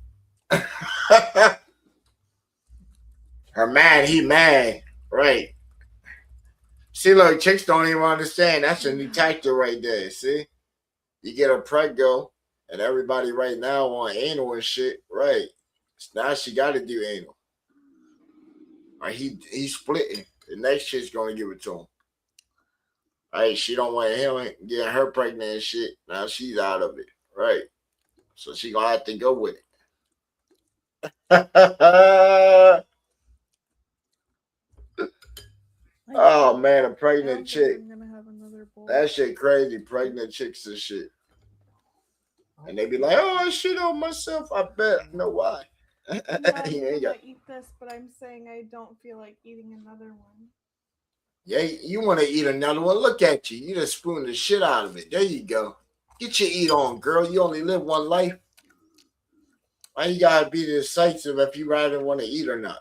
Her mad, he mad. Right. See, look, chicks don't even understand. That's a new tactic right there. See? You get a prego, and everybody right now on anal and shit. Right. Now she gotta do anal. Right, he's splitting. The next chick's gonna give it to him. Right, she don't want him getting her pregnant and shit. Now she's out of it. Right. So she gonna have to go with it. Oh man, a pregnant chick. That shit crazy. Pregnant chicks and shit. And they be like, oh, I shit on myself. I bet. I know why. Yeah, I eat this, but I'm saying I don't feel like eating another one. Yeah, you want to eat another one? Look at you. You just spoon the shit out of it. There you go. Get your eat on, girl. You only live one life. Why you gotta be decisive if you rather want to eat or not?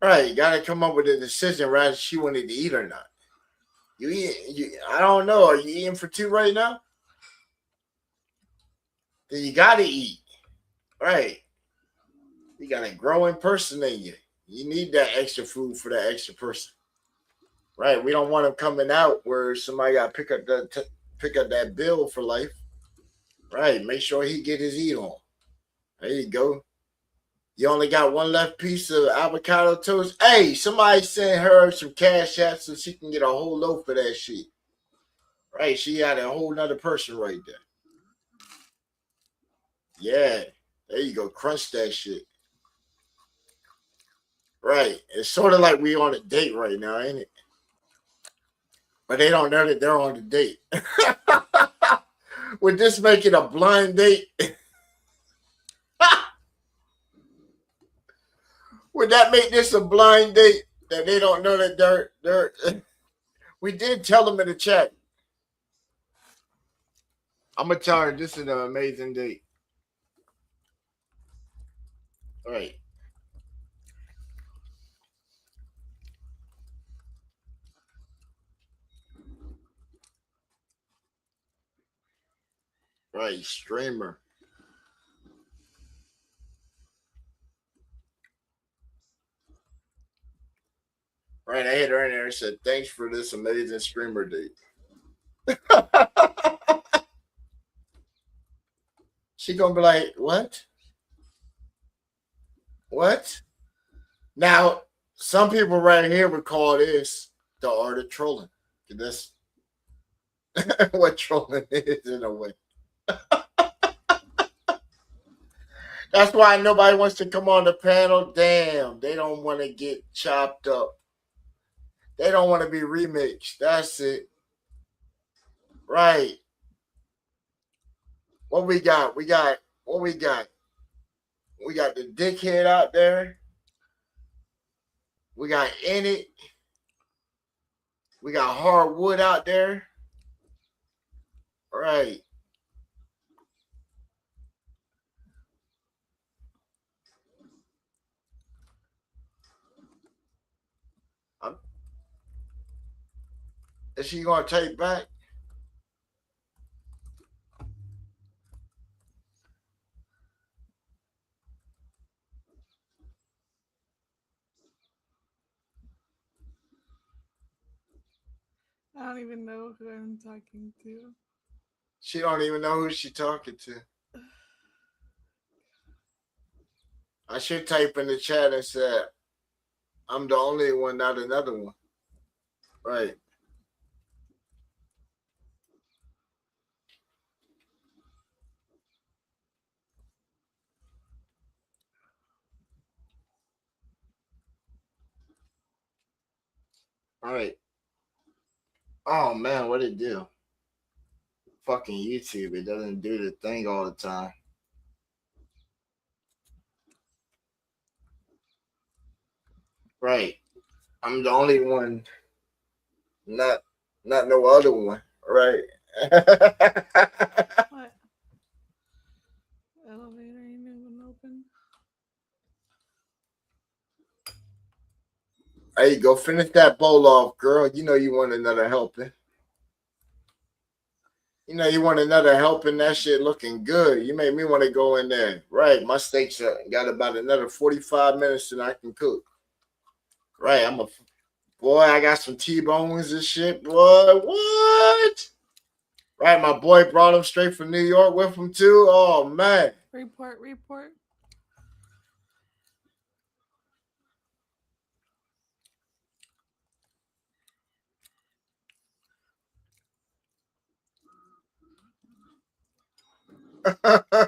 Right, you gotta come up with a decision whether she wanted to eat or not. I don't know. Are you eating for two right now? Then you gotta eat. Right. You got a growing person in you. You need that extra food for that extra person. Right. We don't want them coming out where somebody got to pick up that bill for life. Right. Make sure he get his eat on. There you go. You only got one left piece of avocado toast. Hey, somebody send her some cash out so she can get a whole loaf of that shit. Right. She had a whole nother person right there. Yeah. There you go. Crunch that shit. Right. It's sort of like we on a date right now, ain't it? But they don't know that they're on the date. Would this make it a blind date? Would that make this a blind date that they don't know that they're We did tell them in the chat. I'm gonna tell her this is an amazing date. All right. Right, streamer. Right, I hit her in there and said, thanks for this amazing streamer date. She gonna be like, what? What? Now, some people right here would call this the art of trolling. That's what trolling is in a way. That's why nobody wants to come on the panel. Damn, they don't want to get chopped up. They don't want to be remixed. That's it. Right. What we got? We got the dickhead out there. We got In It. We got hardwood out there. Right. Is she gonna take back? I don't even know who I'm talking to. She don't even know who she talking to. I should type in the chat and say, I'm the only one, not another one. Right. All right. Oh man, what it do? Fucking YouTube. It doesn't do the thing all the time. Right. I'm the only one, not no other one. Right. What? Elevator ain't even open. Hey, go finish that bowl off, girl. You know you want another helping. You know you want another helping. That shit looking good. You made me want to go in there. Right. My steaks got about another 45 minutes and I can cook. Right. Boy, I got some T-bones and shit. Boy, what? Right. My boy brought them straight from New York with him too. Oh, man. Report. I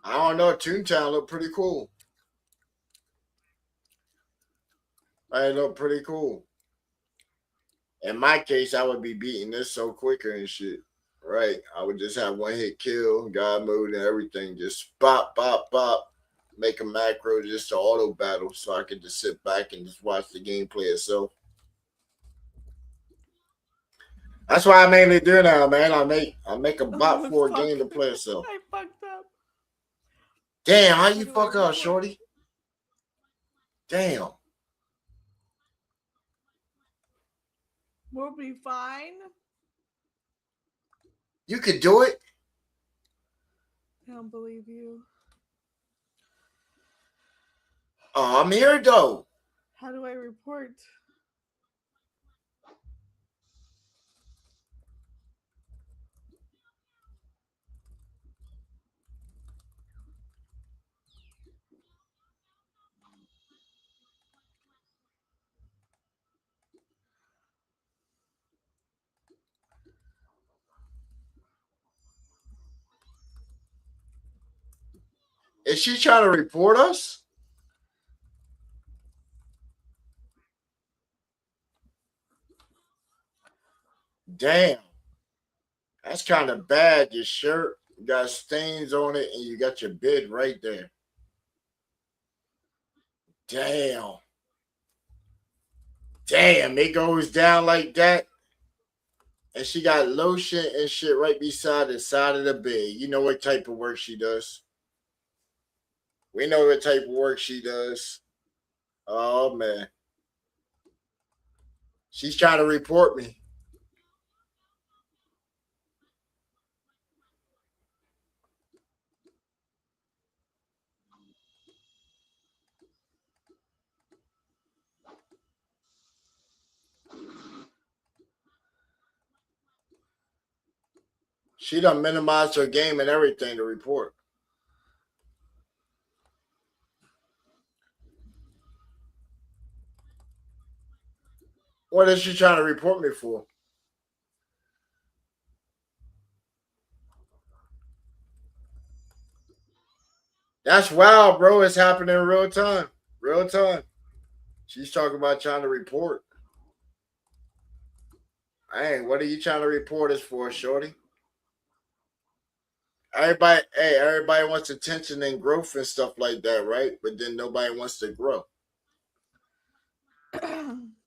don't know. Toontown looked pretty cool. It looked pretty cool. In my case, I would be beating this so quicker and shit. Right. I would just have one hit kill, God mode, and everything. Just bop, bop, bop. Make a macro just to auto battle so I could just sit back and just watch the gameplay itself. That's why I mainly do now, man. I make a bot for a game to play itself. I fucked up. Damn, how you fuck up, shorty? Damn. We'll be fine. You could do it. I don't believe you. Oh, I'm here though. How do I report? Is she trying to report us? Damn. That's kind of bad. Your shirt got stains on it and you got your bid right there. Damn. Damn, it goes down like that. And she got lotion and shit right beside the side of the bed. You know what type of work she does. We know what type of work she does. Oh, man. She's trying to report me. She done minimized her game and everything to report. What is she trying to report me for? That's wild, bro. It's happening in real time. Real time. She's talking about trying to report. Hey, what are you trying to report us for, shorty? everybody wants attention and growth and stuff like that, right? But then nobody wants to grow.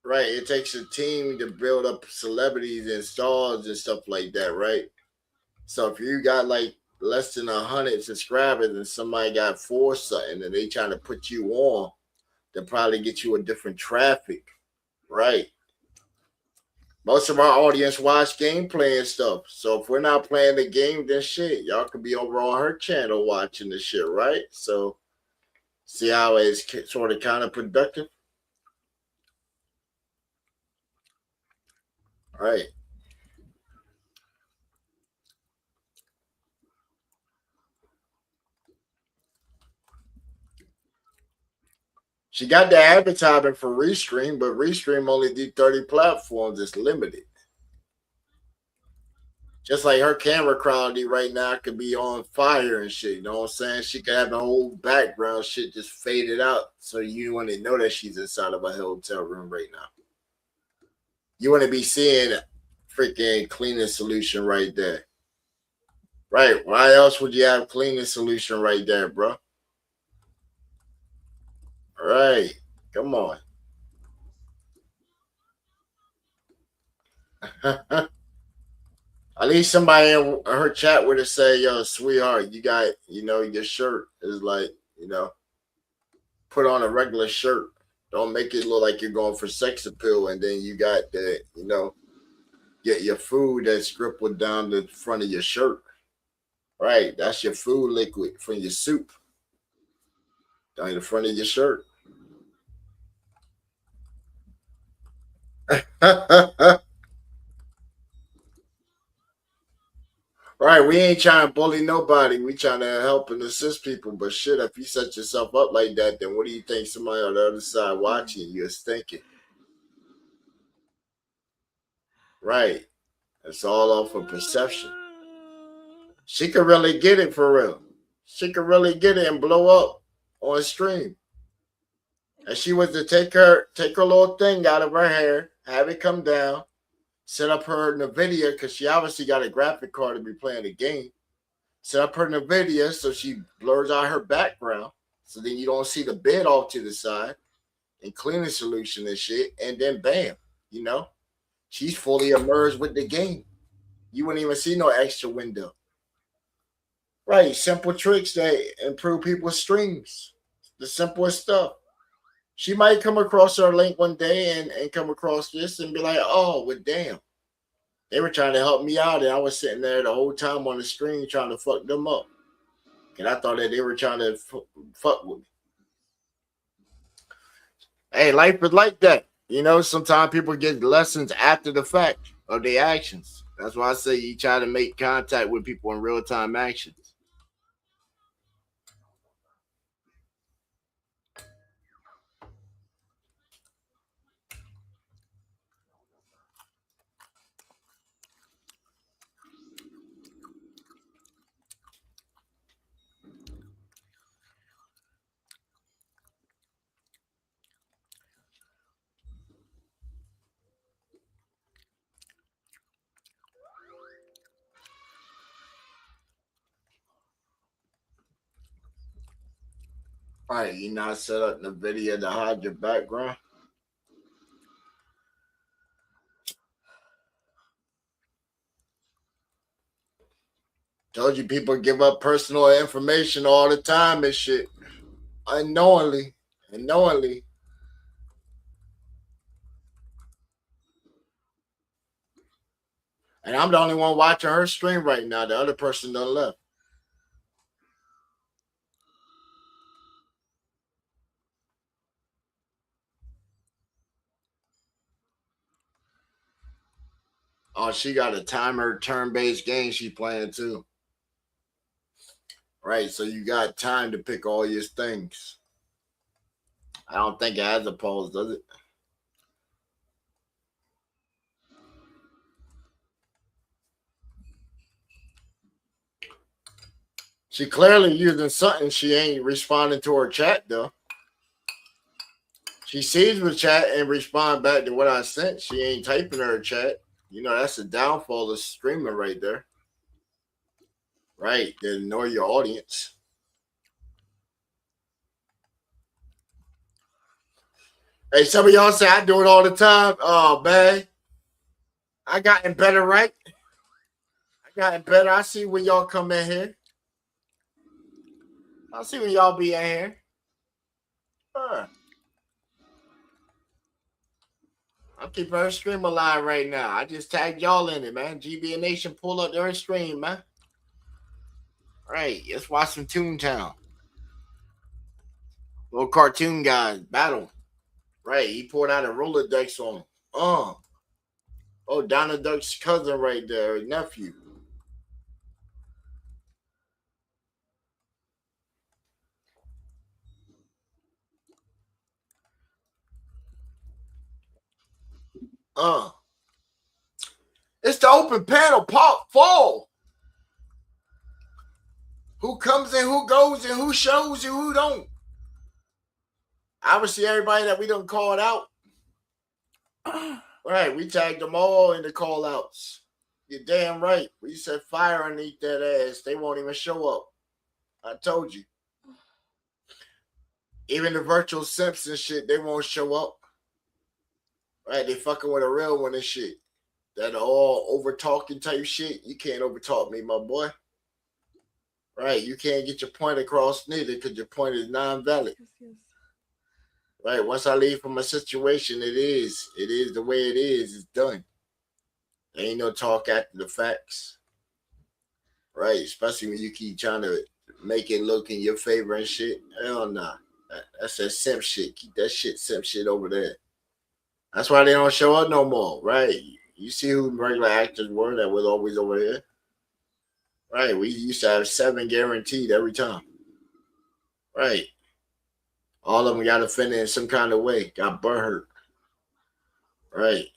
Right. It takes a team to build up celebrities and stars and stuff like that, right? So if you got like less than 100 subscribers and somebody got 4 something and they trying to put you on, they'll probably get you a different traffic, right? Most of our audience watch gameplay and stuff. So if we're not playing the game, then shit, y'all could be over on her channel watching the shit, right? So see how it's sort of counterproductive? Right. She got the advertisement for Restream, but Restream only do 30 platforms. It's limited. Just like her camera quality right now could be on fire and shit. You know what I'm saying? She could have the whole background shit just faded out. So you want to know that she's inside of a hotel room right now. You want to be seeing freaking cleaning solution right there. Right. Why else would you have cleaning solution right there, bro? All right. Come on. At least somebody in her chat would have said, yo, sweetheart, you got, your shirt is like, put on a regular shirt. Don't make it look like you're going for sex appeal. And then you got the, get your food that's dribbled down the front of your shirt. Right. That's your food liquid from your soup. Down the front of your shirt. Right, we ain't trying to bully nobody. We trying to help and assist people. But shit, if you set yourself up like that, then what do you think somebody on the other side watching you is thinking? Right. It's all off of perception. She could really get it for real. She could really get it and blow up on stream. And she was to take her little thing out of her hair, have it come down, set up her NVIDIA, because she obviously got a graphic card to be playing the game. Set up her NVIDIA so she blurs out her background. So then you don't see the bed off to the side and cleaning solution and shit. And then bam, she's fully immersed with the game. You wouldn't even see no extra window. Right. Simple tricks that improve people's streams. The simplest stuff. She might come across her link one day and come across this and be like, oh, well, damn. They were trying to help me out, and I was sitting there the whole time on the screen trying to fuck them up. And I thought that they were trying to fuck with me. Hey, life is like that. Sometimes people get lessons after the fact of their actions. That's why I say you try to make contact with people in real-time actions. All right, you not set up the video to hide your background. Told you people give up personal information all the time and shit. Unknowingly. And I'm the only one watching her stream right now. The other person done left. Oh, she got a timer turn-based game she playing too. Right, so you got time to pick all your things. I don't think it has a pause, does it? She clearly using something. She ain't responding to her chat, though. She sees the chat and respond back to what I sent. She ain't typing her chat. That's the downfall of streaming right there. Right. Then know your audience. Hey, some of y'all say I do it all the time. Oh, man. I gotten better, right? I gotten better. I see when y'all come in here. I see when y'all be in here. I'm keeping her stream alive right now. I just tagged y'all in it, man. GBA Nation, pull up their stream, man. All right, let's watch some Toontown. Little cartoon guys battle. Right, he poured out a Rolodex on him. Oh, Donald Duck's cousin right there, nephew. It's the open panel Pt4. Who comes and who goes and who shows and who don't. Obviously, everybody that we done called out. Right, we tagged them all in the call outs. You're damn right. We said fire underneath that ass. They won't even show up. I told you. Even the virtual simps and shit, they won't show up. Right, they fucking with a real one and shit. That all over talking type shit. You can't over talk me, my boy. Right, you can't get your point across neither because your point is non-valid. Yes. Right, once I leave from a situation, it is the way it is. It's done. There ain't no talk after the facts. Right, especially when you keep trying to make it look in your favor and shit. Hell nah. That's that simp shit. Keep that simp shit over there. That's why they don't show up no more, right? You see who regular actors were that was always over here? Right, we used to have 7 guaranteed every time. Right. All of them got offended in some kind of way, got butthurt. Right.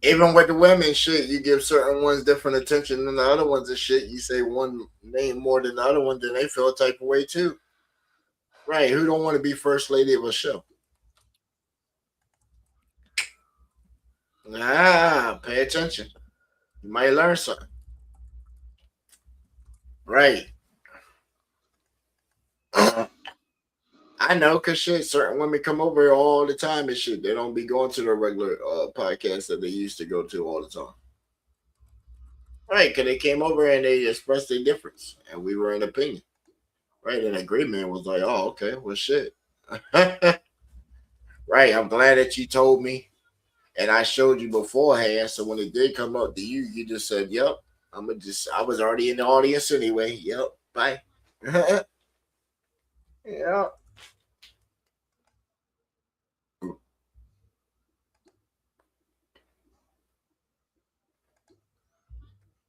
Even with the women shit, you give certain ones different attention than the other ones and shit. You say one name more than the other one, then they feel a type of way too. Right. Who don't want to be first lady of a show? Pay attention. You might learn something. Right. I know, cause shit, certain women come over here all the time and shit. They don't be going to the regular podcast that they used to go to all the time. Right, cause they came over and they expressed their difference, and we were in opinion. Right, and agreement was like, oh, okay, well, shit. Right, I'm glad that you told me, and I showed you beforehand. So when it did come up to you, you just said, "Yep, I was already in the audience anyway. Yep, bye." Yeah.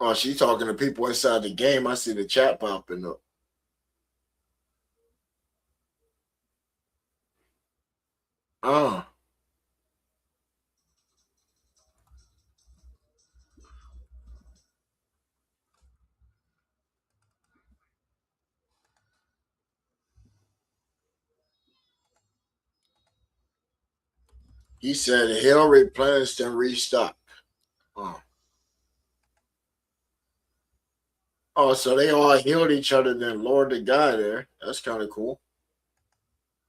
Oh, she's talking to people inside the game. I see the chat popping up. He said he'll replenish and restock. Oh, so they all healed each other, then Lord the guy there. That's kind of cool.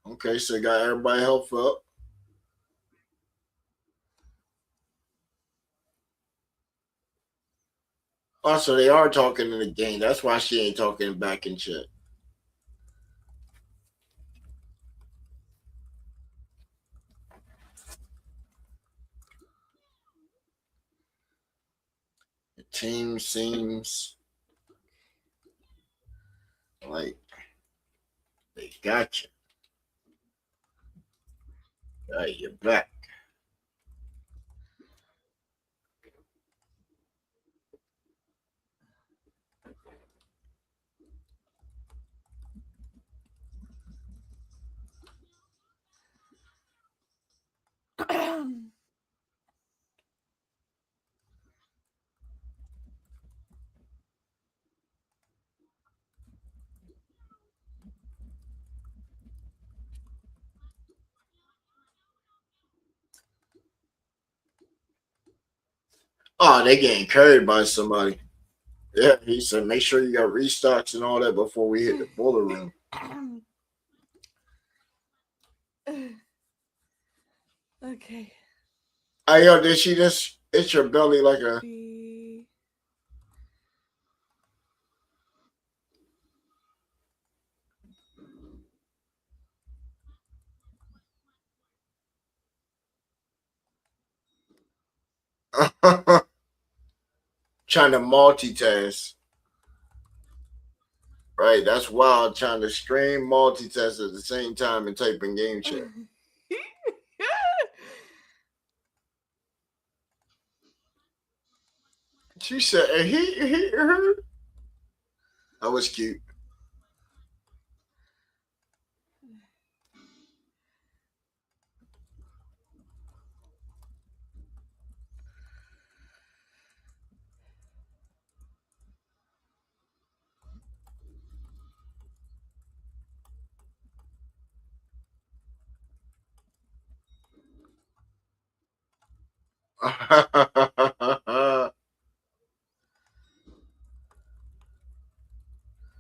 Okay, so got everybody health up. Oh, so they are talking in the game. That's why she ain't talking back in chat. The team seems like they got you. Got your back. Oh, they getting carried by somebody. Yeah, he said, make sure you got restocks and all that before we hit the boiler room. Okay. Hey, yo, did she just itch your belly like a... Trying to multitask. Right, that's wild. Trying to stream, multitask at the same time and type in game chat. She said, he her. That was cute.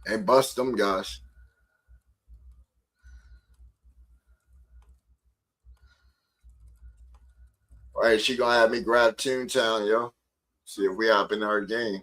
Hey, bust them guys. All right, she gonna have me grab Toontown, yo. See if we hop in our game.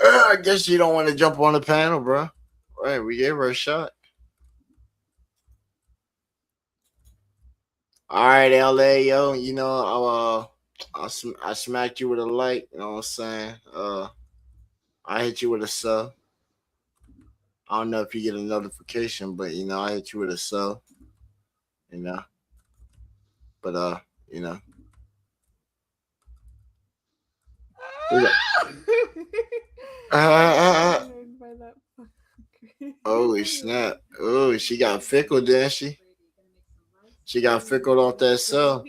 I guess you don't want to jump on the panel, bro. Right, we gave her a shot. All right, LA, yo. You know, I smacked you with a like. You know what I'm saying? I hit you with a sub. I don't know if you get a notification, but you know, I hit you with a sub. You know, but you know. Holy snap. Oh, she got fickle, didn't she? She got fickle off that sub.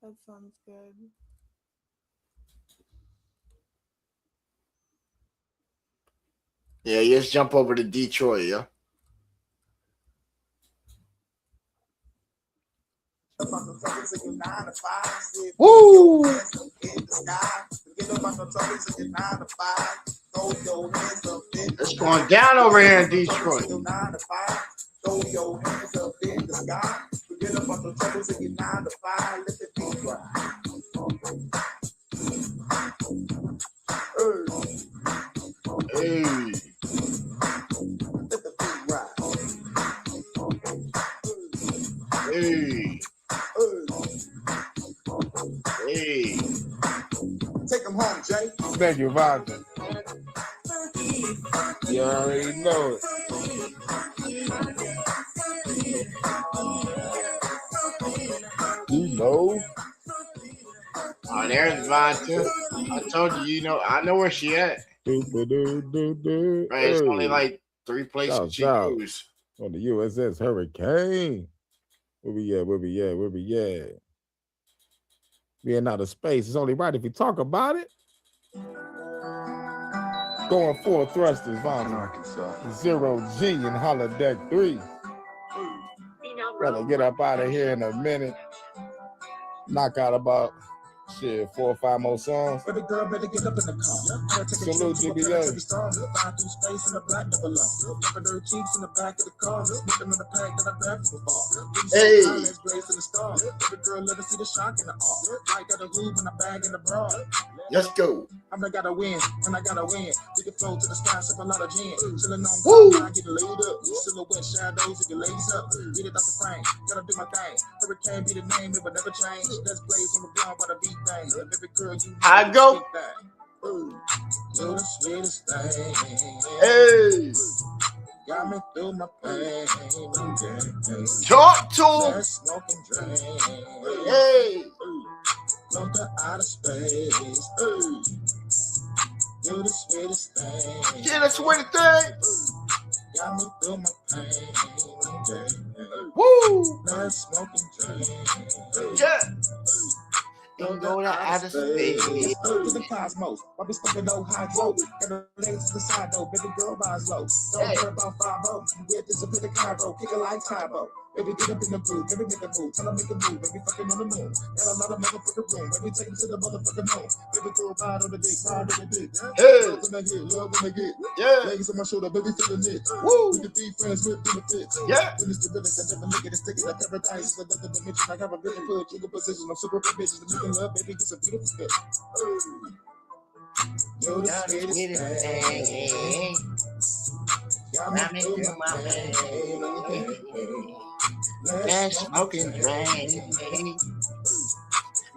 That sounds good. Yeah, just jump over to Detroit, yo. Woo! It's going down over here in Detroit. Throw your hands up in the sky. Forget about the troubles in your 9 to 5. Let the beat ride. Hey. Let the beat ride. Hey. Take them home, Jay. Thank you, Vonda. You already know it. You know. Oh, there's Vonda. I told you, you know, I know where she at. Right, it's only like 3 places she goes. On the USS Hurricane. Where we at? We ain't out of space. It's only right if we talk about it. Going full thrusters, Vonda. 0G and Holodeck 3. Gotta get up out of here in a minute. Knock out about 4 or 5 more songs. Salute GBA. Hey. Let's go. I gotta win, and I gotta win. We can flow to the sky, sip a lot of gin. Chillin' on God, get laid up. Silhouette shadows, if you lays up. Get it out the frame, gotta do my thing. Hurricane be the name, it will never change. Let's blaze on the ground by the beat thing. And every girl you I go. Ooh, you're the sweetest thing. Hey. Got me through my pain. Talk to him. Let's smoke and drink. Hey. Float to outer space. You're the sweetest thing. Yeah, that's what it thing. Got me through my pain. Woo! Let's smoke and drink. Yeah. And go to outer space. To the cosmos. I'll be stepping no hydro. Got the legs to the side though. Baby girl rise low. Don't care about 5-0. Yeah, this a bit of Cairo. Kick it like Tybo. Baby, get up in the groove. Baby, make a move. Tell her make a move. Baby, fucking on the moon. Got a lot of motherfucking room. Baby, take him to the motherfucking moon. Baby, girl ride on the dick. Ride on the dick. Hey. Love when I get. Love when I get. Yeah. Legs on my shoulder. Baby, feeling it. Woo. We can be friends with benefits. Yeah. When it's the realest, I never look at it. Stick it like paradise. It's another dimension. I got a really good jiggle position. I'm super bitches. I'm making love. Baby, it's a beautiful fit. You're the sweetest thing. Got me through my pain. Let's smoke and drink.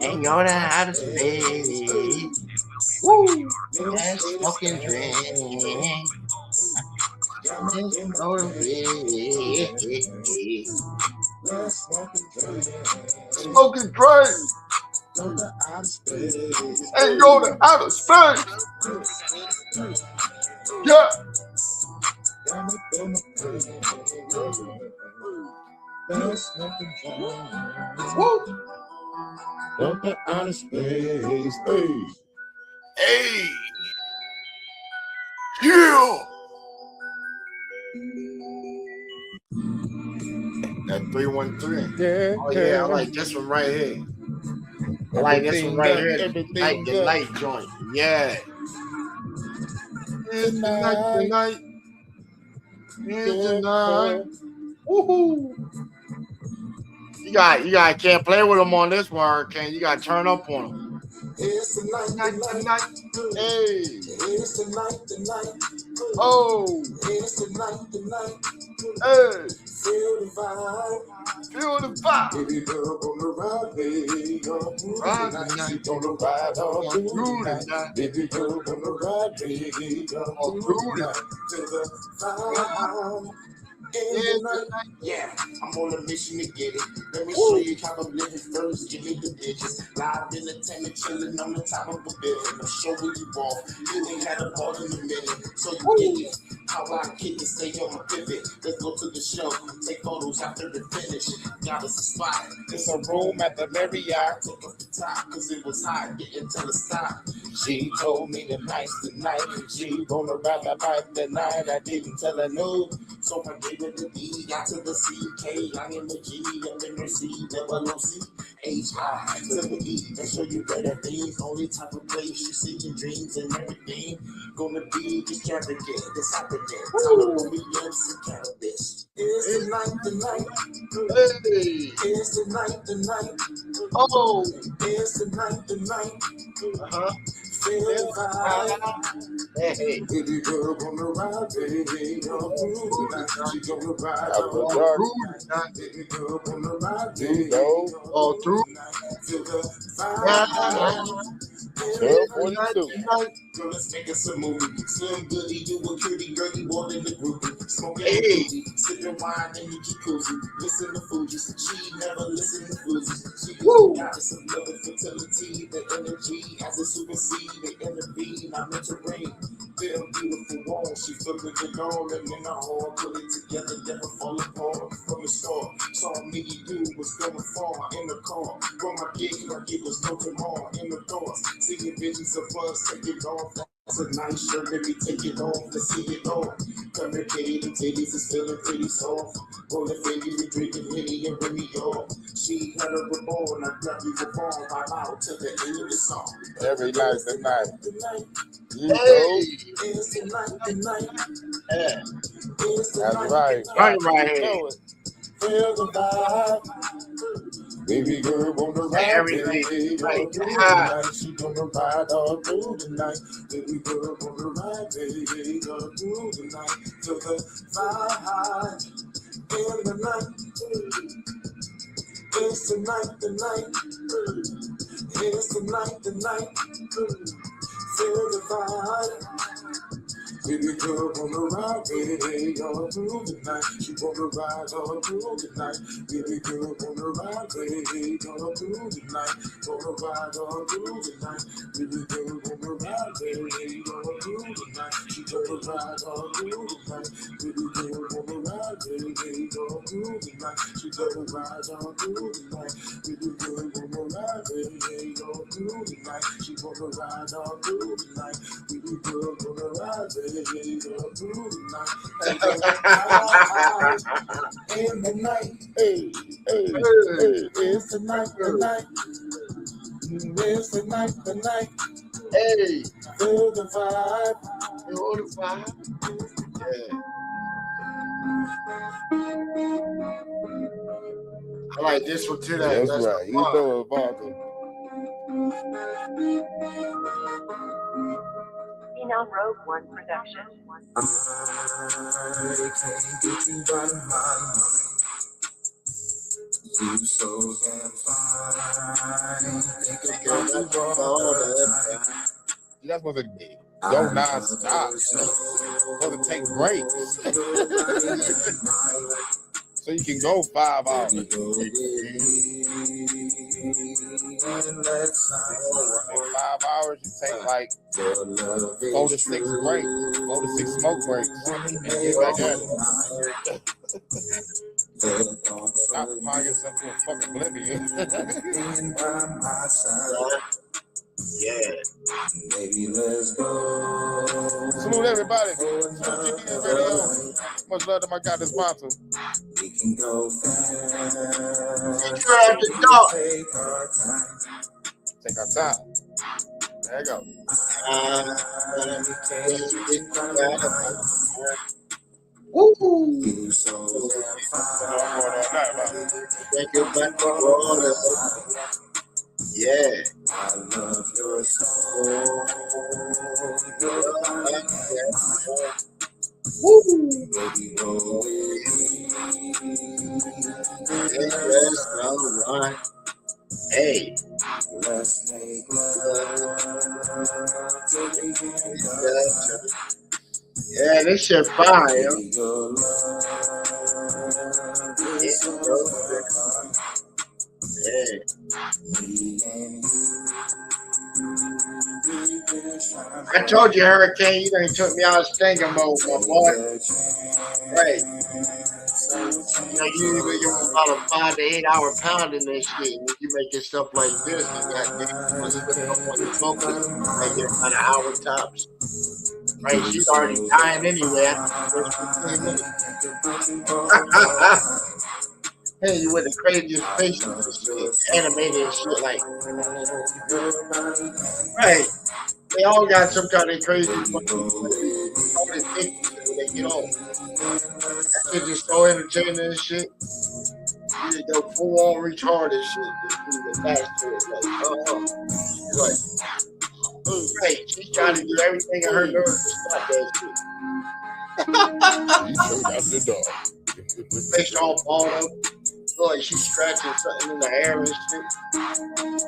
And go to outer space. Woo! Let's smoke and drink. Let's go to smoke and drink. And go to outer space. Yeah. Woo. Go to outer space. Hey. Yeah. That 313. Yeah. Oh yeah, I like this one right here. I like this one right here. Like the light joint. Yeah. It's the night. It's the night. Woohoo. You can't play with them on this one, Ken. You gotta turn up on them. It's the night. Hey. It's the night. Oh. It's the night. Hey. Feel the vibe. Baby girl gonna ride, baby. Ride the night. She gonna ride all through the night. Baby girl gonna ride, baby. All through the night. To the vibe. In the night. Yeah, I'm on a mission to get it. Let me show you how I'm living first. Give me the digits. Live entertainment, chilling on the top of a building. I'm showing you off. You ain't had a ball in a minute, so you get it. How I kick it, stay on my pivot. Let's go to the show. Take photos after the finish. Got us a spot. It's a room at the Marriott. Took up the top, cause it was hot. Didn't tell her stop. She told me tonight. She gonna ride the bike tonight. I didn't tell her no. So I gave her the D, got to the CK. I am the G, I'm in the C, double O C, H-I to the E. Make sure you better things. Only type of place you see your dreams and everything. Gonna be extravagant. This happening. Time to be some cannabis. It's the night. Hey. It's the night. Oh. It's the night. Uh-huh. Feel the vibe. Hey. Baby girl gonna ride, baby. All through the night. She gonna ride all through the night. Baby girl gonna ride, baby. All through. Feel the vibe. 12:42. Girl, let's make us a movie. Slim Goody, you a cutie, girly, more than the groupie. Smoking Hey. booty, sipping wine in the jacuzzi. Listen to Fuji, she never listen to Fuji. She got us some love and fertility, the energy as a supersede, the intervene. I'm meant to rain. Feel beautiful wall, she flipping it all, and in the hall, put it together, never fall apart from the start. Saw me, you was going far in the car. From my gig, like it was no tomorrow in the thoughts. Seeing visions of us, take it off. It's a nice shirt, baby, take it off, let's see it all. Come here, kitty, the titties is feeling pretty soft. Rolling Fendi, we drinking Henny and Remy off. She had a reborn, I grab you the ball, vibe out till the end of the song. Every night, the night. You Hey. know? It's the night. Yeah. It's the That's night. right. Right You here. know it. Feel the vibe. Baby girl gonna ride, Everything. baby, Right. all through the night. She gonna ride all through the night. Baby girl gonna ride, baby, all through the night. Feel the vibe in the night. It's the night. It's the night. Feel the vibe. Baby girl gonna ride, baby, all through the night. She gonna ride all through the night. Baby girl gonna ride, baby, all through the night. Gonna ride all through the night. Baby girl gonna ride, baby, all through ride all through the night. Pretty girl wanna ride, baby, all through the night. She gonna ride all through the night. Pretty girl wanna ride, baby, all through the night. She wanna ride all through the night. Pretty girl wanna ride, baby, all through the night. In the night, hey, hey, hey, it's the night, the night. It's the night, the night. Hey, feel the vibe. Feel the vibe. Yeah. I like this one too. That's right. You know it, Parker. Phenom Rogue One production. I can't get you out of my mind. You so damn fine. Think about you all the time. You're not supposed to go non-stop. You're supposed to take breaks. So you can go 5 hours. 5 hours, you take like 4 to 6 breaks, 4 to 6 smoke breaks, and get back at it. Stop applying yourself to a fucking oblivion. Yeah. Baby, let's go. Salute everybody. Salute GDS Radio. Much love to my God, the sponsor. We can go fast. Take our time. There you go. Woo! You so Thank you, back for all yeah. I love your soul. Woo! Baby, go with me. Yes, all right. Hey. Let's make love. Yeah, this shit fire. Yeah. I told you, Hurricane, you done took me out of stinking mode, my boy. Right. You know, you usually get about a 5 to 8 hour pound in this shit. When you making stuff like this, you got niggas smoking, like get about an hour tops. Right, she's already dying anyway. Hey, you with the craziest faces and shit, animated and shit, like, right. They all got some kind of crazy fucking things when they get home. That shit just so entertaining and shit. You just go full on retarded shit. Just attached to it, like, right, she's trying to do everything in her nerves to stop that shit. You showed out the dog. Face all balled up. Feel like she's scratching something in the hair and shit.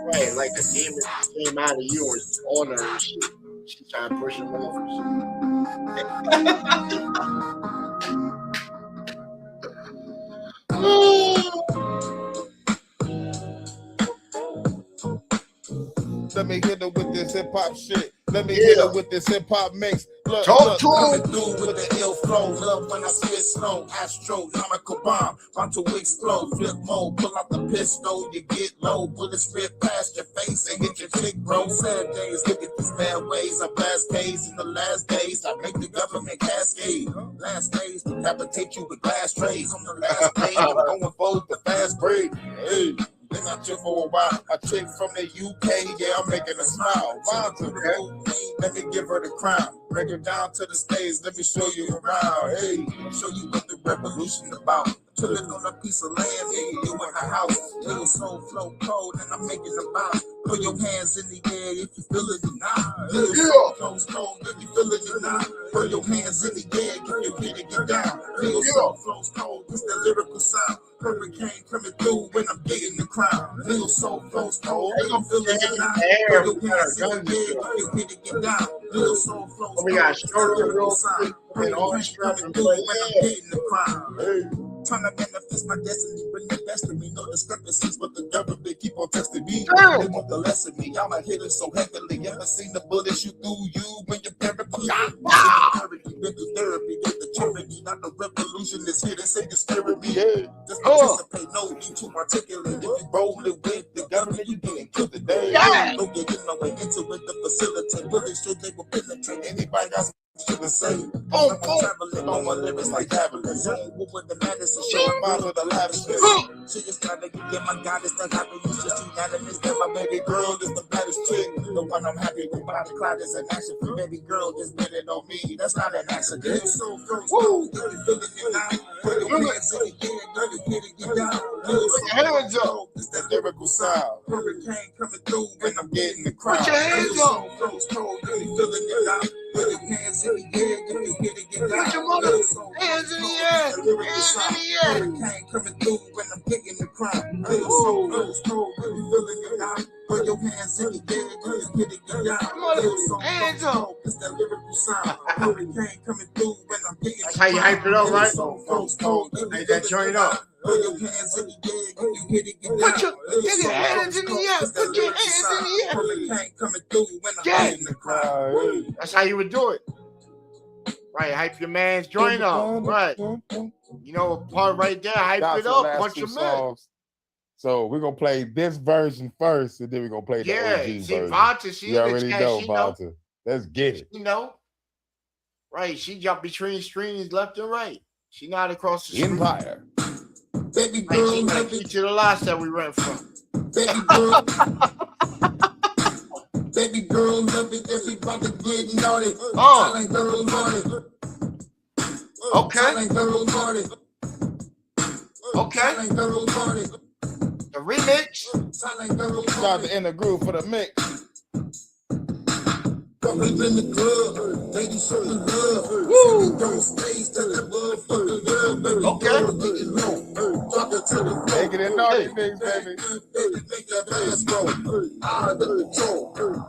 Right, like a demon came out of you and on her and shit. She's trying to push him off and shit. Let me hit her with this hip hop shit. Let me hit her with this hip hop mix. Look, talk to him. Through with the ill flow. Love when I spit slow. Astronomical bomb. About to explode. Flip mode. Pull out the pistol. You get low. Bullets spit past your face and get your chick roll. Sad days. Look at these bad ways. I blast days in the last days. I make the government cascade. Last days. Decapitate you with glass trays. On the last page. I'm going for the fast break. Hey. Been out here for a while. A chick from the UK, yeah, I'm making her smile. Mom to the old queen, let me give her the crown. Bring her down to the stage, let me show you around. Hey, show you what the revolution about. Chilling on a piece of land, hey, you in the house. Little soul flow cold, and I'm making a bounce. Put your hands in the air if you feel it or not. Little soul flows cold, if you feel it or not. Put your hands in the air if you get it, get down. Little soul flows cold, it's the lyrical sound. Hurricane coming through when I'm getting the crown. Little soul flows cold, I'm feeling it now. Put your hands in the air if you get it, get down. Little soul flows cold, we got short real quick and all these straps and play when I'm getting the crown. Hey. Trying to manifest my destiny, bring the best of me. No discrepancies, but the government keep on testing me. They want the less of me. I'm a hitter so heavily. Ever seen the bullet shoot through you when you're paranoid? been through therapy. Get the charity, not the revolution that's here to say the therapy. Just participate, no need to articulate. If you rolling with the government, you getting killed today. Don't get in no way into it to facilitate. Really sure they will penetrate. Anybody got shit to say? I'm traveling on my lyrics like javelins. With the madness and showing mine for the lavishness. She just trying to get my goddess to happen. You just unanimous that my baby girl is the baddest chick. The one I'm happy with, but the cloud is an action. For baby girl just betting on me. That's not an accident. So girls, dirty feeling it now. Put your hands in the air, dirty feeling it down. Put your hands up. It's that lyrical sound. Hurricane coming through when I'm getting the crowd. Put your hands up. Girls, cold, dirty feeling it down. Put your hands in the air, dirty feeling it down. Put your hands in the air. Hurricane coming through when I'm getting the crowd. Girls, cold, dirty feeling it down. Put your hands in the air, dirty feeling it down. Hands up. It's that lyrical sound. Hurricane coming through when I'm getting the crowd. That's how you hype it up, right? Hey, that joint up. Put your hands in the air, you hit it, Put your hands in the air. Put your hands in the air. Hurricane coming through when I'm getting the crowd. That's how you would do it. Right, hype your man's joint up. Right. You know, a part right there, hype it up, punch him in. So we're gonna play this version first, and then we're gonna play the OG version. Vata, she already know, Vata. Let's get it. You know, right? She jumped between screens left and right. She not across the street. Empire. Baby girl, she might be to the last that we ran from. Baby girl. Baby girl, love it. Everybody getting naughty. Silent girl, naughty. Okay. Silent girl, naughty. Okay. Silent girl, naughty. The remix. Silent girl, Start to end the groove for the mix. Coming in the club, ladies showing love. Woo! Don't stage to the motherfucking love, baby. Okay. Drop it to the Take it in naughty things, baby. Baby, make that ass go. Out of control.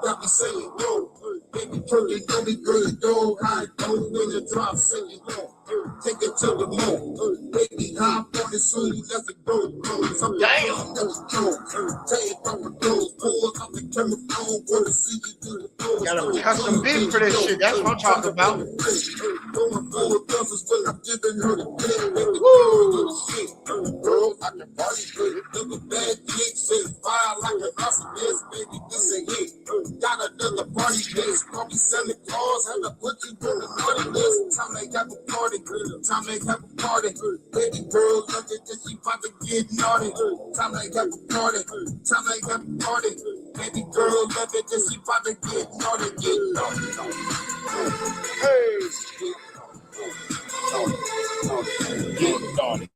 Got me saying no. Baby, turn it on me, girl, you know how it goes when you drop, singing low. Take it to the moon. Baby, hop on it soon. Let it go. Damn. Take it from the doors. Pull up the telephone. Want to see you do the doors. Got a custom beat for this shit. That's what I'm talking about. Going for the buses when I'm giving her the bed. Girl, I can party with it. Look at bad chicks and fire like an awesomeness. Baby, this a hit. Got another party list. Call me Santa Claus. Had to put you on the naughty list. Time they got the party. Time they have a party. Baby girl, look at this. She about to get naughty. Time they have a party. Time they have a party. Baby girl, look at this. She about to get naughty. Get naughty. Hey. Get naughty.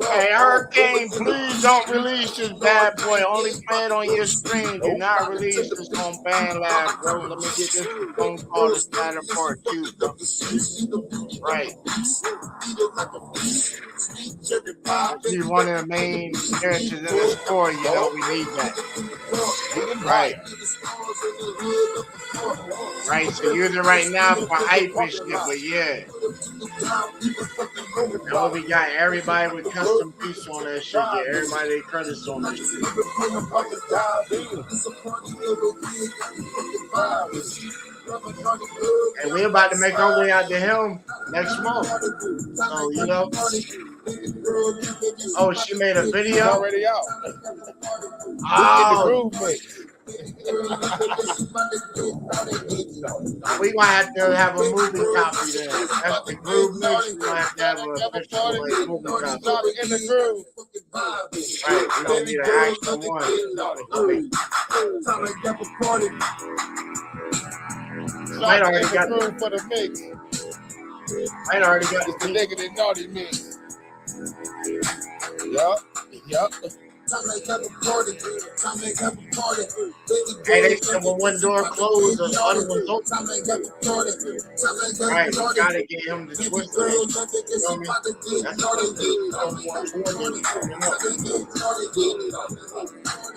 Hey, Hurricane, please don't release this bad boy. Only play it on your screen. Do not release this on Band Lab, bro. Let me get this phone call to Splatter Part 2, bro. Right. He's one of the main characters in the story, you know, we need that. Right. Right, so using it right now for hype and shit, but yeah. Now we got everybody with custom beats on that shit. Yeah, everybody they credits on that shit. And we about to make our way out to him next month. So, you know. Oh, she made a video? Already out. Oh. We gonna have to have a movie copy then. That's the groove mix. We gonna have to have an official movie copy. In the groove. Right, we don't need an actual one. Might already got the groove for the mix. Might already got the negative naughty mix. Yup. Hey, they said when one door closed, the other one's open. Right, we gotta get him to twist it. You know what I mean?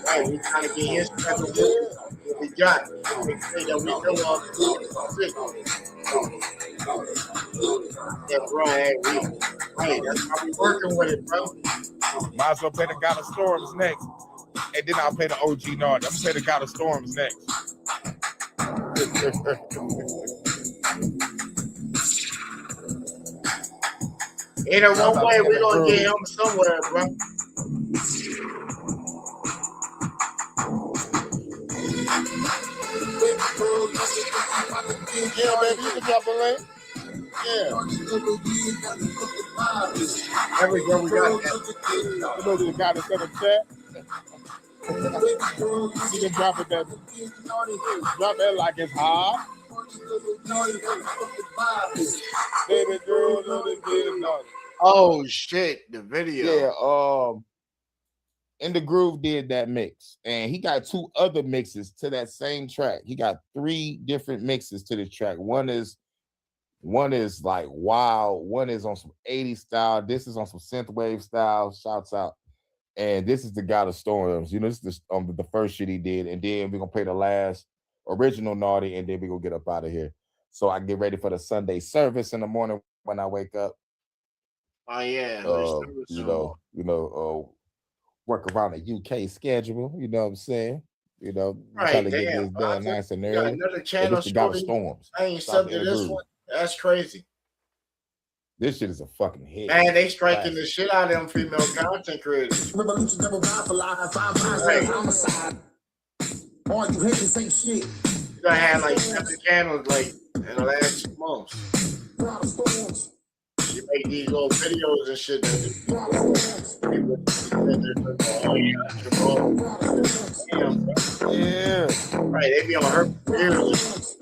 Right, we gotta get his special what we got. Make sure that we know all the shit. Yeah, bro, hey, Right, that's how we working with it, bro. Might as well play the God of Storms next. And then I'll play the OG Nard. I'm gonna play the God of Storms next. Either one way, we're gonna get him somewhere, bro. Yeah, baby, you can drop a link. Yeah. There we go, we got that. You know the guy that's in the chat? You can drop it that. Drop it like it's hot. Baby girl, oh shit, the video. Yeah, In the Groove did that mix, and he got 2 other mixes to that same track. He got 3 different mixes to this track. One is like wild, one is on some 80s style, this is on some synthwave style. Shouts out. And this is the God of Storms. You know, this is the first shit he did, and then we're gonna play the last original Naughty, and then we're gonna get up out of here. So I can get ready for the Sunday service in the morning when I wake up. Oh yeah, work around the UK schedule. You know what I'm saying? You know, right, try to get this done nice and early. Another channel. The God of Storms. I ain't subbed to this one. That's crazy. This shit is a fucking hit. Man, they striking the shit out of them female content creators. Right. You gonna have like 7 channels like in the last 2 months. You make these little videos and shit that yeah. Right, they be on her years.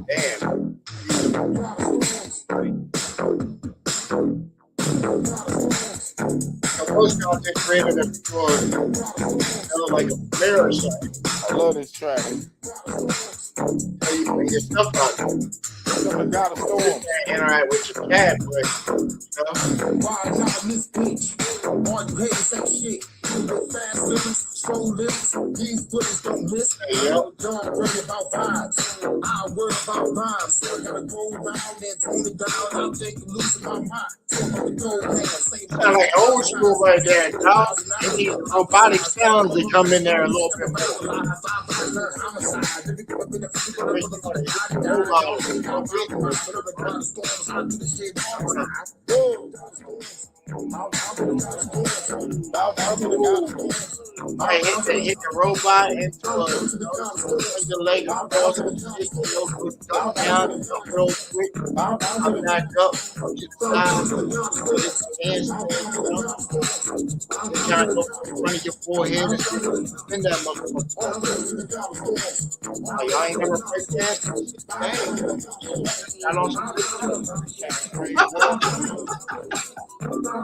Damn. Most content created it before like a player or something. I love this track. So you bring your stuff out. You gotta interact with your cat, but sound like old school right there, dog. It needs robotic sounds to come in there a little bit more. Hit the robot into the leg across the down real quick. I'm back up. Hands trying to go in front of your forehead and spin that motherfucker. Y'all ain't never break that? Y'all on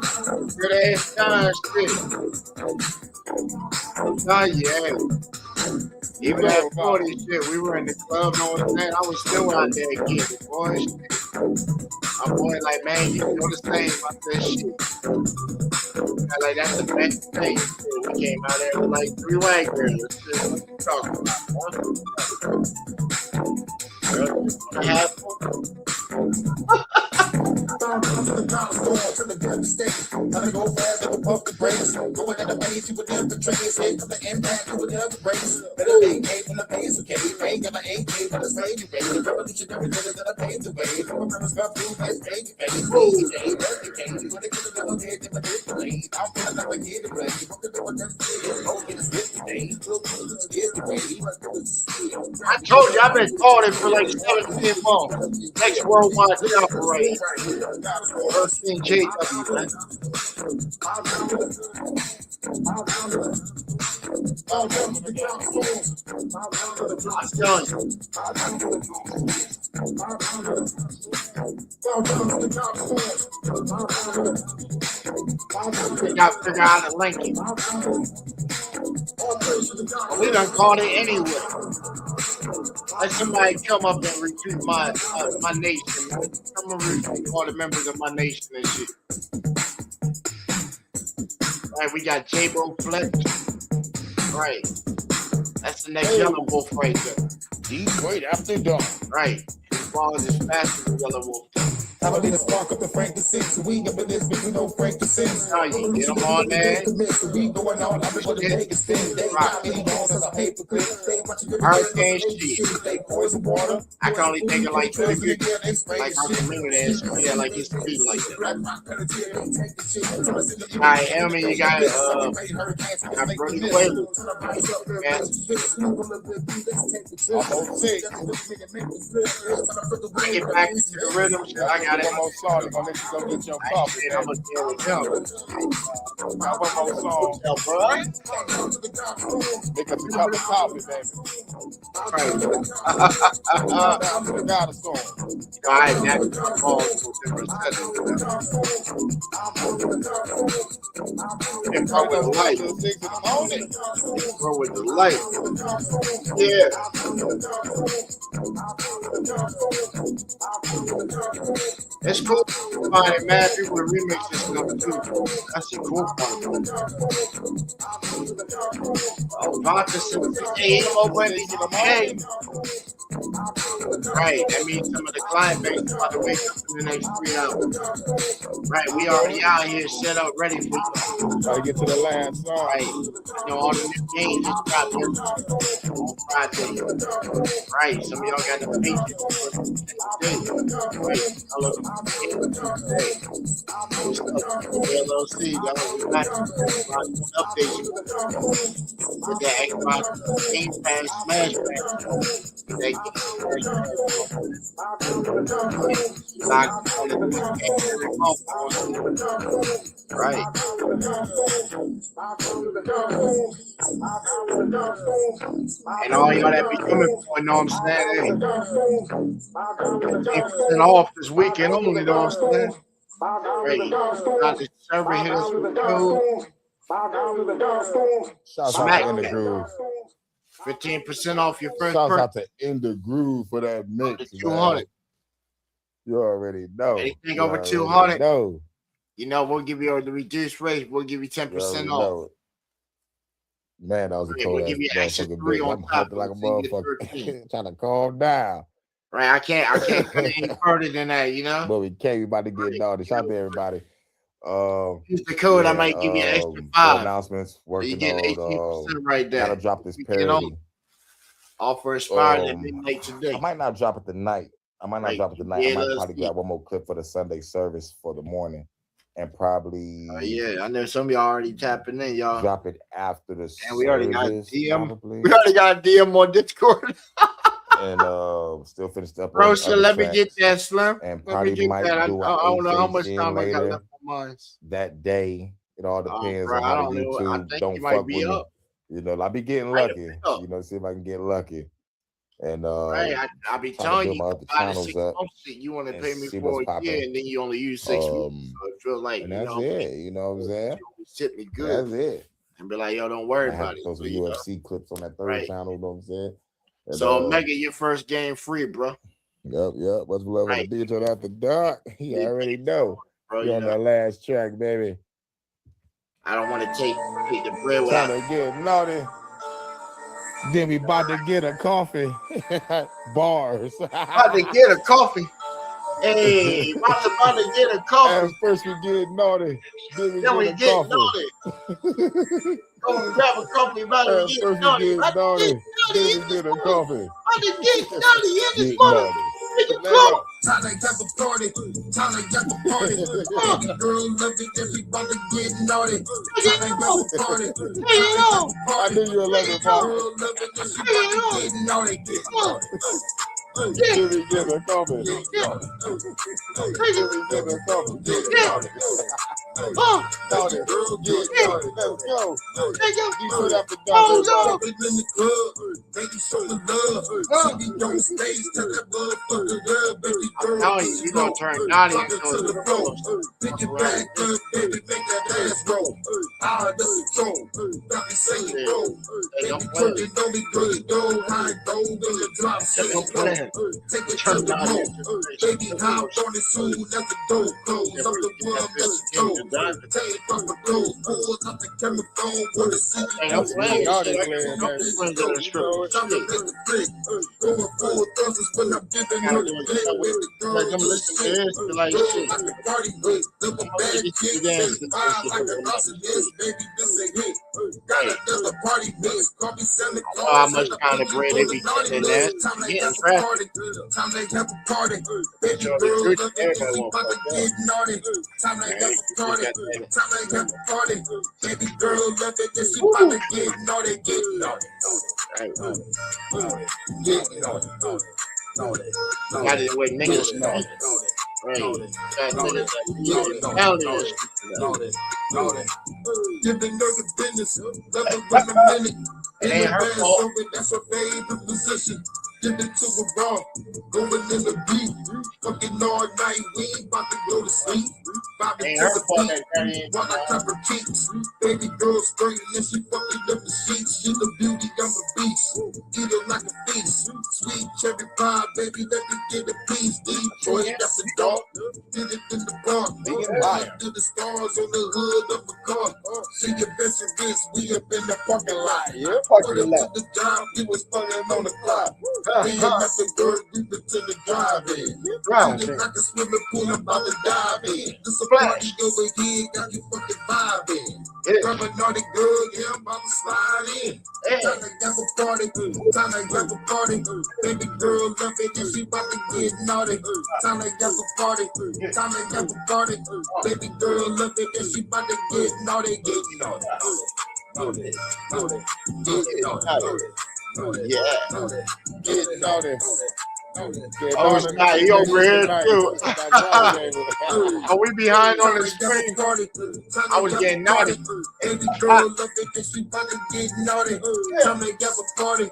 some good ass time shit. Oh yeah. Even at 40 shit, we were in the club knowing that I was still out there getting it, boy. My boy like, man, you know the same about that shit. Like that's the best thing. We came out there with like 3 white girls. What you talking about? Half go fast, go puff the brakes. Go ahead and face you with the trace. Head to the impact, you with the brakes. Better be came from the base, okay? Ain't got my AK, but it's made you pay. The revolution never did it, that I paid to pay. From a premise got food, that's paid to pay. Day, birthday came. You wanna get a double head, never did the lane. I'm feeling like I get it ready. What the door next day? Oh, it is this today. I told you I've been calling for like 17 months. Next worldwide operate. First thing JW, man. I'm telling you. We got to figure out how to link it. We done called it anyway. Let somebody come up and recruit my nation. Come and recruit all the members of my nation and shit. Right, we got J-Bo Flex. Right. That's the next Yellow Wolf right there. Detroit after dark. Right. His ball is as fast as the Yellow Wolf. I'm a little spark up the frankincense. We up in this bitch, we know frankincense. Oh, you get them on there. We going on, I'm gonna take a spin. They got any balls as a paper clip. Hurricane shit. I can only think of like 20 people. Like I remember that. So yeah, like it's to be like that. All right, Elmi, you got Brody Quayle. Yeah. Almost 6. I get back to the rhythm. I got it. One more song. I'm gonna let you go get your coffee. I'm gonna deal with them. Got one more song. Make us a cup of coffee, baby. Right. Got a song. All right, that's all different settings. And come with the light. Come with the light. Yeah. It's cool. Finding mad people to remix this stuff too. That's the cool part. Oh, Vodka said, hey, hey. Right, that means some of the client base is about to wake up in the next 3 hours. Right, we already out here set up ready for you. Try to get to the last song. Right, you know, all the new games just dropped on Friday. Right, some of y'all got the patience. Right, I love them. LLC, y'all got to update you with that Xbox Game Pass Smash Pack. Right. And all y'all that be coming for, you know what I'm saying? Hey, 10% off this weekend only, you know what I'm saying? Right. Got the server hit us with the code. Shouts out to In the Groove. 15% off your first Shouts purchase. out to In the Groove for that mix. 200. You already know. Anything over 200. No. You know, we'll give you the reduced rate. We'll give you 10% off. Man, that was a cold we'll ass give you extra motherfucking 3 bitch. on I'm top. hyped like a motherfucker. Trying to calm down. Right, I can't go any further than that, you know. But we can't. We about to get all this. Shout out to everybody. Use the code. I might give you an extra 5. Announcements You working get 18% right there. Gotta drop this parody. Offer expired at midnight today. I might not drop it tonight. I might not drop it tonight. Yeah, I might probably grab one more clip for the Sunday service for the morning, and probably yeah, I know some of y'all already tapping in, y'all. Drop it after the and we already got service, DM. probably. We already got a DM on Discord. And still finished up. Bro, so let me get that, Slim. And probably might do I don't know how much time I got left on mine. That day. It all depends bro, on how YouTube don't fuck with me. Up. You know, I be getting lucky. You know, see if I can get lucky. And right, I be telling you, you want to pay me for a year, and then you only use 6 weeks. So it feels like, and that's it. You know what I'm saying? Tip me good. That's it. And be like, yo, don't worry about it. Those UFC clips on that third channel. You know what I'm saying? And, so Mega, your first game free, bro. Yep. What's love on the digital after dark? He already know. Bro, you on that last track, baby. I don't want to take the bread without trying to get naughty. Then we about to get a coffee. Bars. About to get a coffee. Hey, about to get a coffee. And first we get naughty. Then we get naughty. Go and grab a coffee. About to get naughty. Then we get a coffee. About to get naughty in this morning. Time to get the party. Time to get the party. Girl, love it. Everybody get naughty. Time to get the party. I knew you were loving it, Paul. Girl, love it. Everybody get naughty. Get naughty. Give me a coffee. Give me a coffee. Naughty. Get naughty. Let's go. You put up the in the club. Baby, show the love. Baby, don't stay. Tell that motherfucker love. Baby, girl. You gonna turn naughty and go to the floor. Pick it back up, baby. Make that ass roll. Out of the control. Got me saying go. Baby, turn it on me good. Go high, go in the drop. Take it to the moon. Baby, hop on it soon. Let the door close. I'm the one that's told. Hey, I'm playing y'all this man. Like I'm listening to this, like shit. How much kind of bread they be getting in that? Getting traffic. Baby girl love it, then she about to get naughty, get naughty. Got it with niggas. Right. Got niggas Giving her the business, love her from a minute. It ain't her fault. That's her favorite position. Give it to her raw, going in the beat. Fucking all night, we ain't about to go to sleep. Vibing to the beat, while I cover cheeks. Baby girl straight and she fucking up the sheets. She the beauty, I'm a beast. Eat her like a feast. Sweet cherry pie, baby, let me get a piece. Detroit, that's a dog. Did it in the bar. To the stars on the hood of a car. See your best and wrist, we up in the parking lot. Yeah, parking lot. The job, we was funnin' on the clock. We ain't got the dirt, we went to the drive-in. Feeling like a swimming pool, I'm about to dive in. This a party over here, got you fucking vibing. Grab a naughty girl, yeah, I'm about to slide in. Time to have a party, time to have a party. Baby girl love it, and she about to get naughty. Time to have a party, time to have a party. Baby girl love it, and she about to get naughty, get naughty. Naughty, naughty, get naughty. Yeah. Get naughty. Oh, it's not. He over here too. Are we behind on the screen? I was getting naughty. Baby girl love it, and she about to get naughty. Time to have a party.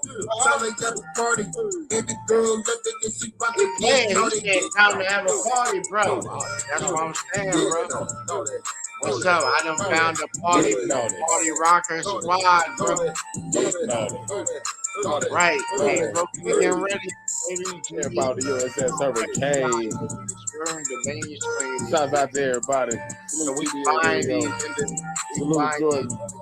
Time to have a party. Baby girl love it, and she about to get naughty. It's time to have a party, bro. That's what I'm saying, bro. What's up? I done found a party rocker squad, bro. Right, hey, bro, we getting ready. Care about the USS Hurricane. The mainstream. Shout out to everybody. So we find these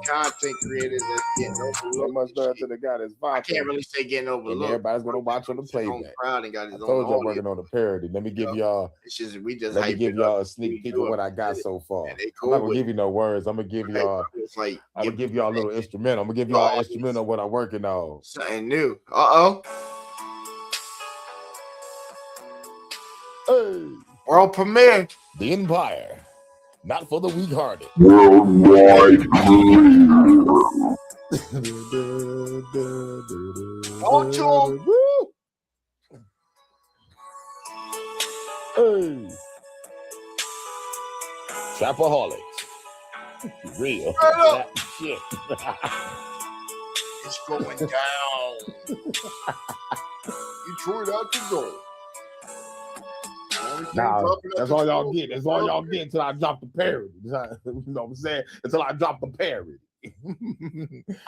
content creators that's getting overlooked. Much better to the guy that's I can't really say getting overlooked. And everybody's gonna watch on the playback. Proud and got his I own told you I'm working on the parody. Let me give y'all. Let me give y'all a sneak peek of what I got so far. I'm not gonna give you no words. I'm gonna give y'all. I'm gonna give y'all a little instrumental. I'm gonna give y'all an instrumental of what I'm working on. Something new. Uh-oh. Hey. World premiere. The Empire. Not for the weak-hearted. Worldwide. Hey. Trapaholics. Real. Shit. It's going down. You threw it out the door. Nah, that's all y'all get. That's all y'all get until I drop the parody. You know what I'm saying? Until I drop the parody.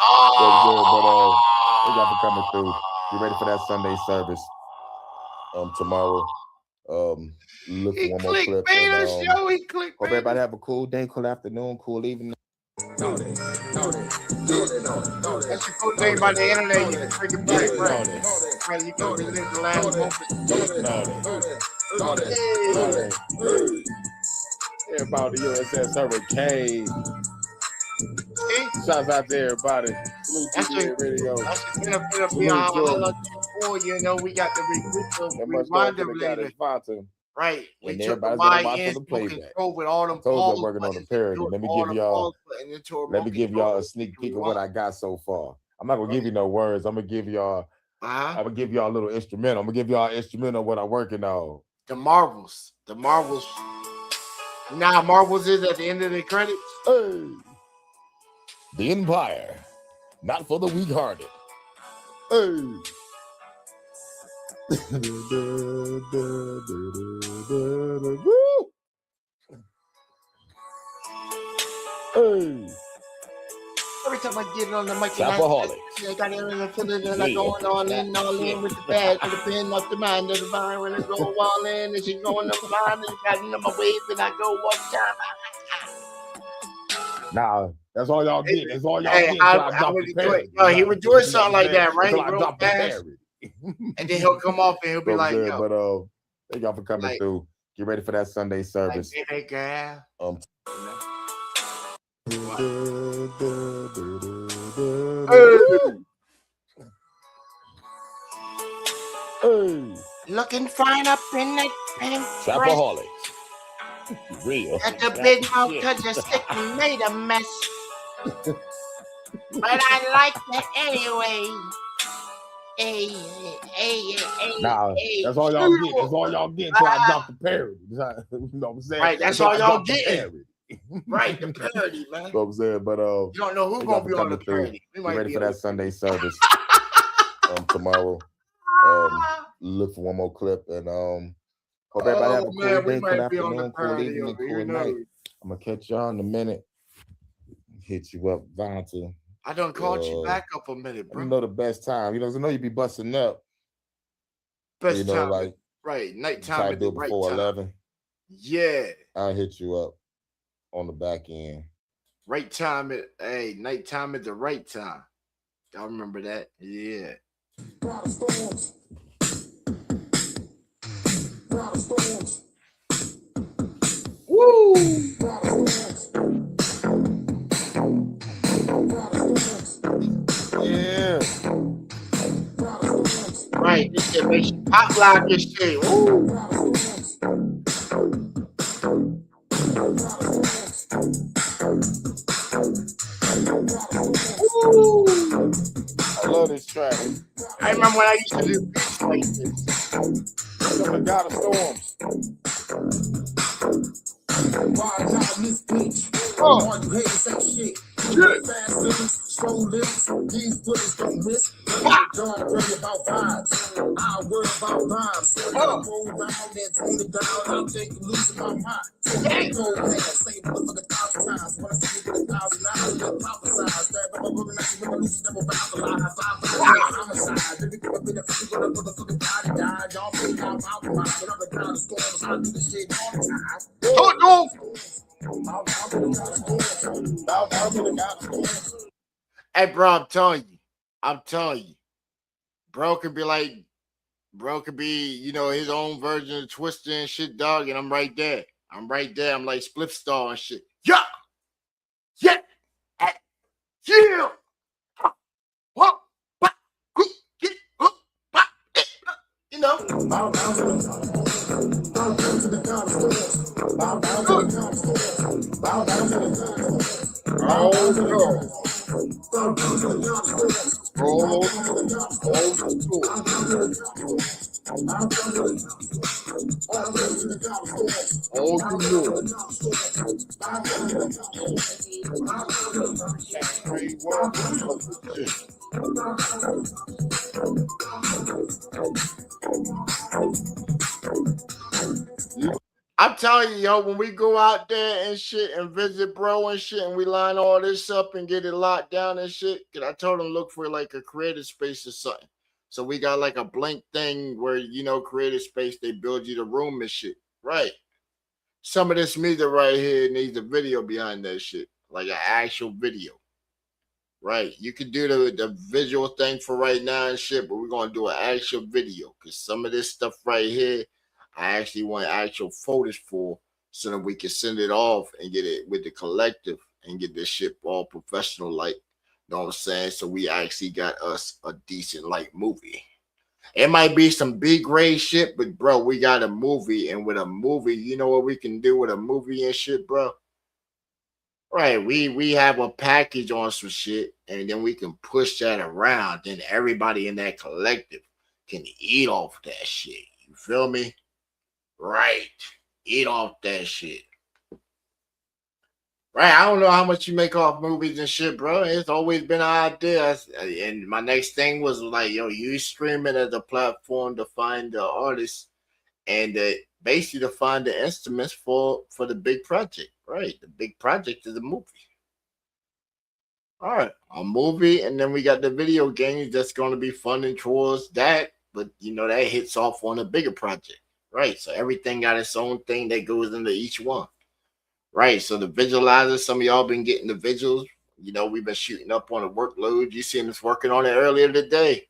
Oh! Thank y'all for coming through. Get ready for that Sunday service. Tomorrow. Look for one more clip. And, hope everybody have a cool day, cool afternoon, cool evening. That's the cool thing about the internet. You can take it back, right? You can relive the last moment. Everybody, USS Hurricane. Shouts out to everybody. That's the benefit of being on for you know, we got the reminder later. Right. And everybody's gonna watch on the playback. With all them told you I'm working on the parody. Let me give y'all a sneak peek of what I got so far. I'm not gonna give you no words. I'm gonna give y'all a little instrumental. I'm gonna give y'all an instrumental of what I'm working on. The Marvels. Now Marvels is at the end of the credits. Hey. The Empire. Not for the weak-hearted. Hey. Hey. Every time I get on the mic, I got everything like going all in with the bag, with the pen up the mind of the vine when it go all in, and she going up the line and got in my wave, and I go one time. Nah, that's all y'all get. That's all y'all Hey, get until I drop the parody. no, he would do it something like that, right? Until I Real drop the fast. parody. And then he'll come off and he'll be like, saying, yo. But thank y'all for coming through. Get ready for that Sunday service. Like, hey, girl. Hey. Looking fine up in that pink dress. Trapaholics. Real. Got the big mouth cause your stick made a mess. But I like that anyway. Hey. Nah, that's all y'all get. That's all y'all get until I drop the parody. You know what I'm saying? Right, that's until all y'all get. Right, the parody, man. You know what I'm saying? But you don't know who's gonna be on the parody. Get ready for that Sunday service tomorrow. Look for one more clip and hope everybody have a cool day, cool afternoon, cool evening, cool night. I'm gonna catch y'all in a minute. Hit you up, Vonta. I done called you back up a minute, bro. You know the best time. You know, I know you be busting up. Best time, like right? Nighttime. Try to do it before 11. Yeah, I'll hit you up on the back end. Right time nighttime at the right time. Y'all remember that? Yeah. Woo! Yeah. Right, this shit makes you pop lock this shit. Woo! I love this track. I remember when I used to do beats like this. The God of Storms. Oh, you hate to say shit. Fast living, slow living, these bullets don't miss. Don't worry about vibes. I'll worry about rhymes. Roll around and tune it down. I'll take you losing my mind. Go ahead, say it for the 1,000 times. When I see you with 1,000, I will prophesize. That I'm a woman that's revolution, never bound to lie. Homicide. If you give up in the future, gonna motherfucking die. Y'all think I'm out of mind. But I'm the kind of storms. I do this shit all the time. Hey, bro, I'm telling you, bro could be you know, his own version of Twister and shit, dog, and I'm right there. I'm like Spliff Star and shit. Yeah, you know. I'm telling you, yo, when we go out there and shit and visit bro and shit and we line all this up and get it locked down and shit, because I told him look for like a creative space or something. So we got like a blank thing where, you know, creative space, they build you the room and shit. Right. Some of this music right here needs a video behind that shit, like an actual video. Right. You can do the visual thing for right now and shit, but we're going to do an actual video because some of this stuff right here, I actually want actual footage for so that we can send it off and get it with the collective and get this shit all professional like, you know what I'm saying? So we actually got us a decent like movie. It might be some B-grade shit, but bro, we got a movie, and with a movie, you know what we can do with a movie and shit, bro? Right, we have a package on some shit, and then we can push that around. Then everybody in that collective can eat off that shit. You feel me? Right, eat off that shit. Right, I don't know how much you make off movies and shit, bro. It's always been an idea. And my next thing was like, yo, you stream it as a platform to find the artists and basically to find the instruments for the big project. Right, the big project is a movie. All right, a movie, and then we got the video games that's going to be funding towards that. But you know that hits off on a bigger project, right? So everything got its own thing that goes into each one. Right. So the visualizer, some of y'all been getting the visuals. You know, we've been shooting up on the workload. You seen us working on it earlier today.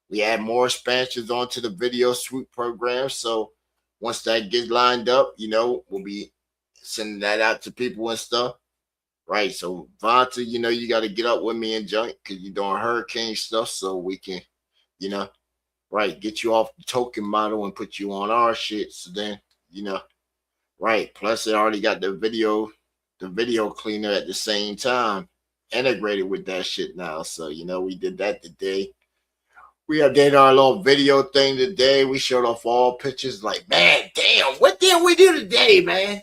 We add more expansions onto the video swoop program. So once that gets lined up, you know, we'll be sending that out to people and stuff. Right. So Vonta, you know, you got to get up with me and junk because you're doing hurricane stuff so we can, you know, right, get you off the token model and put you on our shit. So then, you know, right. Plus it already got the video cleaner at the same time integrated with that shit now. So, you know, we did that today. We updated our little video thing today. We showed off all pictures. Like, man, damn, what did we do today, man?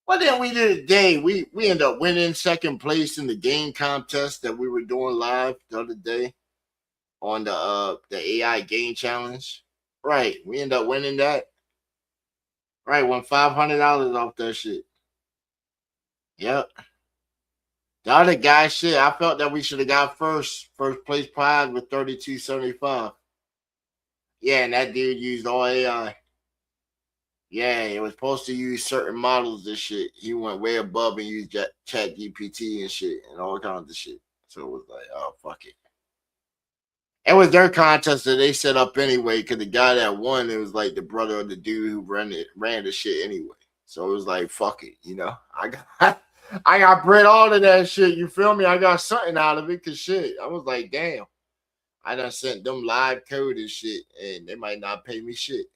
What did we do today? We ended up winning second place in the game contest that we were doing live the other day on the AI game challenge. Right. We ended up winning that. Right, won $500 off that shit. Yep. The other guy, shit, I felt that we should have got first place prize with 32.75. Yeah, and that dude used all AI. Yeah, it was supposed to use certain models and shit. He went way above and used Chat GPT and shit and all kinds of shit. So it was like, oh, fuck it. It was their contest that they set up anyway, because the guy that won, it was like the brother of the dude who ran the shit anyway. So it was like, fuck it, you know. I got bread all of that shit. You feel me? I got something out of it because shit. I was like, damn. I done sent them live code and shit, and they might not pay me shit.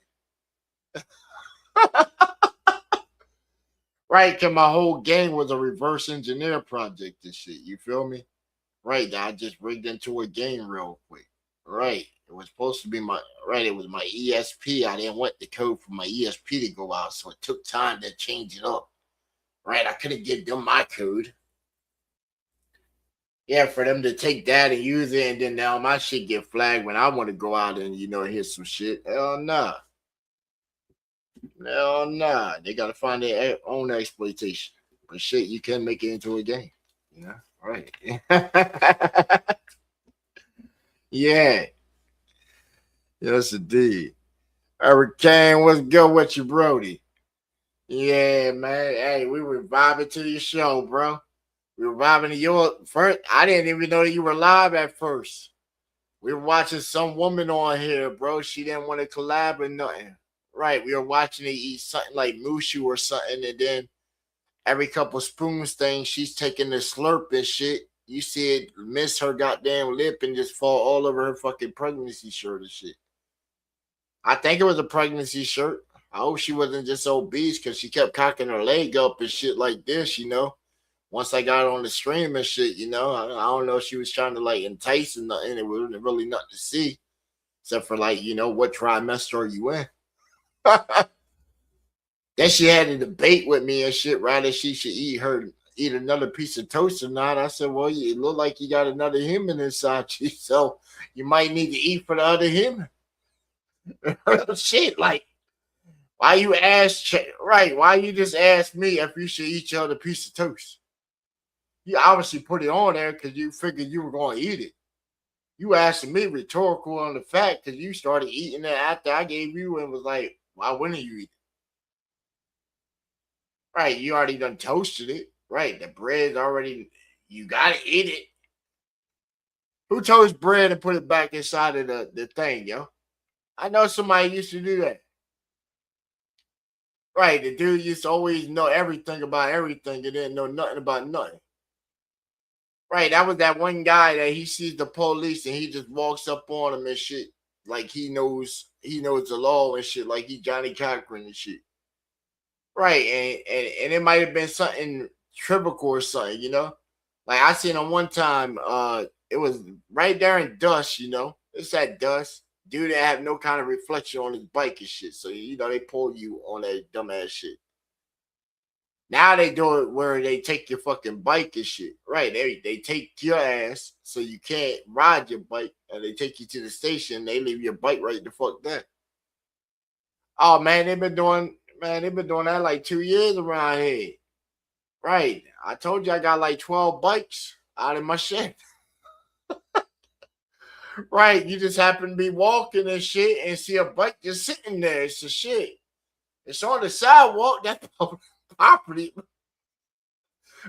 Right, because my whole game was a reverse engineer project and shit. You feel me? Right, I just rigged into a game real quick. Right. It was supposed to be it was my ESP. I didn't want the code for my ESP to go out, so it took time to change it up. Right, I could have given them my code. Yeah, for them to take that and use it, and then now my shit get flagged when I want to go out and, you know, hit some shit. Hell nah. Hell nah. They got to find their own exploitation. But shit, you can make it into a game. You know? Right. Yeah. Yes, indeed. Hurricane, what's good with you, Brody? Yeah, man. Hey, we were vibing to your show, bro. We were vibing to your first. I didn't even know that you were live at first. We were watching some woman on here, bro. She didn't want to collab or nothing. Right. We were watching her eat something like mushu or something, and then every couple spoons thing, she's taking the slurp and shit. You see it miss her goddamn lip and just fall all over her fucking pregnancy shirt and shit. I think it was a pregnancy shirt. I hope she wasn't just obese because she kept cocking her leg up and shit like this, you know. Once I got on the stream and shit, you know, I don't know if she was trying to like entice and nothing. It wasn't really nothing to see except for like, you know, what trimester are you in? Then she had a debate with me and shit, rather she should eat another piece of toast or not. I said, well, it look like you got another human inside you, so you might need to eat for the other human. Shit, like, why you just ask me if you should eat your other piece of toast? You obviously put it on there because you figured you were going to eat it. You asking me rhetorical on the fact because you started eating it after I gave you and was like, why wouldn't you eat it? Right, you already done toasted it. Right, the bread's already, you got to eat it. Who toasts bread and put it back inside of the thing, yo? I know somebody used to do that. Right, the dude used to always know everything about everything and didn't know nothing about nothing. Right, that was that one guy that he sees the police and he just walks up on him and shit like he knows the law and shit, like he Johnny Cochran and shit. Right, and it might have been something trivial or something, you know. Like I seen him one time. It was right there in dust, you know. It's that dust. Dude that have no kind of reflection on his bike and shit. So you know they pull you on that dumbass shit. Now they do it where they take your fucking bike and shit. Right. They take your ass so you can't ride your bike, and they take you to the station. They leave your bike right the fuck there. Oh man, they've been doing that like 2 years around here. Right. I told you I got like 12 bikes out of my shed. Right. You just happen to be walking and shit and see a bike just sitting there. It's a shit. It's on the sidewalk. That's property.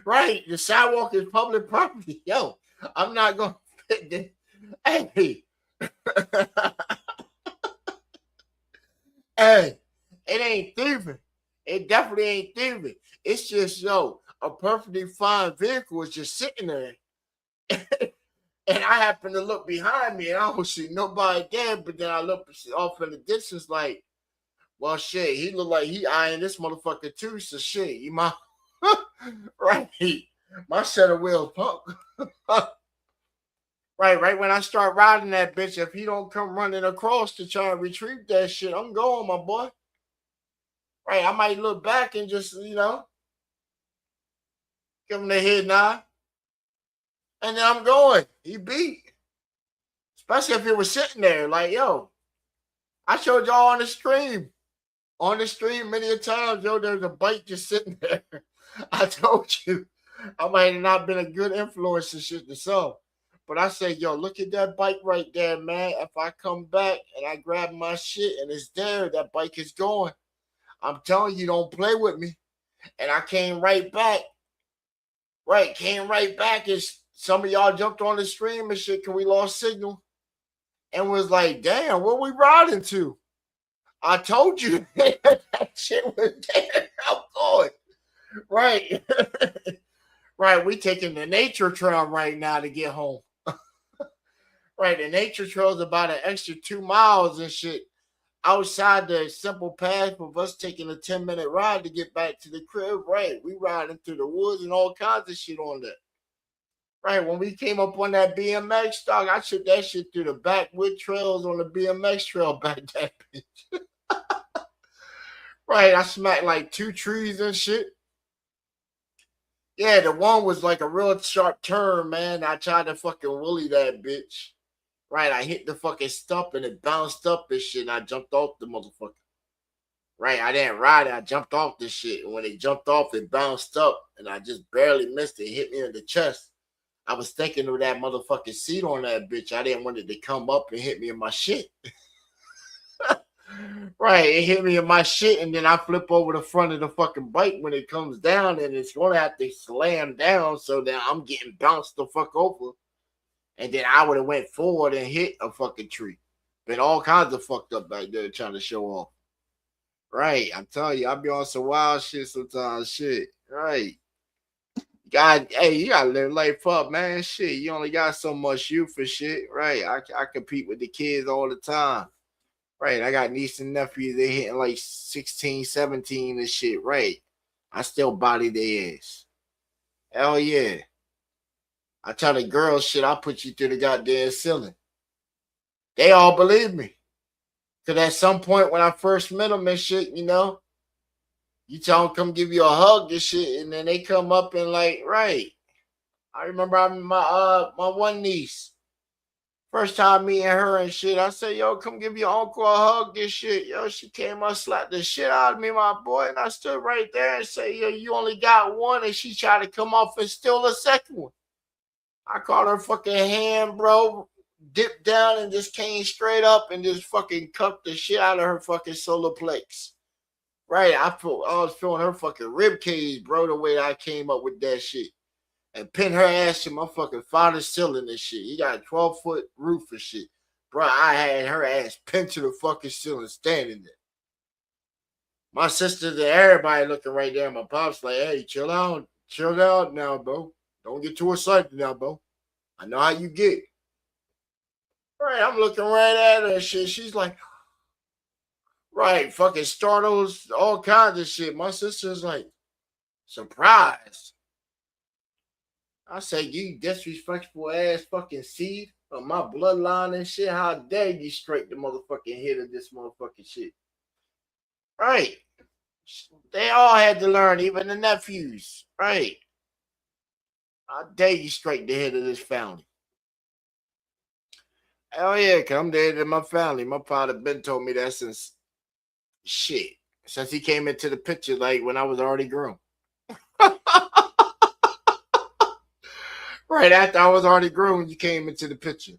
Right. The sidewalk is public property. Yo, I'm not going to. Hey. Hey, it ain't thieving. It definitely ain't thieving. It's just, yo, a perfectly fine vehicle is just sitting there. And I happen to look behind me and I don't see nobody there, but then I look off in the distance like, well, shit, he look like he eyeing this motherfucker too, so shit, you might, right, my set of wheels punk. Right when I start riding that bitch, if he don't come running across to try and retrieve that shit, I'm going, my boy. Right, I might look back and just, give him the head nod. And then I'm going. He beat. Especially if he was sitting there. Like, yo, I showed y'all on the stream. On the stream many a times, yo, there's a bike just sitting there. I told you. I might have not been a good influence and shit to some. But I say, yo, look at that bike right there, man. If I come back and I grab my shit and it's there, that bike is going. I'm telling you, don't play with me. And I came right back. Right, came right back as some of y'all jumped on the stream and shit, 'cause we lost signal. And was like, damn, what we riding to? I told you that shit was there. I'm going. Right. Right, we taking the nature trail right now to get home. Right, the nature trail is about an extra 2 miles and shit outside the simple path of us taking a 10-minute ride to get back to the crib. Right, we riding through the woods and all kinds of shit on that. Right, when we came up on that BMX, dog, I took that shit through the backwood trails on the BMX trail back that bitch. Right, I smacked like 2 trees and shit. Yeah, the one was like a real sharp turn, man. I tried to fucking wheelie that bitch. Right, I hit the fucking stump and it bounced up and shit, and I jumped off the motherfucker. Right, I didn't ride it. I jumped off this shit. And when it jumped off, it bounced up, and I just barely missed it. It hit me in the chest. I was thinking of that motherfucking seat on that bitch. I didn't want it to come up and hit me in my shit. Right, it hit me in my shit, and then I flip over the front of the fucking bike when it comes down, and it's gonna have to slam down so that I'm getting bounced the fuck over. And then I would have went forward and hit a fucking tree. Been all kinds of fucked up back there trying to show off. Right, I'm telling you, I be on some wild shit sometimes. Shit, right. God, hey, you gotta live life up, man. Shit, you only got so much youth for shit, right? I compete with the kids all the time, right? I got nieces and nephews, they hitting like 16, 17 and shit, right? I still body their ass. Hell yeah. I tell the girls, shit, I'll put you through the goddamn ceiling. They all believe me. Because at some point when I first met them and shit, you tell them come give you a hug and shit, and then they come up and like, right. I remember my one niece. First time meeting her and shit, I said, yo, come give your uncle a hug and shit. Yo, she came up, slapped the shit out of me, my boy, and I stood right there and said, yo, you only got one, and she tried to come off and steal the second one. I caught her fucking hand, bro, dipped down and just came straight up and just fucking cuffed the shit out of her fucking solar plex. Right, I was feeling her fucking rib cage, bro, the way I came up with that shit. And pin her ass to my fucking father's ceiling and shit. He got a 12-foot roof and shit. Bro, I had her ass pinned to the fucking ceiling standing there. My sisters and everybody looking right there. My pop's like, hey, chill out. Chill out now, bro. Don't get too excited now, bro. I know how you get. Right, I'm looking right at her and shit. She's like, right, fucking startles, all kinds of shit. My sister's like, surprised. I say, you disrespectful ass fucking seed of my bloodline and shit. How dare you straight the motherfucking head of this motherfucking shit? Right. They all had to learn, even the nephews. Right. How dare you straight the head of this family? Hell yeah, because I'm the head of my family. My father been told me that since he came into the picture, like when I was already grown. Right after I was already grown, you came into the picture.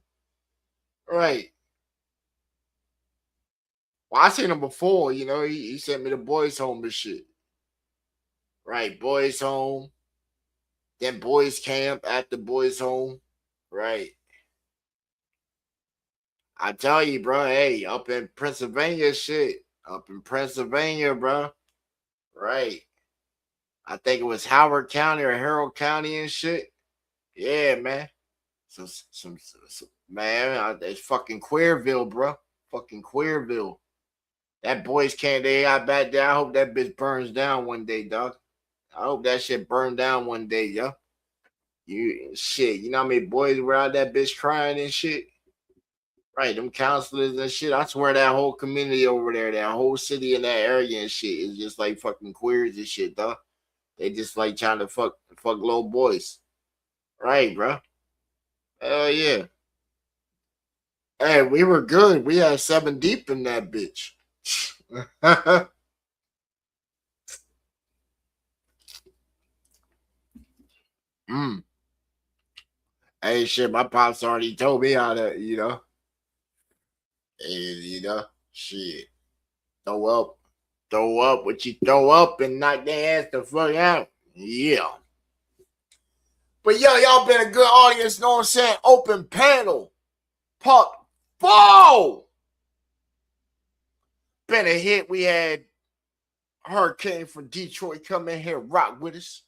Right. Well, I seen him before, he sent me to boys' home and shit. Right, boys' home. then boys camp at the boys home, right? I tell you, bro, hey, up in Pennsylvania, bro, right? I think it was Howard County or Harrow County and shit. Yeah, man. Some man, it's fucking Queerville, bro. Fucking Queerville. That boys camp they got back there. I hope that bitch burns down one day, dog. I hope that shit burned down one day, yo. You shit, you know how many boys were out that bitch crying and shit? Right, them counselors and shit. I swear that whole community over there, that whole city in that area and shit is just like fucking queers and shit, dog. They just like trying to fuck little boys. Right, bro. Hell yeah. Hey, we were good. We had 7 deep in that bitch. mm. Hey, shit, my pops already told me how to, shit. Throw up what you throw up and knock their ass the fuck out. Yeah. But yo, y'all been a good audience, know what I'm saying? Open panel. Part 4. Been a hit. We had Hurricane from Detroit come in here, rock with us.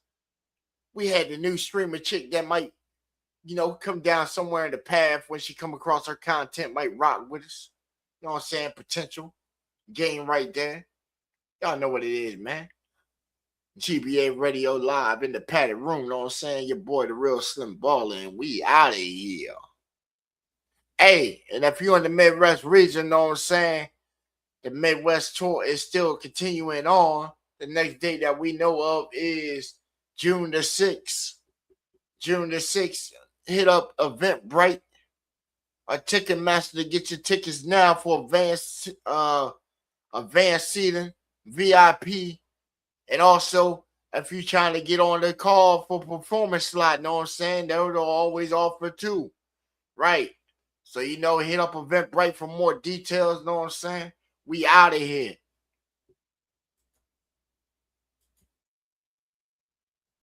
We had the new streamer chick that might, come down somewhere in the path when she come across her content, might rock with us. You know what I'm saying? Potential. Game right there. Y'all know what it is, man. GBA Radio Live in the padded room, you know what I'm saying? Your boy, the real Slim Baller, and we out of here. Hey, and if you're in the Midwest region, you know what I'm saying? The Midwest tour is still continuing on. The next date that we know of is June the 6th. June the 6th, hit up Eventbrite or Ticketmaster to get your tickets now for advanced seating, VIP, and also if you're trying to get on the call for performance slot, know what I'm saying? They'll always offer too, right? So hit up Eventbrite for more details, know what I'm saying? We out of here.